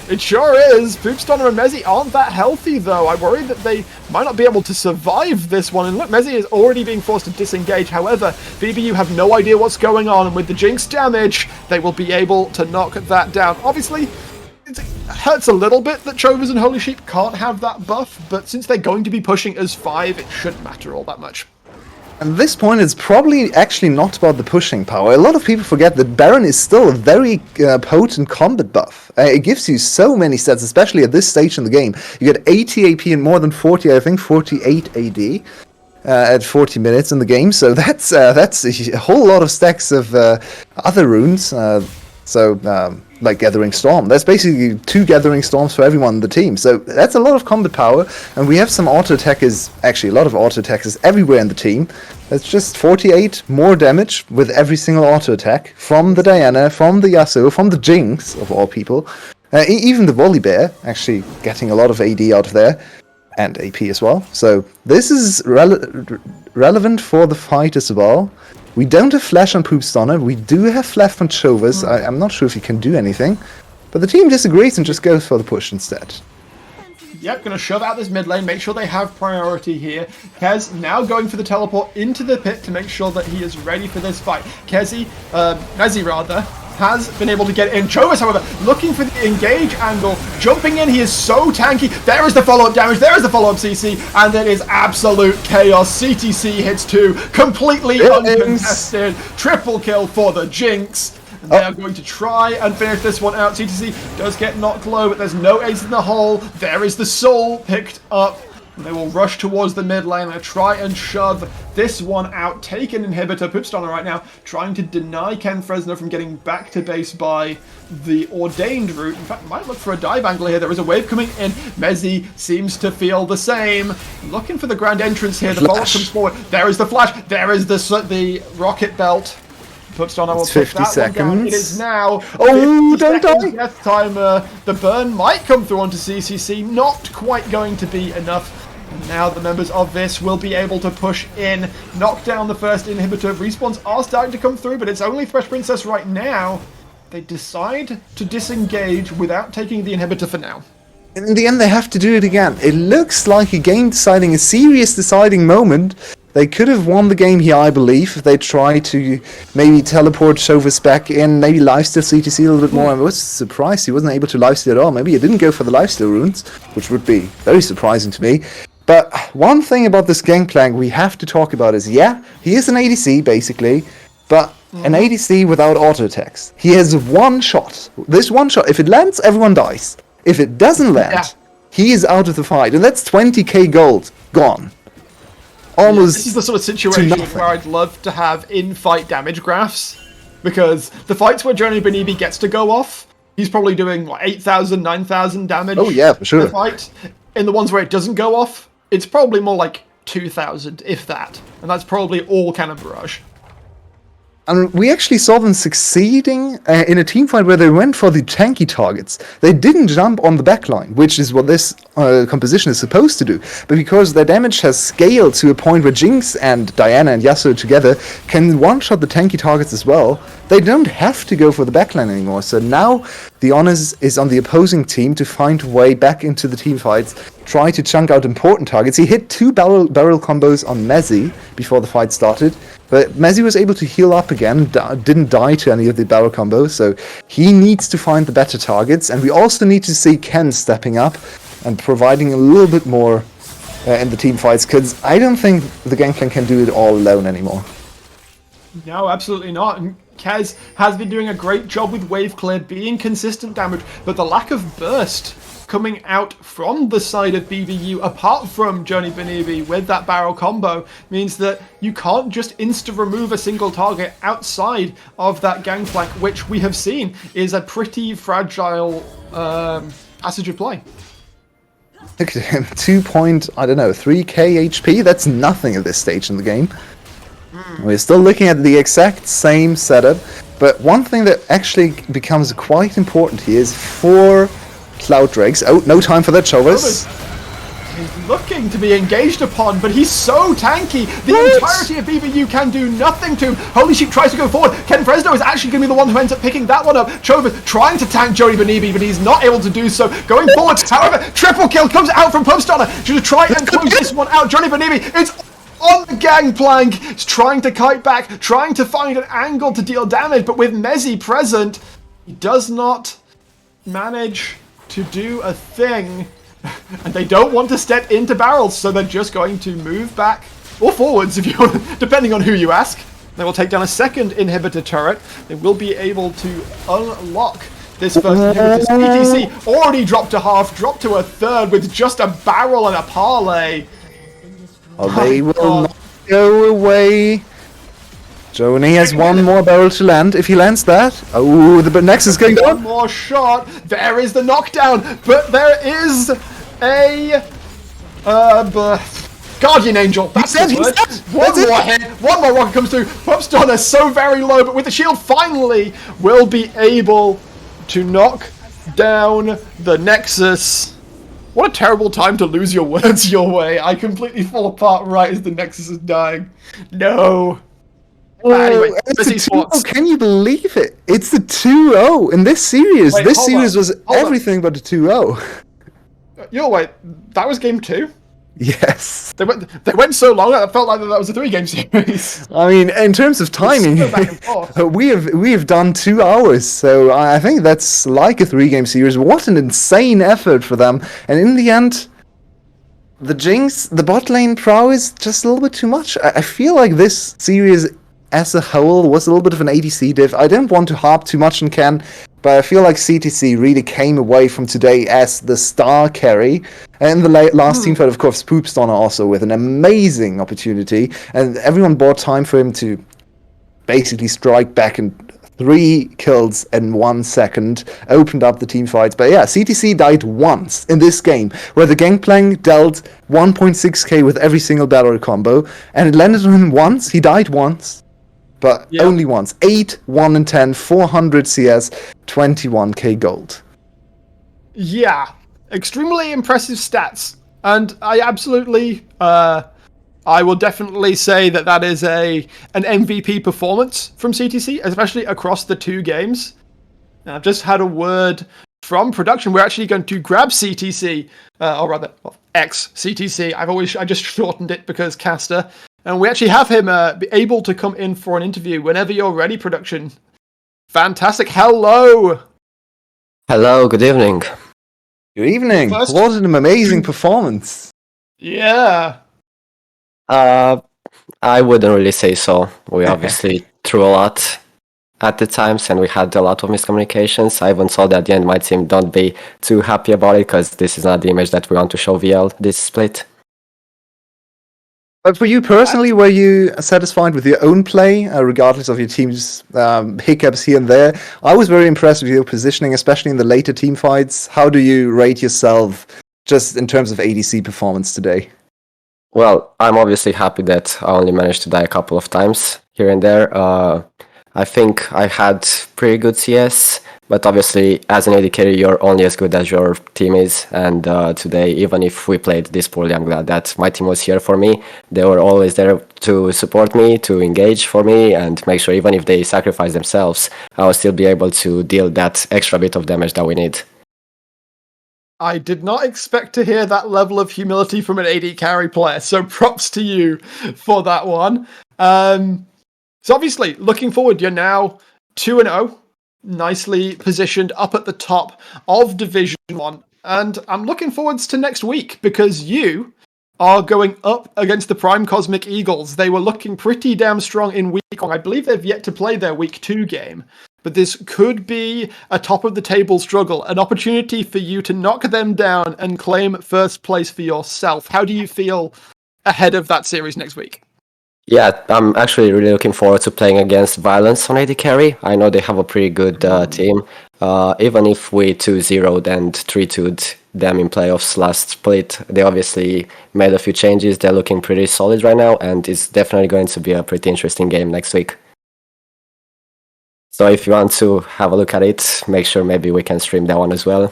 It sure is. Poopstunner and Mezzi aren't that healthy, though. I worry that they might not be able to survive this one. And look, Mezzi is already being forced to disengage. However, VBU have no idea what's going on. And with the Jinx damage, they will be able to knock that down. Obviously, it hurts a little bit that Chovas and Holy Sheep can't have that buff. But since they're going to be pushing as 5, it shouldn't matter all that much. At this point, it's probably actually not about the pushing power. A lot of people forget that Baron is still a very potent combat buff. It gives you so many stats, especially at this stage in the game. You get 80 AP and more than 40, I think 48 AD at 40 minutes in the game. So that's a whole lot of stacks of other runes. Like Gathering Storm. That's basically 2 Gathering Storms for everyone in the team. So that's a lot of combat power, and we have some auto attackers, actually a lot of auto attackers everywhere in the team. That's just 48 more damage with every single auto attack from the Diana, from the Yasuo, from the Jinx, of all people. Even the Volibear actually getting a lot of AD out of there, and AP as well. So this is relevant for the fight as well. We don't have Flash on Poopstunner, we do have Flash on Chovas. I'm not sure if he can do anything, but the team disagrees and just goes for the push instead. Yep, going to shove out this mid lane, make sure they have priority here. Kez now going for the teleport into the pit to make sure that he is ready for this fight. Mezzi has been able to get in. Chovas, however, looking for the engage angle, jumping in. He is so tanky. There is the follow-up damage. There is the follow-up CC, and it is absolute chaos. CTC hits 2, completely uncontested. Triple kill for the Jinx. They are going to try and finish this one out. CTC does get knocked low, but there's no ace in the hole. There is the soul picked up. They will rush towards the mid lane. They'll try and shove this one out. Take an inhibitor. Poopstunner right now trying to deny Ken Fresno from getting back to base by the ordained route. In fact, might look for a dive angle here. There is a wave coming in. Mezzi seems to feel the same. Looking for the grand entrance here. The follow comes forward. There is the flash. There is the rocket belt. Poopstunner will take that 50 seconds. One down. It is now. Oh, don't die! Death timer. The burn might come through onto CCC. Not quite going to be enough. And now the members of VIS will be able to push in, knock down the first inhibitor. Respawns are starting to come through, but it's only Fresh Princess right now. They decide to disengage without taking the inhibitor for now. In the end, they have to do it again. It looks like a game deciding, a serious deciding moment. They could have won the game here, I believe, if they tried to maybe teleport Chovas back in, maybe lifesteal CTC a little bit more. I was surprised he wasn't able to lifesteal at all. Maybe he didn't go for the lifesteal runes, which would be very surprising to me. But one thing about this Gangplank we have to talk about is, yeah, he is an ADC, basically, but an ADC without auto attacks. He has one shot. This one shot, if it lands, everyone dies. If it doesn't land, he is out of the fight. And that's 20k gold gone. Almost. This is the sort of situation where I'd love to have in-fight damage graphs, because the fights where Johnny Benibi gets to go off, he's probably doing what, 8,000, 9,000 damage. Oh yeah, for sure. In the fight. In the ones where it doesn't go off, it's probably more like 2,000, if that, and that's probably all Cannon Barrage. And we actually saw them succeeding in a team fight where they went for the tanky targets. They didn't jump on the backline, which is what this composition is supposed to do. But because their damage has scaled to a point where Jinx and Diana and Yasuo together can one-shot the tanky targets as well, they don't have to go for the backline anymore. So now the onus is on the opposing team to find a way back into the team fights, try to chunk out important targets. He hit 2 barrel combos on Mezzi before the fight started. But Mezzi was able to heal up again, didn't die to any of the barrel combos, so he needs to find the better targets, and we also need to see Ken stepping up and providing a little bit more in the team fights, because I don't think the Gangplank can do it all alone anymore. No, absolutely not, and Kez has been doing a great job with wave clear, being consistent damage, but the lack of burst coming out from the side of BBU, apart from Johnny Benibi with that barrel combo, means that you can't just insta-remove a single target outside of that Gangplank, which we have seen is a pretty fragile passage of play. Look at him, 3k HP, that's nothing at this stage in the game. We're still looking at the exact same setup, but one thing that actually becomes quite important here is for Cloud Drakes. Oh, no time for that, Chovas. He's looking to be engaged upon, but he's so tanky. The entirety of BBU can do nothing to him. Holy Sheep tries to go forward. Ken Fresno is actually going to be the one who ends up picking that one up. Chovas trying to tank Joey Benibi, but he's not able to do so. Going forward, however, triple kill comes out from Pubstunner. Should try and close this one out. Johnny Benibi, it's on the gangplank. He's trying to kite back, trying to find an angle to deal damage, but with Mezzi present, he does not manage to do a thing. And they don't want to step into barrels, so they're just going to move back or forwards, if you want, depending on who you ask. They will take down a second inhibitor turret. They will be able to unlock this first inhibitor. PTC already dropped to half, dropped to a third with just a barrel and a parlay. Oh, they will not go away. Joni has one more barrel to land. If he lands that, oh, the Nexus is going down. One more shot. There is the knockdown, but there is a Guardian Angel. That's the word. One more hit. One more rocket comes through. Pubstunner so very low, but with the shield finally will be able to knock down the Nexus. What a terrible time to lose your words your way. I completely fall apart right as the Nexus is dying. No. Anyway, it's eSports. Can you believe it? It's the 2-0 in this series. Wait, this series was everything but a 2-0. Wait, that was game 2? Yes. They went so long, I felt like that was a 3-game series. I mean, in terms of timing, we have done 2 hours, so I think that's like a 3-game series. What an insane effort for them. And in the end, the Jinx, the bot lane prowess, just a little bit too much. I feel like this series as a whole was a little bit of an ADC diff. I didn't want to harp too much on Ken, but I feel like CTC really came away from today as the star carry. And the last team fight, of course, Poopstunner also with an amazing opportunity. And everyone bought time for him to basically strike back, and 3 kills in 1 second opened up the team fights. But yeah, CTC died once in this game, where the Gangplank dealt 1.6k with every single battle combo, and it landed on him once. He died once. But only once. 8, 1 and 10, 400 CS, 21k gold. Yeah, extremely impressive stats. And I absolutely, I will definitely say that is an MVP performance from CTC, especially across the 2 games. I've just had a word from production. We're actually going to grab CTC, or rather, X-CTC. I just shortened it because Caster. And we actually have him be able to come in for an interview whenever you're ready, production. Fantastic. Hello. Hello, good evening. Good evening. What an amazing performance. Yeah. I wouldn't really say so. We obviously threw a lot at the times, and we had a lot of miscommunications. I even saw that at the end my team don't be too happy about it, because this is not the image that we want to show VL, this split. But for you personally, were you satisfied with your own play, regardless of your team's hiccups here and there? I was very impressed with your positioning, especially in the later team fights. How do you rate yourself just in terms of ADC performance today? Well, I'm obviously happy that I only managed to die a couple of times here and there. I think I had pretty good CS, but obviously as an AD carry you're only as good as your team is, and today, even if we played this poorly, I'm glad that my team was here for me. They were always there to support me, to engage for me, and make sure even if they sacrifice themselves, I will still be able to deal that extra bit of damage that we need. I did not expect to hear that level of humility from an AD carry player, so props to you for that one. So obviously, looking forward, you're now 2-0, nicely positioned up at the top of Division 1. And I'm looking forwards to next week, because you are going up against the Prime Cosmic Eagles. They were looking pretty damn strong in week 1. I believe they've yet to play their week 2 game. But this could be a top-of-the-table struggle, an opportunity for you to knock them down and claim first place for yourself. How do you feel ahead of that series next week? Yeah, I'm actually really looking forward to playing against Violence on AD carry. I know they have a pretty good team. Even if we 2-0'd and 3-2'd them in playoffs last split, they obviously made a few changes. They're looking pretty solid right now, and it's definitely going to be a pretty interesting game next week. So if you want to have a look at it, make sure maybe we can stream that one as well.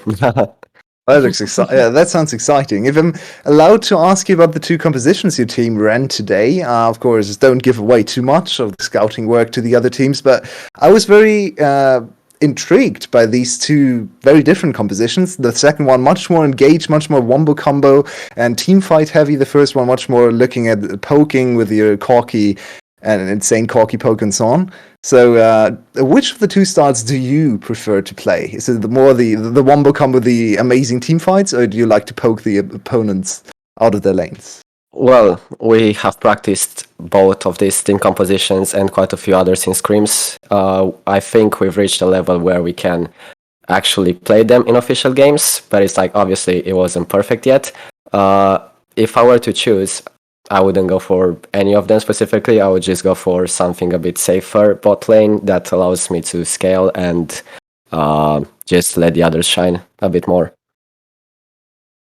That looks exciting. Yeah, that sounds exciting. If I'm allowed to ask you about the two compositions your team ran today, of course, don't give away too much of the scouting work to the other teams, but I was very intrigued by these two very different compositions. The second one, much more engaged, much more wombo combo and team fight heavy. The first one, much more looking at poking with your corky and insane corky poke and so on. So, which of the two styles do you prefer to play? Is it the wombo combo, the amazing team fights, or do you like to poke the opponents out of their lanes? Well, we have practiced both of these team compositions and quite a few others in scrims. I think we've reached a level where we can actually play them in official games, but it's like, obviously, it wasn't perfect yet. If I were to choose, I wouldn't go for any of them specifically. I would just go for something a bit safer bot lane that allows me to scale and just let the others shine a bit more.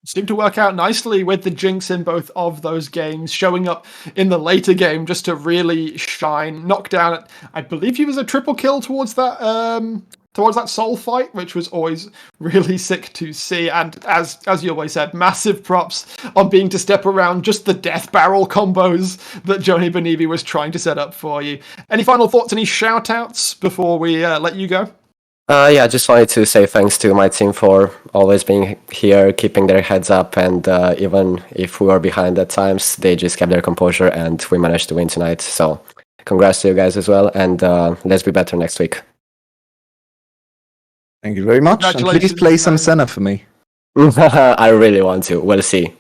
Seemed to work out nicely with the Jinx in both of those games, showing up in the later game just to really shine, knock down. I believe he was a triple kill towards that soul fight, which was always really sick to see. And as you always said, massive props on being to step around just the death barrel combos that Joni Benivi was trying to set up for you. Any final thoughts, any shout outs before we let you go? Yeah, I just wanted to say thanks to my team for always being here, keeping their heads up, and even if we were behind at times, they just kept their composure and we managed to win tonight. So congrats to you guys as well, and let's be better next week. Thank you very much, and please play some Senna for me. I really want to. We'll see.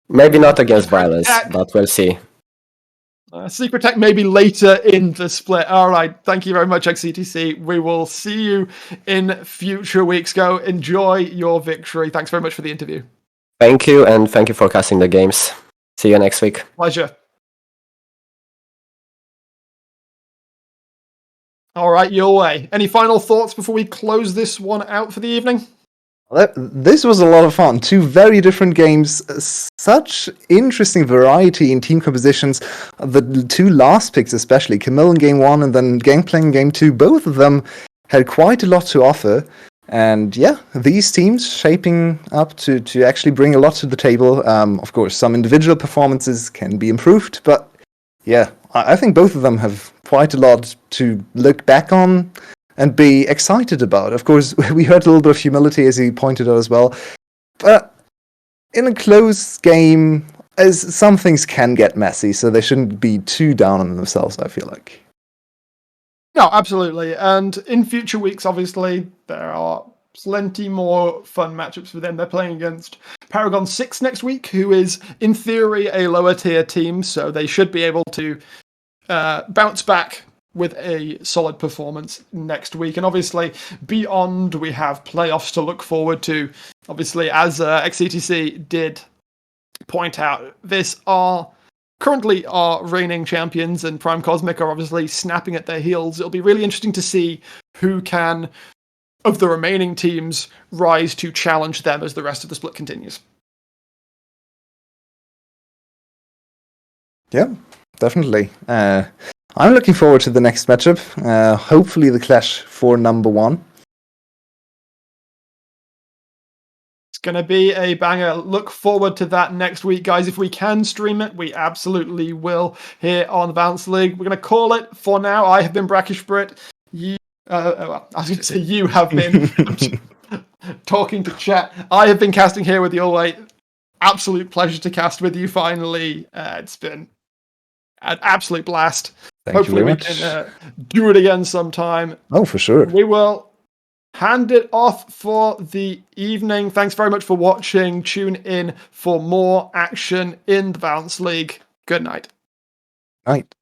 Maybe not against violence, but we'll see. Secret Tech maybe later in the split. All right. Thank you very much, XCTC. We will see you in future weeks. Go enjoy your victory. Thanks very much for the interview. Thank you, and thank you for casting the games. See you next week. Pleasure. All right, your way. Any final thoughts before we close this one out for the evening? This was a lot of fun. Two very different games, such interesting variety in team compositions. The two last picks especially, Camille in game 1 and then Gangplank in game 2, both of them had quite a lot to offer. And yeah, these teams shaping up to actually bring a lot to the table. Of course, some individual performances can be improved, but yeah, I think both of them have quite a lot to look back on and be excited about. Of course, we heard a little bit of humility, as he pointed out as well. But in a close game, as some things can get messy, so they shouldn't be too down on themselves, I feel like. No, absolutely. And in future weeks, obviously, there are plenty more fun matchups for them. They're playing against Paragon 6 next week, who is, in theory, a lower tier team, so they should be able to bounce back with a solid performance next week. And obviously, beyond, we have playoffs to look forward to. Obviously, as XCTC did point out, this are currently our reigning champions, and Prime Cosmic are obviously snapping at their heels. It'll be really interesting to see who can, of the remaining teams, rise to challenge them as the rest of the split continues. Yeah, definitely. I'm looking forward to the next matchup. Hopefully the clash for number 1. It's going to be a banger. Look forward to that next week, guys. If we can stream it, we absolutely will here on the Bounce League. We're going to call it for now. I have been Brackish Brit. I was going to say you have been talking to chat. I have been casting here with you all. Absolute pleasure to cast with you finally. It's been an absolute blast. Hopefully we can do it again sometime. Oh, for sure. We will hand it off for the evening. Thanks very much for watching. Tune in for more action in the Bounce League. Good night. Night.